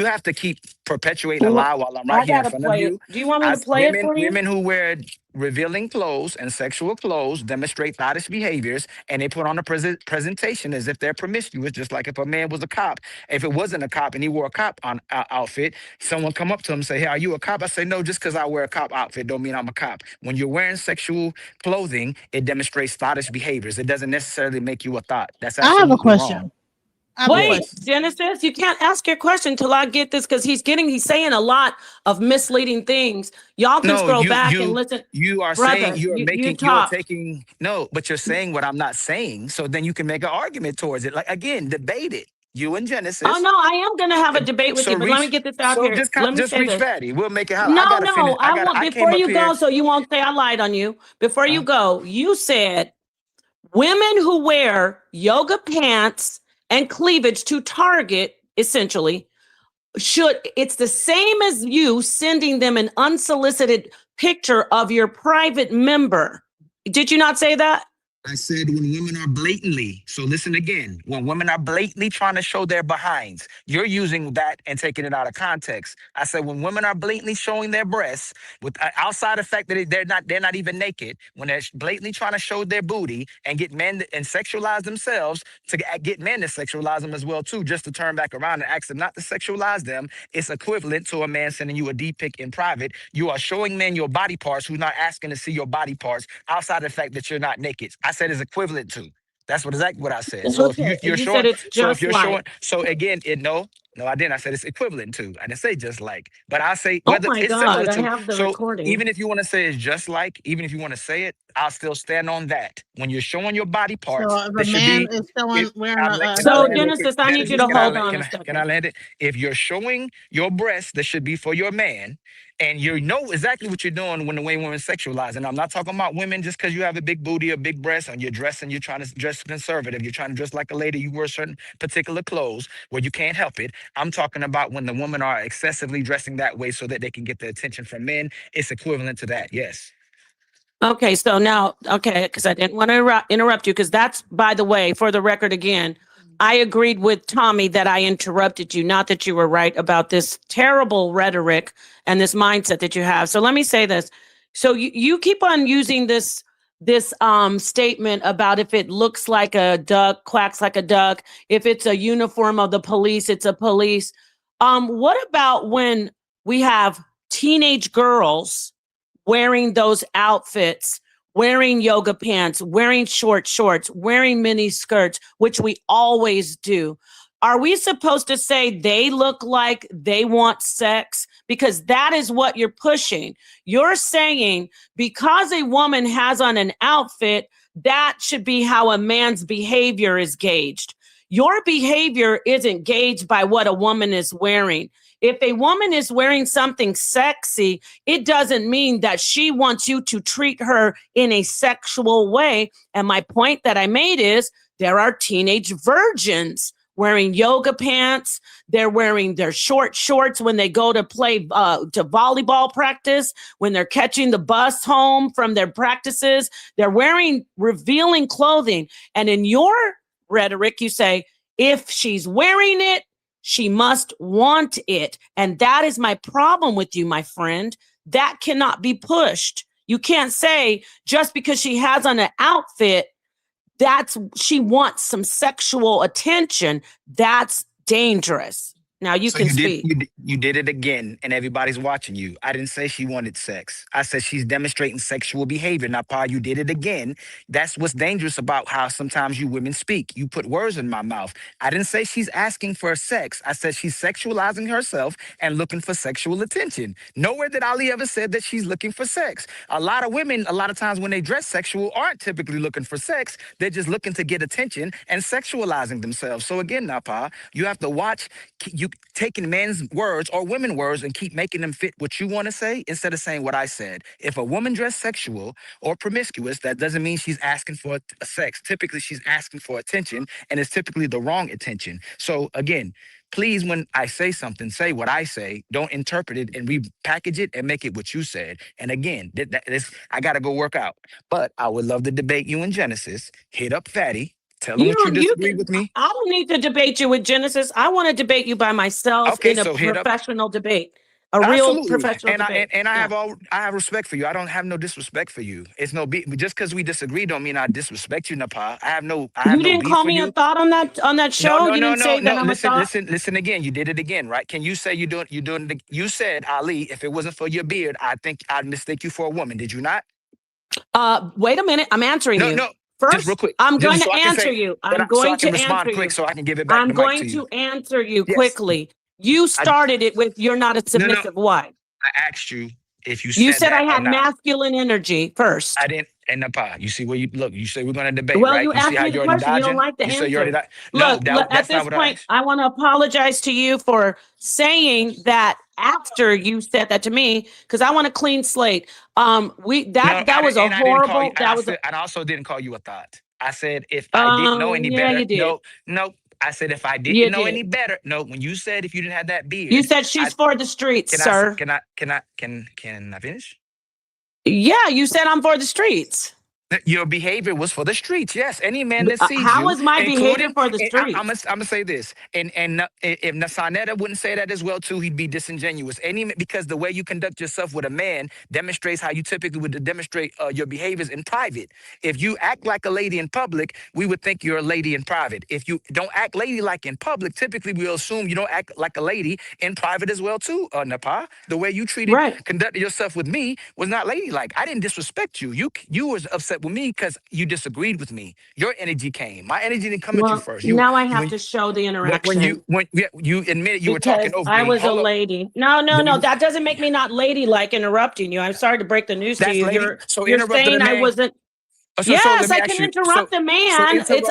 Speaker 13: have to keep perpetuating a lie while I'm right
Speaker 1: I
Speaker 13: here in
Speaker 1: gotta
Speaker 13: front of
Speaker 1: play it.
Speaker 13: you.
Speaker 1: Do you want me to play it for you?
Speaker 13: Women who wear revealing clothes and sexual clothes demonstrate thoughtish behaviors, and they put on a presentation as if they're promiscuous, just like if a man was a cop. If it wasn't a cop and he wore a cop outfit, someone come up to him and say, "Hey, are you a cop?" I say, "No, just because I wear a cop outfit don't mean I'm a cop." When you're wearing sexual clothing, it demonstrates thoughtish behaviors. It doesn't necessarily make you a thought. That's
Speaker 8: I have a
Speaker 13: absolutely wrong.
Speaker 8: question. I have a
Speaker 1: Wait,
Speaker 8: question.
Speaker 1: Genesis, you can't ask your question till I get this because he's saying a lot of misleading things. Y'all can
Speaker 13: No,
Speaker 1: scroll back and listen.
Speaker 13: you are saying
Speaker 1: Brother, you
Speaker 13: you're
Speaker 1: talk.
Speaker 13: taking no, but you're saying what I'm not saying. So then you can make an argument towards it. Like again, debate it. You and
Speaker 1: Oh
Speaker 13: Genesis.
Speaker 1: no, I am gonna have a debate with
Speaker 13: So
Speaker 1: you, but let me
Speaker 13: reach.
Speaker 1: get this out
Speaker 13: So
Speaker 1: here. Let me
Speaker 13: just
Speaker 1: say
Speaker 13: reach
Speaker 1: this.
Speaker 13: fatty. We'll make it happen. I
Speaker 1: No,
Speaker 13: gotta finish.
Speaker 1: no, I want
Speaker 13: I
Speaker 1: before
Speaker 13: came up
Speaker 1: you go,
Speaker 13: here.
Speaker 1: so you won't say I lied on you. Before you go, you said women who wear yoga pants and cleavage to Target, essentially, it's the same as you sending them an unsolicited picture of your private member. Did you not say that?
Speaker 13: I said when women are blatantly, so listen again, when women are blatantly trying to show their behinds, you're using that and taking it out of context. I said when women are blatantly showing their breasts, with outside the fact that they're not even naked, when they're blatantly trying to show their booty and get men and sexualize themselves to get men to sexualize them as well too, just to turn back around and ask them not to sexualize them, it's equivalent to a man sending you a D pic in private. You are showing men your body parts who's not asking to see your body parts outside the fact that you're not naked. I said is equivalent to. That's exactly what I said. So if
Speaker 1: Okay,
Speaker 13: you're
Speaker 1: you said
Speaker 13: showing,
Speaker 1: it's
Speaker 13: so if
Speaker 1: just
Speaker 13: you're showing,
Speaker 1: like.
Speaker 13: so again, no, I didn't. I said it's equivalent to. I didn't say just like, but I say
Speaker 1: Oh
Speaker 13: whether
Speaker 1: my
Speaker 13: it's similar
Speaker 1: God, I
Speaker 13: to.
Speaker 1: have the
Speaker 13: So
Speaker 1: recording.
Speaker 13: even if you want to say it's just like, even if you want to say it, I'll still stand on that. When you're showing your body
Speaker 8: So
Speaker 13: parts,
Speaker 8: if a
Speaker 13: there should
Speaker 8: man
Speaker 13: be.
Speaker 8: is showing
Speaker 13: If,
Speaker 8: wearing
Speaker 13: can I
Speaker 1: So
Speaker 13: land it?
Speaker 1: Genesis, I need you
Speaker 13: Genesis,
Speaker 1: to hold on a
Speaker 13: can I
Speaker 1: second.
Speaker 13: land it? If you're showing your breasts, that should be for your man, and you know exactly what you're doing when the way women sexualize. And I'm not talking about women just because you have a big booty or big breasts and you're dressing, you're trying to dress conservative, you're trying to dress like a lady, you wear certain particular clothes where you can't help it. I'm talking about when the women are excessively dressing that way so that they can get the attention from men. It's equivalent to that, yes.
Speaker 1: Okay, so now, because I didn't want to interrupt you, because that's, by the way, for the record again, I agreed with Tommy that I interrupted you, not that you were right about this terrible rhetoric and this mindset that you have. So let me say this. So you keep on using this statement about if it looks like a duck, quacks like a duck, if it's a uniform of the police, it's a police. What about when we have teenage girls wearing those outfits, wearing yoga pants, wearing short shorts, wearing mini skirts, which we always do? Are we supposed to say they look like they want sex? Because that is what you're pushing. You're saying because a woman has on an outfit, that should be how a man's behavior is gauged. Your behavior isn't gauged by what a woman is wearing. If a woman is wearing something sexy, it doesn't mean that she wants you to treat her in a sexual way. And my point that I made is there are teenage virgins wearing yoga pants. They're wearing their short shorts when they go to play to volleyball practice, when they're catching the bus home from their practices. They're wearing revealing clothing. And in your rhetoric, you say, if she's wearing it, she must want it. And that is my problem with you, my friend. That cannot be pushed. You can't say just because she has on an outfit, she wants some sexual attention. That's dangerous. Now you
Speaker 13: So
Speaker 1: can speak.
Speaker 13: you did it again, and everybody's watching you. I didn't say she wanted sex. I said she's demonstrating sexual behavior. Now, Pa, you did it again. That's what's dangerous about how sometimes you women speak. You put words in my mouth. I didn't say she's asking for sex. I said she's sexualizing herself and looking for sexual attention. Nowhere did Ali ever said that she's looking for sex. A lot of women, a lot of times when they dress sexual, aren't typically looking for sex. They're just looking to get attention and sexualizing themselves. So again, now, Pa, you have to watch. You taking men's words or women words and keep making them fit what you want to say instead of saying what I said. If a woman dressed sexual or promiscuous, that doesn't mean she's asking for sex. Typically, she's asking for attention, and it's typically the wrong attention. So again, Please, when I say something, say what I say. Don't interpret it and repackage it and make it what you said. And again, I got to go work out. But I would love to debate you in Genesis. Hit up Fatty. Tell him what you disagree with me.
Speaker 1: I don't need to debate you with Genesis. I want to debate you by myself in a professional debate. Real professional debate.
Speaker 13: And I have respect for you. I don't have no disrespect for you. It's no just because we disagree don't mean I disrespect you, Napa. I have no
Speaker 1: You didn't call me a thought on that show. You didn't say that I'm a thought.
Speaker 13: Listen again. You did it again, right? Can you say you said, Ali, if it wasn't for your beard, I think I'd mistake you for a woman. Did you not?
Speaker 1: Wait a minute. I'm answering you.
Speaker 13: No.
Speaker 1: First,
Speaker 13: just real quick.
Speaker 1: I'm going to answer you. I'm going to
Speaker 13: respond
Speaker 1: answer
Speaker 13: quick
Speaker 1: you.
Speaker 13: so I can give it back.
Speaker 1: I'm going to answer you quickly. You started it with "You're not a submissive wife."
Speaker 13: I asked you if you said
Speaker 1: you said
Speaker 13: that
Speaker 1: I had
Speaker 13: or not.
Speaker 1: masculine energy first.
Speaker 13: I didn't. And Napa, you see where you look. You say we're going to debate,
Speaker 1: well,
Speaker 13: right?
Speaker 1: you asked me the question. You don't like the answer. Look, at this point, I want to apologize to you for saying that after you said that to me, because I want a clean slate. That was a horrible.
Speaker 13: I also didn't call you a thought. I said if I didn't know any better.
Speaker 1: You did.
Speaker 13: No. I said if I didn't know any better. No, when you said if you didn't have that beard,
Speaker 1: you said she's for the streets, sir.
Speaker 13: Can I finish?
Speaker 1: Yeah, you said I'm for the streets.
Speaker 13: Your behavior was for the streets. Yes, any man that sees
Speaker 1: how
Speaker 13: you.
Speaker 1: was my behavior for the streets?
Speaker 13: I'm gonna say this, and if Nasanetta wouldn't say that as well too, he'd be disingenuous. Because the way you conduct yourself with a man demonstrates how you typically would demonstrate your behaviors in private. If you act like a lady in public, we would think you're a lady in private. If you don't act ladylike in public, typically we'll assume you don't act like a lady in private as well too. Napa, the way you conducted yourself with me was not ladylike. I didn't disrespect you. You was upset with me because you disagreed with me. Your energy came. My energy didn't come at you first.
Speaker 1: Now I have to show the interaction.
Speaker 13: When you admitted you were talking over me.
Speaker 1: I was a lady. No. That doesn't make me not ladylike interrupting you. I'm sorry to break the news to you. You're saying I wasn't. Yes, I can interrupt the man.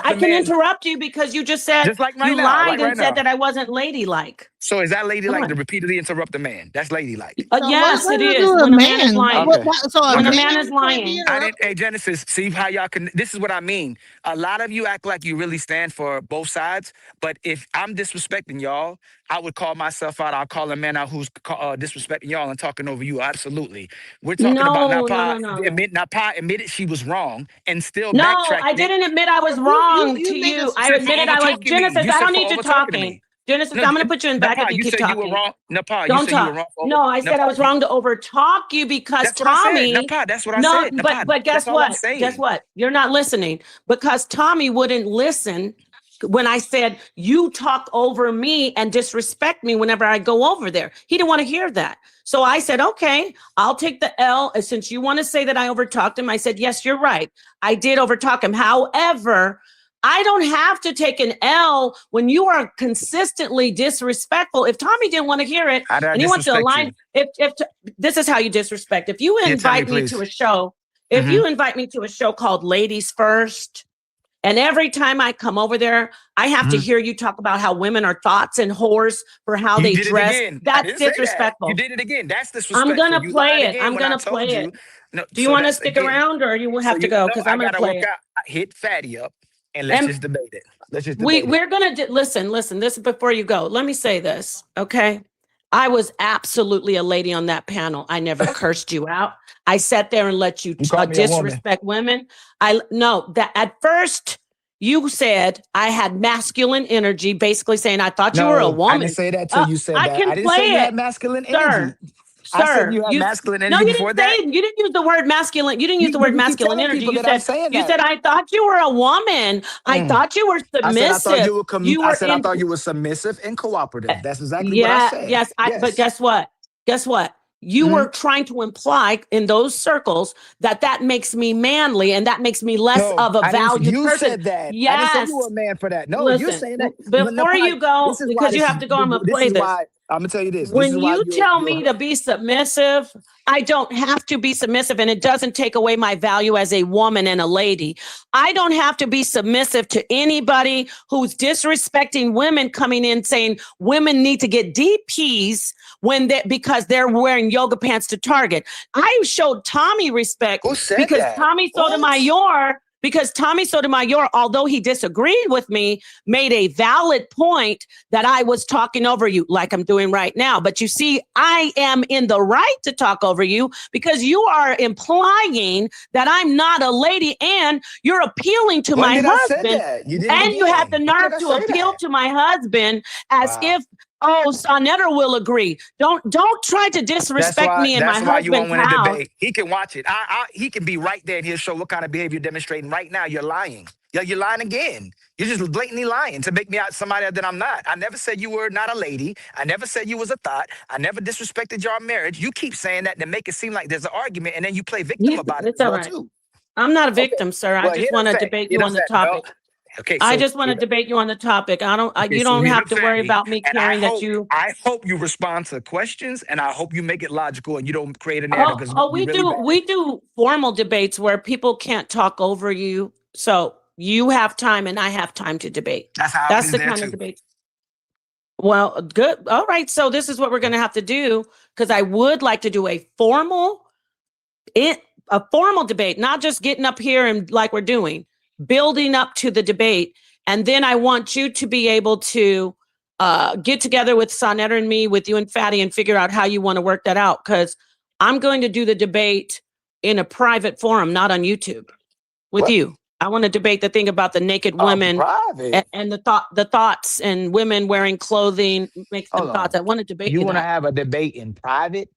Speaker 1: I can interrupt you because you just said you lied and said that I wasn't ladylike.
Speaker 13: So is that ladylike to repeatedly interrupt the man? That's ladylike.
Speaker 1: Yes, it is. When a man is lying. When a man is lying.
Speaker 13: Hey, Genesis, see how y'all can. This is what I mean. A lot of you act like you really stand for both sides, but if I'm disrespecting y'all, I would call myself out. I'll call a man out who's disrespecting y'all and talking over you. Absolutely. We're talking about Napa admitted she was wrong and still backtracked.
Speaker 1: I didn't admit I was wrong to you. I admitted I was. Genesis, I don't need you talking. Genesis, I'm going to put you in back if you keep talking.
Speaker 13: You were wrong. Napa,
Speaker 1: don't talk. No, I said I was wrong to overtalk you because Tommy.
Speaker 13: Napa, that's what I said.
Speaker 1: But guess what? Guess what? You're not listening because Tommy wouldn't listen when I said you talk over me and disrespect me whenever I go over there. He didn't want to hear that. So I said, okay, I'll take the L. Since you want to say that I overtalked him, I said, yes, you're right. I did overtalk him. However, I don't have to take an L when you are consistently disrespectful. If Tommy didn't want to hear it and he wants to align, if this is how you disrespect. If you invite me to a show, you invite me to a show called Ladies First, and every time I come over there, I have to hear you talk about how women are thoughts and whores for how they dress. That's disrespectful.
Speaker 13: You did it again. That's disrespectful.
Speaker 1: I'm gonna play it. I'm gonna play it. Do you want to stick around or you have to go? Because I'm gonna play it.
Speaker 13: Hit Fatty up. And let's just debate it.
Speaker 1: We're going to listen. This is before you go. Let me say this. Okay. I was absolutely a lady on that panel. I never cursed you out. I sat there and let you disrespect women. That at first you said I had masculine energy, basically saying I thought you were a woman.
Speaker 13: I didn't say that till you said that.
Speaker 1: I didn't say you had
Speaker 13: masculine energy. I said you had masculine energy before that.
Speaker 1: You didn't use the word masculine. You didn't use the word masculine energy. You said I thought you were a woman. I thought you were submissive.
Speaker 13: I thought you were submissive and cooperative. That's exactly what I said.
Speaker 1: Yes. But guess what? You were trying to imply in those circles that makes me manly and that makes me less of a valued person.
Speaker 13: You said that.
Speaker 1: Yes.
Speaker 13: I didn't say you were a man for that. No, you're saying that.
Speaker 1: Before you go, because you have to go, I'm going to play this.
Speaker 13: I'm gonna tell you this.
Speaker 1: When you tell me to be submissive, I don't have to be submissive, and it doesn't take away my value as a woman and a lady. I don't have to be submissive to anybody who's disrespecting women coming in saying women need to get DPs because they're wearing yoga pants to Target. I showed Tommy respect because Tommy Sotomayor because Tommy Sotomayor, although he disagreed with me, made a valid point that I was talking over you like I'm doing right now. But you see, I am in the right to talk over you because you are implying that I'm not a lady and you're appealing to
Speaker 13: When
Speaker 1: my
Speaker 13: did I say
Speaker 1: husband.
Speaker 13: that? You did it
Speaker 1: And you have the
Speaker 13: again. When
Speaker 1: nerve
Speaker 13: did I
Speaker 1: to
Speaker 13: say
Speaker 1: appeal
Speaker 13: that?
Speaker 1: to my husband as
Speaker 13: Wow.
Speaker 1: if, oh, Sonetta will agree. Don't try to disrespect me in my
Speaker 13: That's why you won't
Speaker 1: husband's
Speaker 13: win a
Speaker 1: house.
Speaker 13: debate. He can watch it. He can be right there and he'll show what kind of behavior you're demonstrating right now. You're lying. You're lying again. You're just blatantly lying to make me out somebody that I'm not. I never said you were not a lady. I never said you was a thought. I never disrespected your marriage. You keep saying that to make it seem like there's an argument, and then you play victim about it
Speaker 1: It's
Speaker 13: as
Speaker 1: all
Speaker 13: well
Speaker 1: right.
Speaker 13: too.
Speaker 1: I'm not a
Speaker 13: Okay.
Speaker 1: victim, sir. I
Speaker 13: Well,
Speaker 1: just want to debate you on the topic.
Speaker 13: Okay,
Speaker 1: I
Speaker 13: so
Speaker 1: just want to debate you on the topic.
Speaker 13: okay,
Speaker 1: You
Speaker 13: so
Speaker 1: don't
Speaker 13: here's
Speaker 1: have
Speaker 13: what
Speaker 1: to
Speaker 13: I'm
Speaker 1: worry
Speaker 13: saying.
Speaker 1: about me
Speaker 13: And
Speaker 1: caring that you.
Speaker 13: I hope you respond to questions, and I hope you make it logical and you don't create a narrative because
Speaker 1: We do formal debates where people can't talk over you. So you have time and I have time to debate. That's the kind of debate. Well, good. All right. So this is what we're going to have to do because I would like to do a formal debate, not just getting up here and like we're doing, building up to the debate. And then I want you to be able to get together with Sonetta and me, with you and Fatty, and figure out how you want to work that out. Because I'm going to do the debate in a private forum, not on YouTube with you. I want to debate the thing about the naked women and the thoughts and women wearing clothing makes them thoughts. I want to debate
Speaker 13: you want to
Speaker 1: that.
Speaker 13: have a debate in private?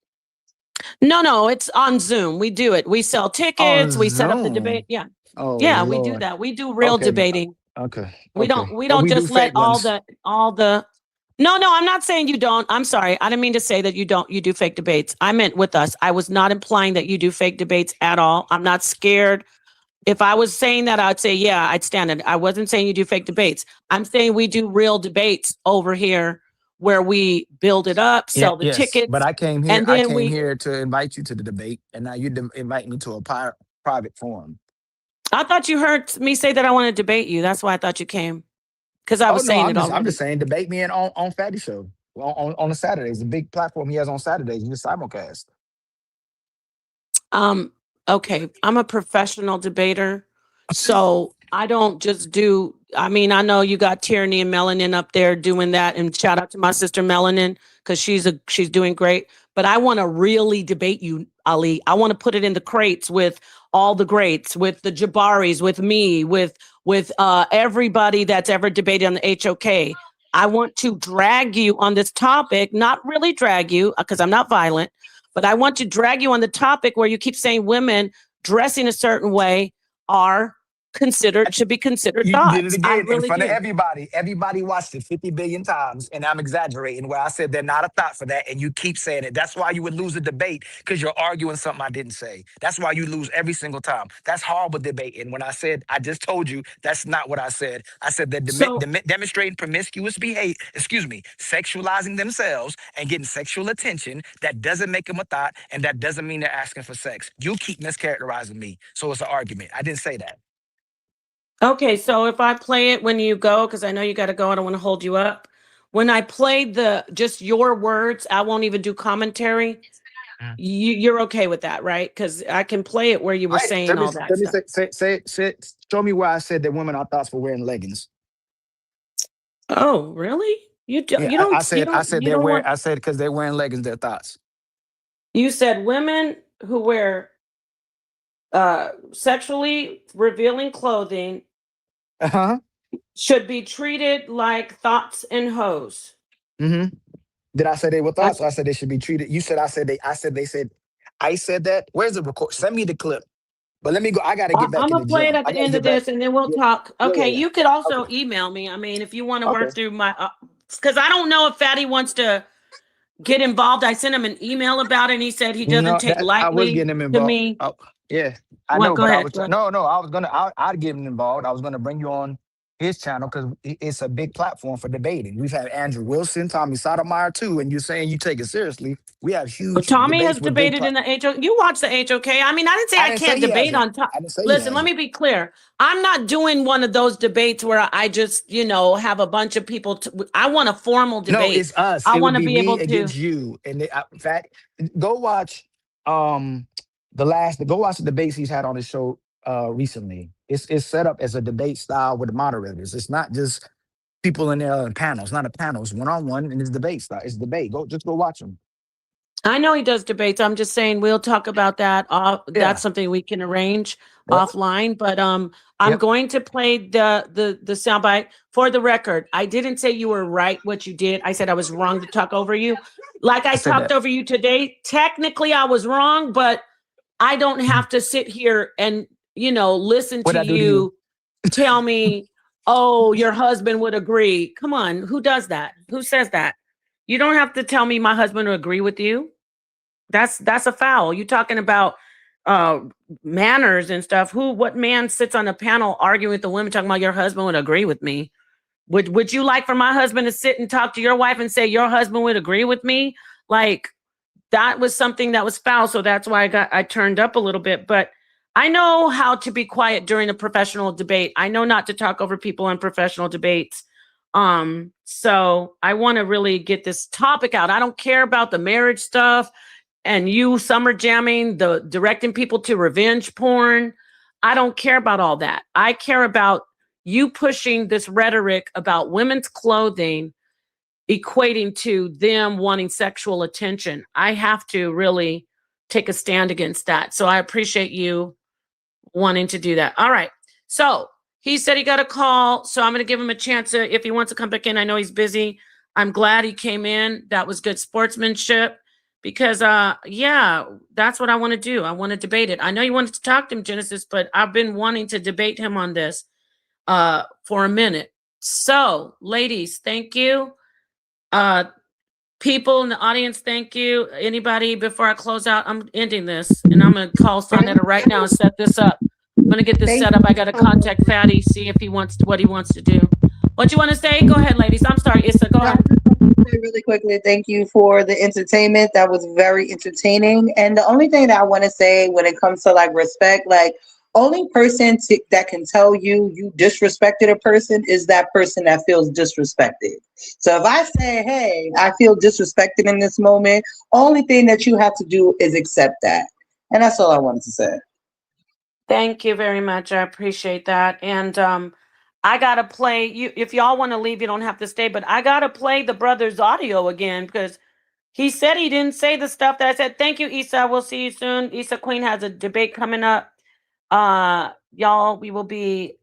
Speaker 1: No, it's on Zoom. We do it. We sell tickets.
Speaker 13: On
Speaker 1: We set up the
Speaker 13: Zoom?
Speaker 1: debate. Yeah.
Speaker 13: Oh,
Speaker 1: Yeah, we do
Speaker 13: Lord.
Speaker 1: that. We do real debating.
Speaker 13: Okay.
Speaker 1: We
Speaker 13: okay.
Speaker 1: don't
Speaker 13: we
Speaker 1: just
Speaker 13: do
Speaker 1: let
Speaker 13: fake
Speaker 1: all
Speaker 13: ones.
Speaker 1: the No, I'm not saying you don't. I'm sorry. I didn't mean to say that you do fake debates. I meant with us. I was not implying that you do fake debates at all. I'm not scared. If I was saying that, I'd say, yeah, I'd stand it. I wasn't saying you do fake debates. I'm saying we do real debates over here where we build it up, sell the tickets.
Speaker 13: But I came here.
Speaker 1: And then
Speaker 13: here to invite you to the debate, and now you invite me to a private forum.
Speaker 1: I thought you heard me say that I want to debate you. That's why I thought you came. Because I was saying it already.
Speaker 13: I'm just saying, debate me on Fatty Show on the Saturdays, the big platform he has on Saturdays. You simulcast.
Speaker 1: Okay, I'm a professional debater, so I don't just do. I mean, I know you got Tyranny and Melanin up there doing that, and shout out to my sister Melanin because she's doing great. But I want to really debate you, Ali. I want to put it in the crates with all the greats, with the Jabaris, with me, with everybody that's ever debated on the HOK. I want to drag you on this topic, not really drag you because I'm not violent. But I want to drag you on the topic where you keep saying women dressing a certain way should be considered thoughts.
Speaker 13: You did it again in front of everybody. Everybody watched it 50 billion times, and I'm exaggerating where I said they're not a thought for that, and you keep saying it. That's why you would lose a debate, because you're arguing something I didn't say. That's why you lose every single time. That's horrible debating. When I just told you that's not what I said. I said they're demonstrating promiscuous behavior, sexualizing themselves and getting sexual attention. That doesn't make them a thought, and that doesn't mean they're asking for sex. You keep mischaracterizing me, so it's an argument. I didn't say that.
Speaker 1: Okay, so if I play it when you go, because I know you got to go, I don't want to hold you up. When I play just your words, I won't even do commentary. You're okay with that, right? Because I can play it where you were saying all that stuff.
Speaker 13: Show me where I said that women are thoughts for wearing leggings.
Speaker 1: Oh, really?
Speaker 13: I said because they're wearing leggings, they're thoughts.
Speaker 1: You said women who wear sexually revealing clothing should be treated like thoughts and hoes.
Speaker 13: Mm-hmm. Did I say they were thoughts? Or I said they should be treated. You said I said that. Where's the record? Send me the clip. But let me go. I gotta get back.
Speaker 1: I'm gonna play it at the end of this, and then we'll talk. Okay,
Speaker 13: yeah.
Speaker 1: You could also email me. I mean, if you want to work through my, because I don't know if Fatty wants to get involved. I sent him an email about it, and he said he doesn't take lightly.
Speaker 13: I was getting him involved.
Speaker 1: To me.
Speaker 13: Oh, yeah, I know.
Speaker 1: Go
Speaker 13: but
Speaker 1: ahead.
Speaker 13: I was gonna. I'd get him involved. I was gonna bring you on his channel because it's a big platform for debating. We've had Andrew Wilson, Tommy Sotomayor too, and you're saying you take it seriously. We have huge.
Speaker 1: Tommy has debated in the HOK. You watch the HOK. I mean, I didn't say I can't debate on top. Listen, let me be clear. I'm not doing one of those debates where I just, have a bunch of people. I want a formal debate.
Speaker 13: No, it's us.
Speaker 1: I want to be able to
Speaker 13: against you. And in fact, go watch go watch the debates he's had on his show recently. It's set up as a debate style with the moderators. It's not just people in there in panels, not a panel. It's one-on-one and it's debate style. It's debate. Just go watch them.
Speaker 1: I know he does debates. I'm just saying we'll talk about that. That's something we can arrange offline. But I'm going to play the soundbite. For the record, I didn't say you were right what you did. I said I was wrong to talk over you. Like I talked over you today. Technically, I was wrong, but I don't have to sit here and listen to you tell me, oh, your husband would agree. Come on, who does that? Who says that? You don't have to tell me my husband would agree with you. That's a foul. You talking about manners and stuff. What man sits on a panel arguing with the women talking about your husband would agree with me? Would you like for my husband to sit and talk to your wife and say your husband would agree with me? Like, that was something that was foul. So that's why I turned up a little bit. But I know how to be quiet during a professional debate. I know not to talk over people in professional debates. So I want to really get this topic out. I don't care about the marriage stuff and you summer jamming, the directing people to revenge porn. I don't care about all that. I care about you pushing this rhetoric about women's clothing equating to them wanting sexual attention. I have to really take a stand against that. So I appreciate you wanting to do that. All right. So he said he got a call. So I'm going to give him a chance if he wants to come back in. I know he's busy. I'm glad he came in. That was good sportsmanship because, that's what I want to do. I want to debate it. I know you wanted to talk to him, Genesis, but I've been wanting to debate him on this for a minute. So, ladies, thank you. People in the audience, thank you. Anybody, before I close out, I'm ending this and I'm going to call Sonetta right now and set this up. I'm going to get this set up. I got to contact Fatty, see if what he wants to do. What you want to say? Go ahead, ladies. I'm sorry, Issa, go ahead.
Speaker 10: Really quickly, thank you for the entertainment. That was very entertaining. And the only thing that I want to say when it comes to like respect, like only person that can tell you disrespected a person is that person that feels disrespected. So if I say, hey, I feel disrespected in this moment, only thing that you have to do is accept that. And that's all I wanted to say.
Speaker 1: Thank you very much. I appreciate that. And I got to play you. If y'all want to leave, you don't have to stay, but I got to play the brother's audio again because he said he didn't say the stuff that I said. Thank you, Issa. We'll see you soon. Issa Queen has a debate coming up. Y'all, we will be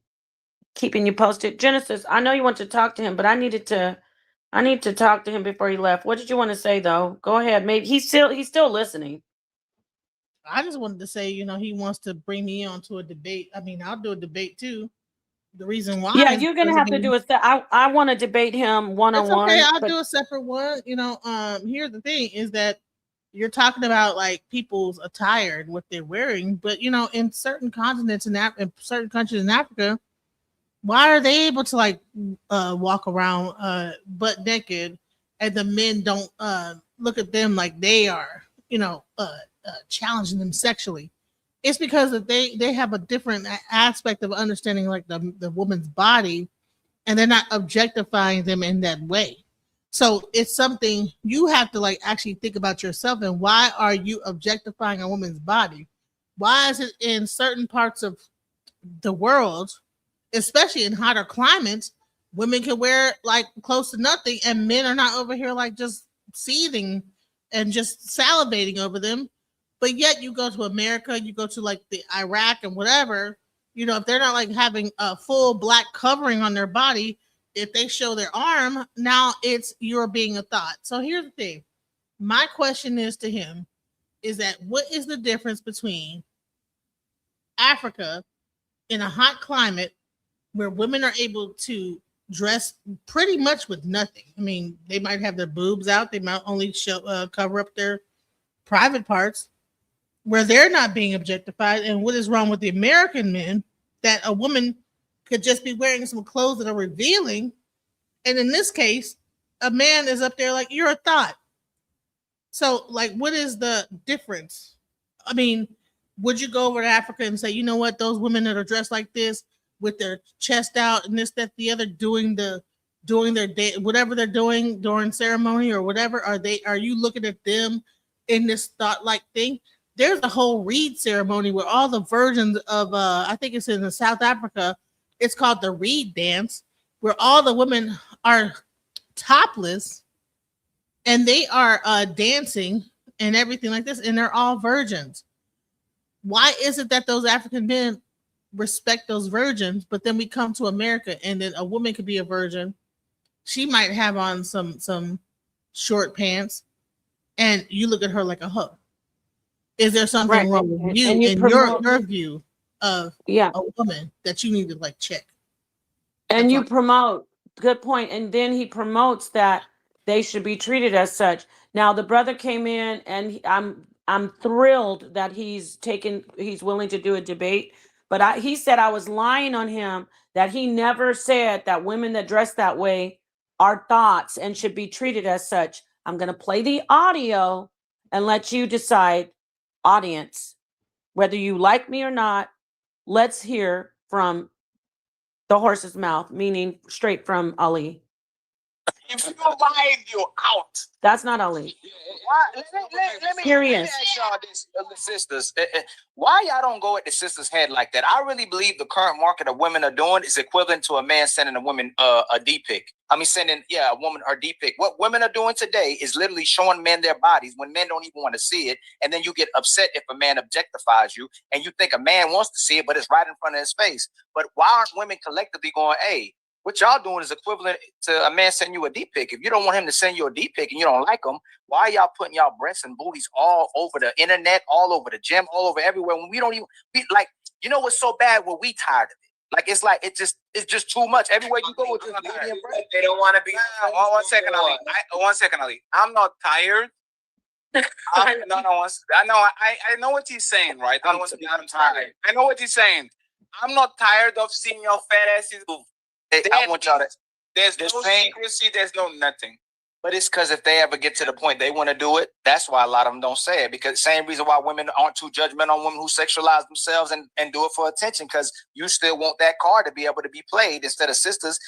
Speaker 1: keeping you posted. Genesis, I know you want to talk to him, but I need to talk to him before he left. What did you want to say though? Go ahead. Maybe he's still listening.
Speaker 8: I just wanted to say, he wants to bring me on to a debate. I mean, I'll do a debate too. The reason why.
Speaker 1: Yeah, you're gonna have to do I want to debate him one-on-one.
Speaker 8: Okay, I'll do a separate one. Here's the thing is that you're talking about like people's attire and what they're wearing, but in certain continents in certain countries in Africa, why are they able to like walk around butt naked and the men don't look at them like they are, challenging them sexually? It's because that they have a different aspect of understanding like the woman's body, and they're not objectifying them in that way. So it's something you have to like actually think about yourself. And why are you objectifying a woman's body? Why is it in certain parts of the world, especially in hotter climates, women can wear like close to nothing and men are not over here like just seething and just salivating over them? But yet you go to America, you go to like the Iraq and whatever, if they're not like having a full black covering on their body, if they show their arm, now you're being a thought. So here's the thing. My question is to him is that what is the difference between Africa in a hot climate where women are able to dress pretty much with nothing? I mean, they might have their boobs out. They might only show cover up their private parts, where they're not being objectified. And what is wrong with the American men that a woman could just be wearing some clothes that are revealing? And in this case, a man is up there like, you're a thought. So like, what is the difference? I mean, would you go over to Africa and say, you know what, those women that are dressed like this with their chest out and this, that, the other, doing their day, whatever they're doing during ceremony or whatever, are you looking at them in this thought like thing? there's a whole reed ceremony where all the virgins of I think it's in South Africa. It's called the reed dance, where all the women are topless and they are dancing and everything like this, and they're all virgins. Why is it that those African men respect those virgins, but then we come to America and then a woman could be a virgin? She might have on some short pants, and you look at her like a hoe. Is there something wrong with you and your view of a woman that you need to like check?
Speaker 1: And you promote, good point. And then he promotes that they should be treated as such. Now the brother came in, and I'm thrilled that he's willing to do a debate. But he said I was lying on him, that he never said that women that dress that way are thots and should be treated as such. I'm going to play the audio and let you decide, audience, whether you like me or not. Let's hear from the horse's mouth, meaning straight from Ali.
Speaker 3: If you mind, you're out.
Speaker 1: That's not Ali.
Speaker 2: Let me ask y'all this, the sisters. Why y'all don't go at the sisters' head like that? I really believe the current market of women are doing is equivalent to a man sending a woman a D-pic. I mean, sending a woman her D-pic. What women are doing today is literally showing men their bodies when men don't even want to see it, and then you get upset if a man objectifies you, and you think a man wants to see it, but it's right in front of his face. But why aren't women collectively going, hey, what y'all doing is equivalent to a man sending you a D-pic. If you don't want him to send you a D-pic and you don't like him, why are y'all putting y'all breasts and booties all over the internet, all over the gym, all over everywhere when we don't even like, you know what's so bad? Well, we tired of it. It's just too much. Everywhere you go with this booty and breast.
Speaker 3: They don't want to be. One second, Ali. One second, Ali. I'm not tired. I know what he's saying, right? I'm tired. I know what he's saying. I'm not tired of seeing your fat asses.
Speaker 2: I want y'all to.
Speaker 3: There's no secrecy. There's no nothing.
Speaker 2: But it's because if they ever get to the point they want to do it, that's why a lot of them don't say it. Because same reason why women aren't too judgmental on women who sexualize themselves and do it for attention, because you still want that card to be able to be played instead of sisters.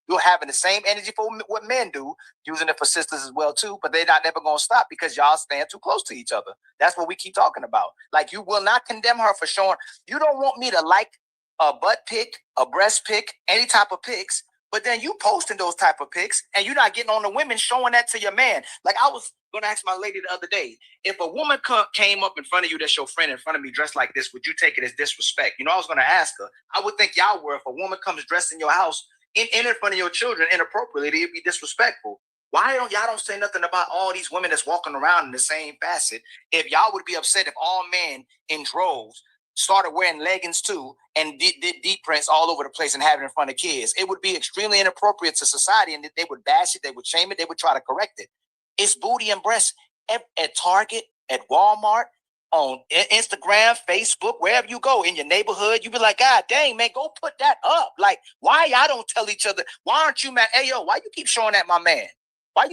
Speaker 2: You're having the same energy for what men do, using it for sisters as well too, but they're not never going to stop because y'all stand too close to each other. That's what we keep talking about. Like, you will not condemn her for showing. You don't want me to like a butt pic, a breast pic, any type of pics, but then you posting those type of pics and you're not getting on the women showing that to your man. Like, I was going to ask my lady the other day, if a woman came up in front of you, that's your friend, in front of me dressed like this, would you take it as disrespect? You know, I was going to ask her. I would think y'all were. If a woman comes dressed in your house in front of your children inappropriately, it'd be disrespectful. Why don't y'all say nothing about all these women that's walking around in the same facet? If y'all would be upset if all men in droves started wearing leggings too and did deep prints all over the place and have it in front of kids, it would be extremely inappropriate to society, and they would bash it, they would shame it, they would try to correct it. It's booty and breasts at Target, at Walmart, on Instagram, Facebook, wherever you go in your neighborhood. You be like, God dang, man, go put that up. Like, why y'all don't tell each other? Why aren't you mad? Hey, yo, why you keep showing that my man? Why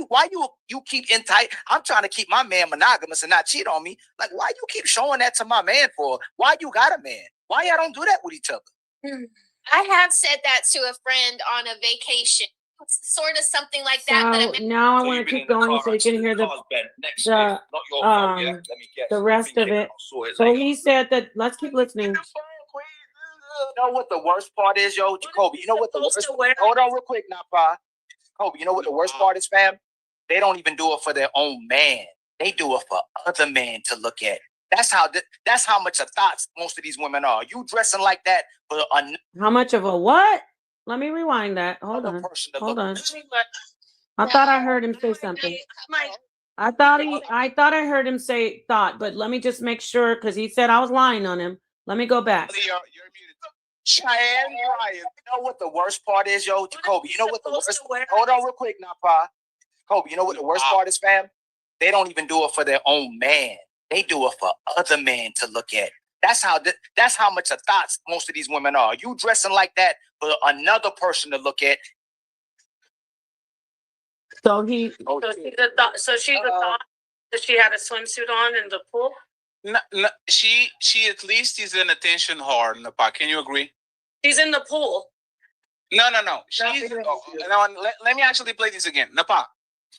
Speaker 2: you keep in tight? I'm trying to keep my man monogamous and not cheat on me. Like, why you keep showing that to my man for? Why you got a man? Why y'all don't do that with each other?
Speaker 4: I have said that to a friend on a vacation. Sort of something like that.
Speaker 1: So
Speaker 4: But I mean,
Speaker 1: now I want to keep going so you can hear the rest of it. So he said that, let's keep listening.
Speaker 2: You know what the worst part is, yo, Jacoby? You know what the worst? Hold on real quick now, Pa. Kobe, you know what the worst part is, fam? They don't even do it for their own man. They do it for other men to look at. That's how much of thoughts most of these women are. You dressing like that for
Speaker 1: how much of a what? Let me rewind that. Hold on. I thought I heard him say something. I thought I heard him say thought, but let me just make sure, because he said I was lying on him. Let me go back.
Speaker 2: You're muted. Cheyenne, you know what the worst part is, yo, Jacoby? You know what the worst? Hold on real quick now, Pa. Kobe, you know what the worst part is, fam? They don't even do it for their own man. They do it for other men to look at. That's how much of thoughts most of these women are. You dressing like that for another person to look at.
Speaker 1: So she's
Speaker 6: a thought that she had a swimsuit on in the pool.
Speaker 3: No, she at least is an attention whore, Napa. Can you agree?
Speaker 6: She's in the pool.
Speaker 3: No. Let me actually play this again. Napa,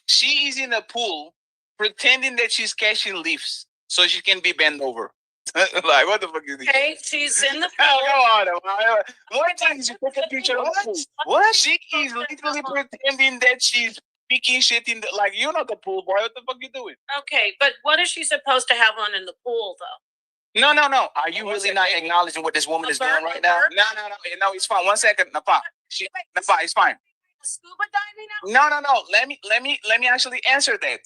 Speaker 3: she is in the pool pretending that she's catching leaves. so she can be bent over. Like, what the fuck is this?
Speaker 6: Okay, she's in the
Speaker 3: Hell,
Speaker 6: pool.
Speaker 3: come on. One time she took a picture of the pool. What? She is literally pretending that she's picking shit in the, like, you're not the pool boy. What the fuck you doing?
Speaker 6: Okay, but what is she supposed to have on in the pool, though?
Speaker 3: No.
Speaker 2: Are you really not acknowledging what this woman is doing right now?
Speaker 3: No, it's fine. 1 second, Napa. Napa, it's fine.
Speaker 6: Scuba diving now?
Speaker 3: No. Let me actually answer that.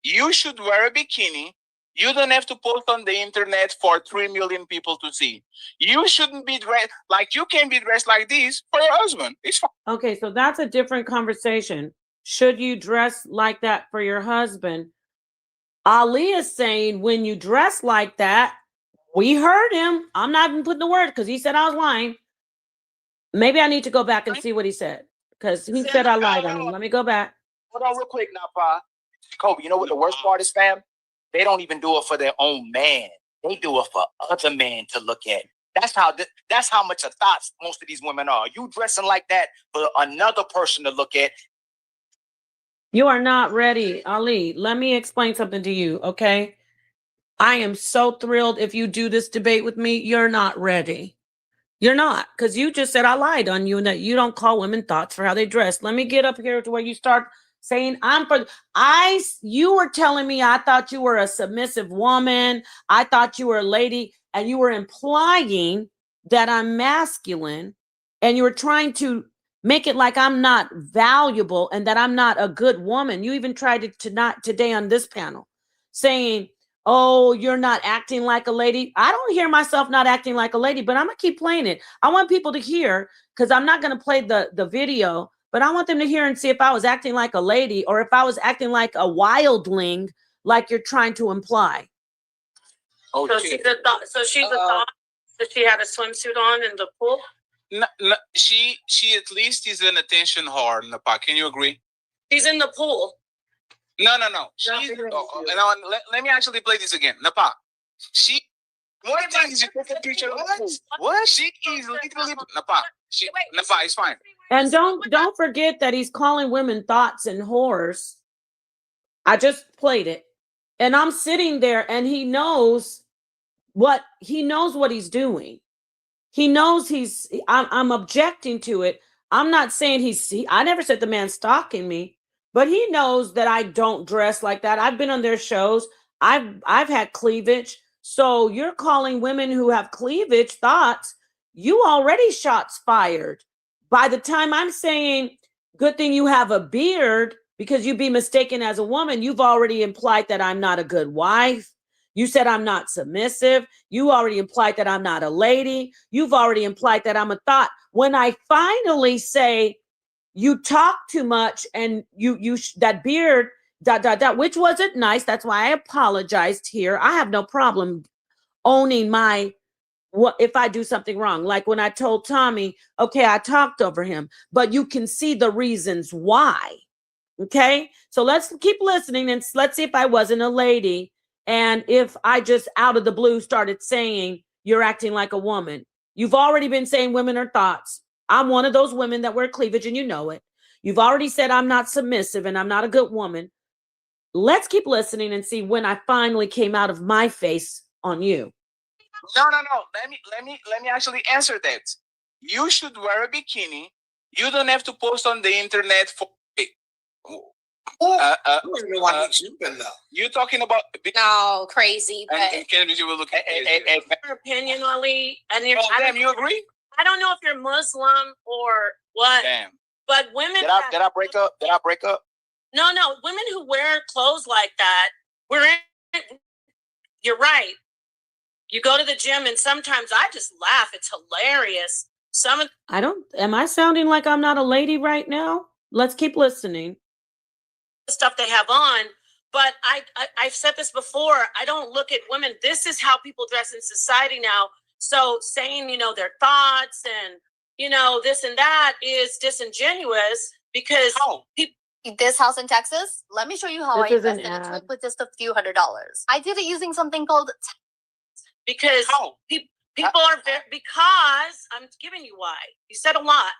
Speaker 3: You should wear a bikini. You don't have to post on the internet for 3 million people to see. You shouldn't be dressed like, you can be dressed like this for your husband. It's fine.
Speaker 1: Okay, so that's a different conversation. Should you dress like that for your husband? Ali is saying when you dress like that, we heard him. I'm not even putting the word because he said I was lying. Maybe I need to go back and see what he said because he said I lied on him. Let me go back.
Speaker 2: Hold on real quick now, Pa. Kobe, you know what the worst part is, fam? They don't even do it for their own man. They do it for other men to look at. That's how much of thoughts most of these women are. You dressing like that for another person to look at.
Speaker 1: You are not ready, Ali. Let me explain something to you, okay? I am so thrilled if you do this debate with me. You're not ready. You're not, because you just said I lied on you and that you don't call women thoughts for how they dress. Let me get up here to where you start saying you were telling me I thought you were a submissive woman. I thought you were a lady, and you were implying that I'm masculine, and you were trying to make it like I'm not valuable and that I'm not a good woman. You even tried it today on this panel, saying, oh, you're not acting like a lady. I don't hear myself not acting like a lady, but I'm going to keep playing it. I want people to hear, because I'm not going to play the video, but I want them to hear and see if I was acting like a lady or if I was acting like a wildling, like you're trying to imply.
Speaker 6: Oh, so she's a thought that she had a swimsuit on in the pool?
Speaker 3: No, she at least is an attention whore, Napa. Can you agree?
Speaker 6: She's in the pool.
Speaker 3: No. Let me actually play this again. Napa. One thing is you took a picture of the pool. What? She is literally Napa. Napa, it's fine.
Speaker 1: And don't forget that he's calling women thoughts and whores. I just played it. And I'm sitting there and he knows what he's doing. He knows I'm objecting to it. I'm not saying I never said the man's stalking me, but he knows that I don't dress like that. I've been on their shows. I've had cleavage. So you're calling women who have cleavage thoughts. You already shots fired. By the time I'm saying, good thing you have a beard because you'd be mistaken as a woman, you've already implied that I'm not a good wife. You said I'm not submissive. You already implied that I'm not a lady. You've already implied that I'm a thought. When I finally say you talk too much and you that beard, ... which wasn't nice. That's why I apologized here. I have no problem owning what if I do something wrong. Like when I told Tommy, okay, I talked over him, but you can see the reasons why. Okay, so let's keep listening and let's see if I wasn't a lady and if I just out of the blue started saying you're acting like a woman. You've already been saying women are thoughts. I'm one of those women that wear cleavage and you know it. You've already said I'm not submissive and I'm not a good woman. Let's keep listening and see when I finally came out of my face on you.
Speaker 3: No. Let me actually answer that. You should wear a bikini. You don't have to post on the internet for. You're talking about
Speaker 4: no crazy. But
Speaker 3: you will look at
Speaker 6: your opinion, Ali, and
Speaker 3: you agree?
Speaker 6: I don't know if you're Muslim or what.
Speaker 3: Damn.
Speaker 6: But women.
Speaker 2: Did I break up?
Speaker 6: No. Women who wear clothes like that, you're right. You go to the gym and sometimes I just laugh. It's hilarious.
Speaker 1: Am I sounding like I'm not a lady right now? Let's keep listening.
Speaker 6: Stuff they have on, but I've said this before. I don't look at women. This is how people dress in society now. So saying, their thoughts and, this and that is disingenuous because people.
Speaker 14: This house in Texas, let me show you how I invested into it with just a few $100s. I did it using something called
Speaker 6: because people are because I'm giving you why. You said a lot.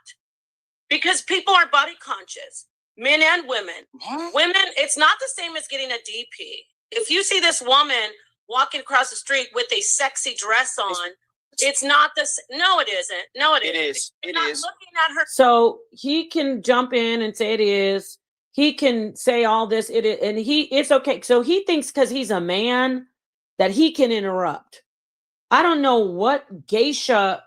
Speaker 6: Because people are body conscious, men and women. Women, it's not the same as getting a DP. If you see this woman walking across the street with a sexy dress on. It's not this. No, it isn't. No, it isn't.
Speaker 2: It
Speaker 6: Not
Speaker 2: is.
Speaker 6: looking at her.
Speaker 1: So he can jump in and say it is. He can say all this. It is, and it's okay. So he thinks because he's a man that he can interrupt. I don't know what geisha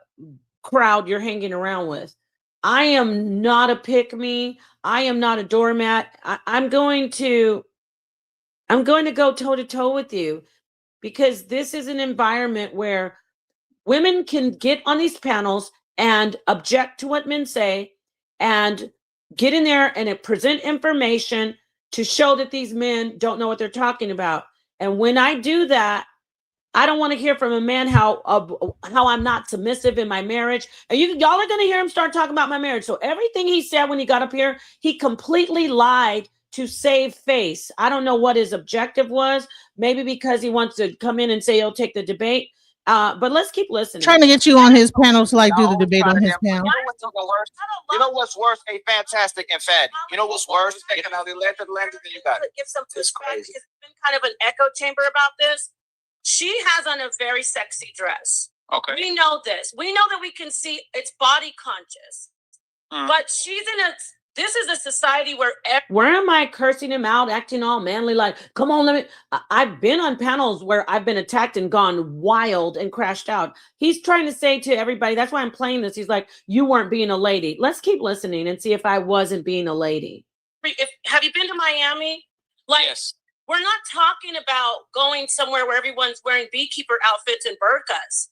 Speaker 1: crowd you're hanging around with. I am not a pick-me. I am not a doormat. I'm going to go toe-to-toe with you, because this is an environment where women can get on these panels and object to what men say and get in there and present information to show that these men don't know what they're talking about. And when I do that, I don't want to hear from a man how I'm not submissive in my marriage. And y'all are going to hear him start talking about my marriage. So everything he said when he got up here, he completely lied to save face. I don't know what his objective was. Maybe because he wants to come in and say he'll take the debate. But let's keep listening.
Speaker 8: Trying to get you on his panel to like do the debate on his panel.
Speaker 2: You know what's worse? A fantastic and fatty. You know what's worse?
Speaker 3: You got it.
Speaker 6: Give some pushback because it's been kind of an echo chamber about this. She has on a very sexy dress.
Speaker 3: Okay.
Speaker 6: We know this. We know that we can see it's body conscious. But she's in this is a society where
Speaker 1: am I cursing him out, acting all manly, like, come on, let me. I've been on panels where I've been attacked and gone wild and crashed out. He's trying to say to everybody, that's why I'm playing this. He's like, you weren't being a lady. Let's keep listening and see if I wasn't being a lady.
Speaker 6: Have you been to Miami? Like,
Speaker 2: yes.
Speaker 6: We're not talking about going somewhere where everyone's wearing beekeeper outfits and burqas.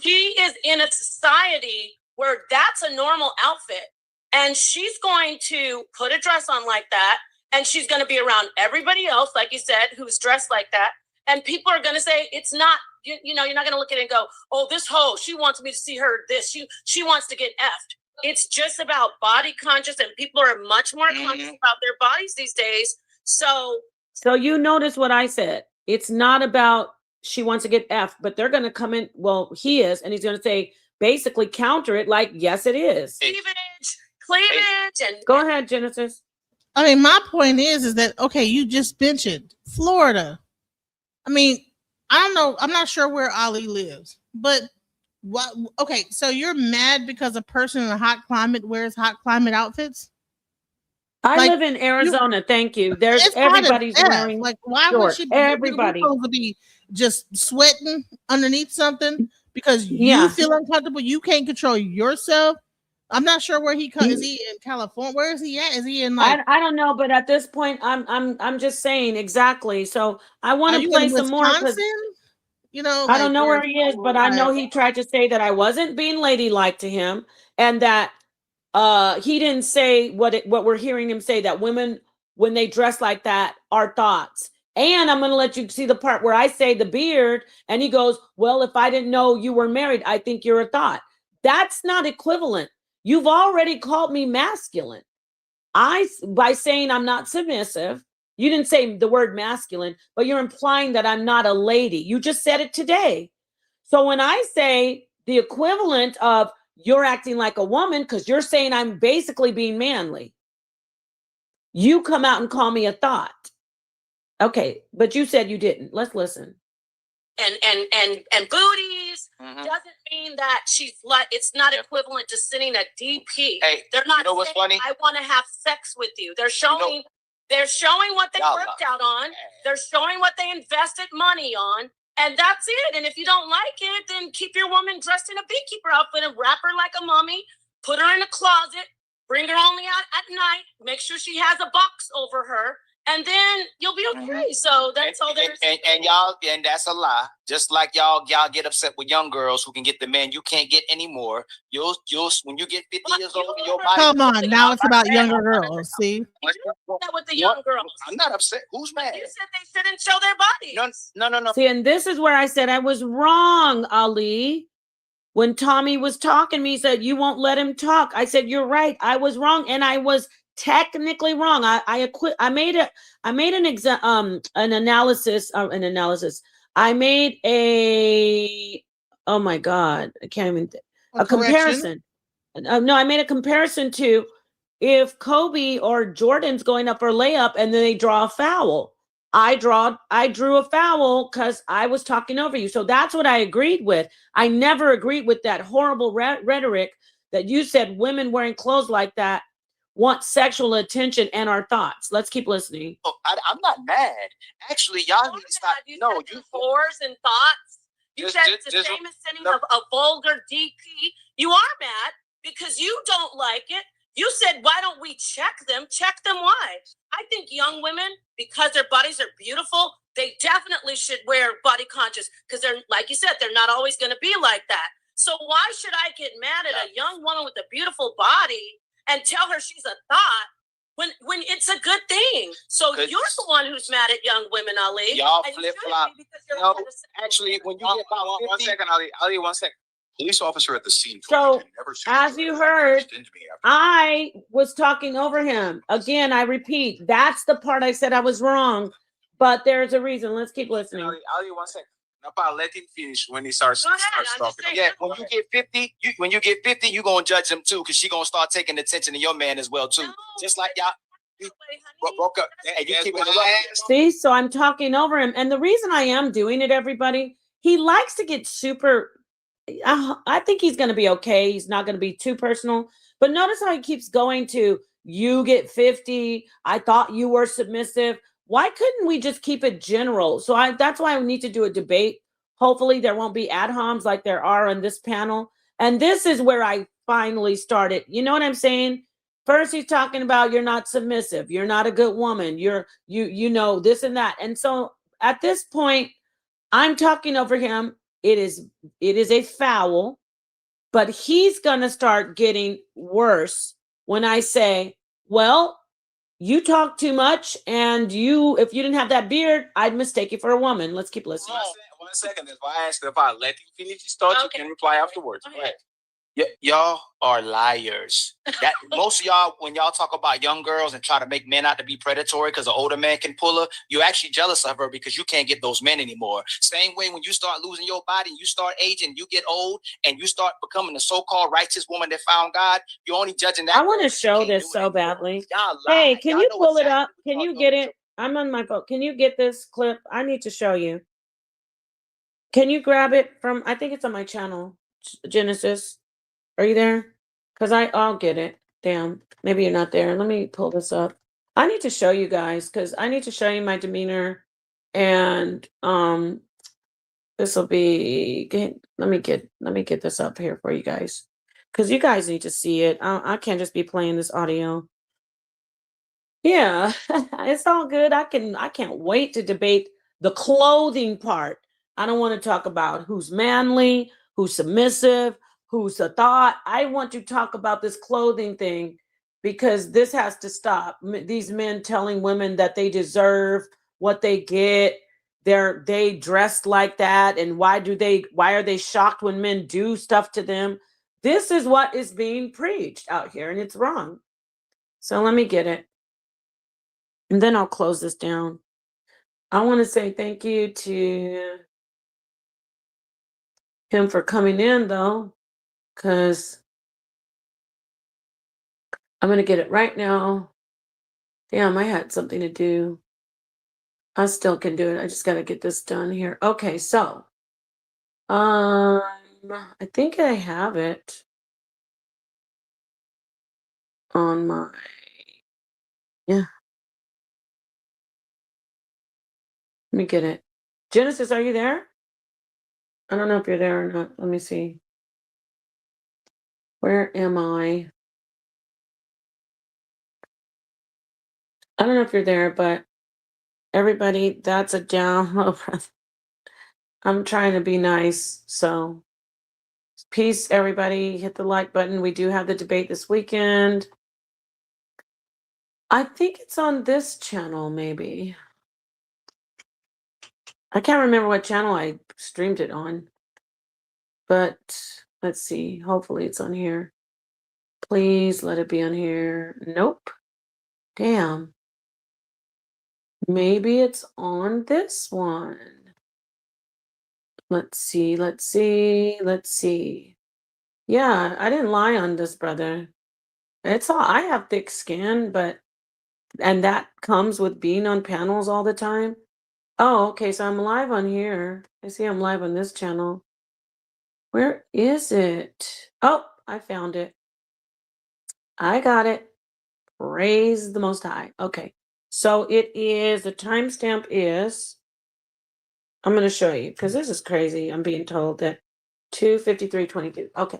Speaker 6: She is in a society where that's a normal outfit. And she's going to put a dress on like that. And she's going to be around everybody else, like you said, who's dressed like that. And people are going to say, it's not, you know, you're not going to look at it and go, oh, this hoe, she wants me to see her this. She wants to get effed. It's just about body conscious, and people are much more conscious about their bodies these days. So
Speaker 1: you notice what I said. It's not about she wants to get effed, but they're going to come in. Well, he is, and he's going to say, basically counter it like, yes, it is.
Speaker 6: Cleavage. And
Speaker 1: go ahead, Genesis.
Speaker 8: I mean, my point is that, okay, you just mentioned Florida. I mean, I don't know. I'm not sure where Ali lives, but what? Okay, so you're mad because a person in a hot climate wears hot climate outfits?
Speaker 1: I live in Arizona. Thank you. There's everybody's wearing
Speaker 8: like, why
Speaker 1: short.
Speaker 8: would she?
Speaker 1: Everybody
Speaker 8: supposed to be just sweating underneath something because you feel uncomfortable. You can't control yourself. I'm not sure where he comes. Is he in California? Where is he at? Is he in like?
Speaker 1: I don't know, but at this point, I'm just saying exactly. So I want to play some more.
Speaker 8: You know,
Speaker 1: I don't know where he is, but I know he tried to say that I wasn't being ladylike to him, and that he didn't say what we're hearing him say, that women, when they dress like that, are thoughts. And I'm going to let you see the part where I say the beard, and he goes, well, if I didn't know you were married, I think you're a thought. That's not equivalent. You've already called me masculine. By saying I'm not submissive, you didn't say the word masculine, but you're implying that I'm not a lady. You just said it today. So when I say the equivalent of you're acting like a woman because you're saying I'm basically being manly, you come out and call me a thought. Okay, but you said you didn't. Let's listen.
Speaker 6: And booties doesn't mean that she's like, it's not equivalent to sitting at DP.
Speaker 2: Hey,
Speaker 6: they're not
Speaker 2: you know what's funny?
Speaker 6: I want to have sex with you. They're showing what they worked out on. They're showing what they invested money on. And that's it. And if you don't like it, then keep your woman dressed in a beekeeper outfit and wrap her like a mummy, put her in a closet, bring her only out at night, make sure she has a box over her, and then you'll be okay. So that's all there is.
Speaker 2: And y'all, and that's a lie. Just like y'all get upset with young girls who can get the man you can't get anymore. You'll when you get 50 years old, your body.
Speaker 8: Come on, now it's about younger girls. See,
Speaker 6: that with the young girls.
Speaker 2: I'm not upset. Who's mad?
Speaker 6: You said they shouldn't show their bodies.
Speaker 2: No.
Speaker 1: See, and this is where I said I was wrong, Ali. When Tommy was talking to me, he said, you won't let him talk. I said, you're right. I was wrong. And I was technically wrong. I made an analysis. I made oh my God, I can't even a comparison. No, I made a comparison to if Kobe or Jordan's going up for layup and then they draw a foul. I drew a foul because I was talking over you. So that's what I agreed with. I never agreed with that horrible rhetoric that you said women wearing clothes like that want sexual attention and our thoughts. Let's keep listening.
Speaker 2: Oh, I'm not mad. Actually, y'all need to stop. No, you
Speaker 6: whores and thoughts. You said it's the same as sending a vulgar DP. You are mad because you don't like it. You said, why don't we check them? Check them why? I think young women, because their bodies are beautiful, they definitely should wear body conscious because they're, like you said, they're not always going to be like that. So why should I get mad at a young woman with a beautiful body and tell her she's a thought when it's a good thing? So you're the one who's mad at young women, Ali.
Speaker 2: Y'all flip flop. No, actually, when you get about 50,
Speaker 3: 1 second, Ali, 1 second.
Speaker 15: Police officer at the scene.
Speaker 1: So, as you heard, I was talking over him. Again, I repeat, that's the part I said I was wrong, but there's a reason. Let's keep listening.
Speaker 3: Ali, 1 second. Now, let him finish when he starts talking.
Speaker 2: Yeah, when you get 50, you're gonna judge him too, because she gonna start taking attention to your man as well too. No, just like y'all. You broke up. And you keep
Speaker 1: See, so I'm talking over him, and the reason I am doing it, everybody, he likes to get super. I think he's going to be okay. He's not going to be too personal. But notice how he keeps going to, you get 50. I thought you were submissive. Why couldn't we just keep it general? So that's why we need to do a debate. Hopefully there won't be ad homs like there are on this panel. And this is where I finally started. You know what I'm saying? First, he's talking about you're not submissive. You're not a good woman. You know, this and that. And so at this point, I'm talking over him. It is a foul, but he's going to start getting worse when I say, well, you talk too much, and if you didn't have that beard, I'd mistake you for a woman. Let's keep listening.
Speaker 3: 1 second. If I let him finish his thoughts, you can reply afterwards.
Speaker 2: Right. Y'all are liars. That most of y'all, when y'all talk about young girls and try to make men out to be predatory because an older man can pull her, you're actually jealous of her because you can't get those men anymore. Same way when you start losing your body, you start aging, you get old, and you start becoming a so-called righteous woman that found God, you're only judging that.
Speaker 1: I want to show this so badly. Hey, can you pull it up? Can you get it? I'm on my phone. Can you get this clip? I need to show you. Can you grab it from, I think it's on my channel, Genesis. Are you there? Because I'll get it. Damn, maybe you're not there. Let me pull this up. I need to show you guys because I need to show you my demeanor, and this will be. Let me get this up here for you guys because you guys need to see it. I can't just be playing this audio. Yeah, it's all good. I can't wait to debate the clothing part. I don't want to talk about who's manly, who's submissive, who's a thought. I want to talk about this clothing thing because this has to stop. These men telling women that they deserve what they get. They dressed like that, and why are they shocked when men do stuff to them? This is what is being preached out here, and it's wrong. So let me get it. And then I'll close this down. I want to say thank you to him for coming in, though, because I'm going to get it right now. Damn, I had something to do. I still can do it. I just got to get this done here. Okay, so I think I have it on my, yeah. Let me get it. Genesis, are you there? I don't know if you're there or not. Let me see. Where am I? I don't know if you're there, but everybody, that's a download. I'm trying to be nice. So peace, everybody. Hit the like button. We do have the debate this weekend. I think it's on this channel, maybe. I can't remember what channel I streamed it on. But let's see. Hopefully it's on here. Please let it be on here. Nope. Damn. Maybe it's on this one. Let's see. Yeah, I didn't lie on this, brother. It's all, I have thick skin, but And that comes with being on panels all the time. Oh, okay. So I'm live on here. I see I'm live on this channel. Where is it? Oh, I found it. I got it. Praise the Most High. Okay. So it is, the timestamp is, I'm going to show you because this is crazy. I'm being told that 2:53:22. Okay.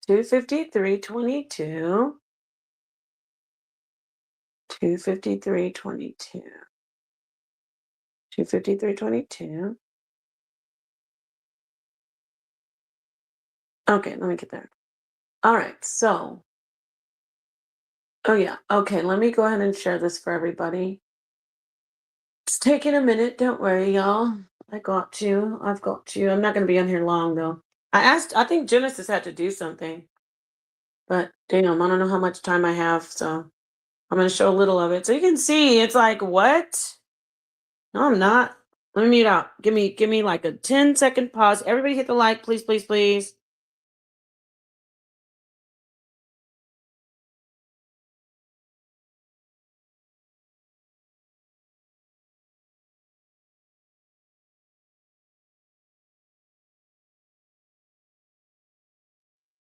Speaker 1: 2:53:22. 2:53:22. 2:53:22. Okay, let me get there. All right, so, oh yeah, okay, let me go ahead and share this for everybody. It's taking a minute, don't worry, y'all. I've got you. I'm not gonna be on here long though. I think Genesis had to do something, but damn, I don't know how much time I have, so I'm gonna show a little of it. So you can see, it's like, what? No, I'm not. Let me mute out. Give me like a 10-second pause. Everybody hit the like, please, please, please.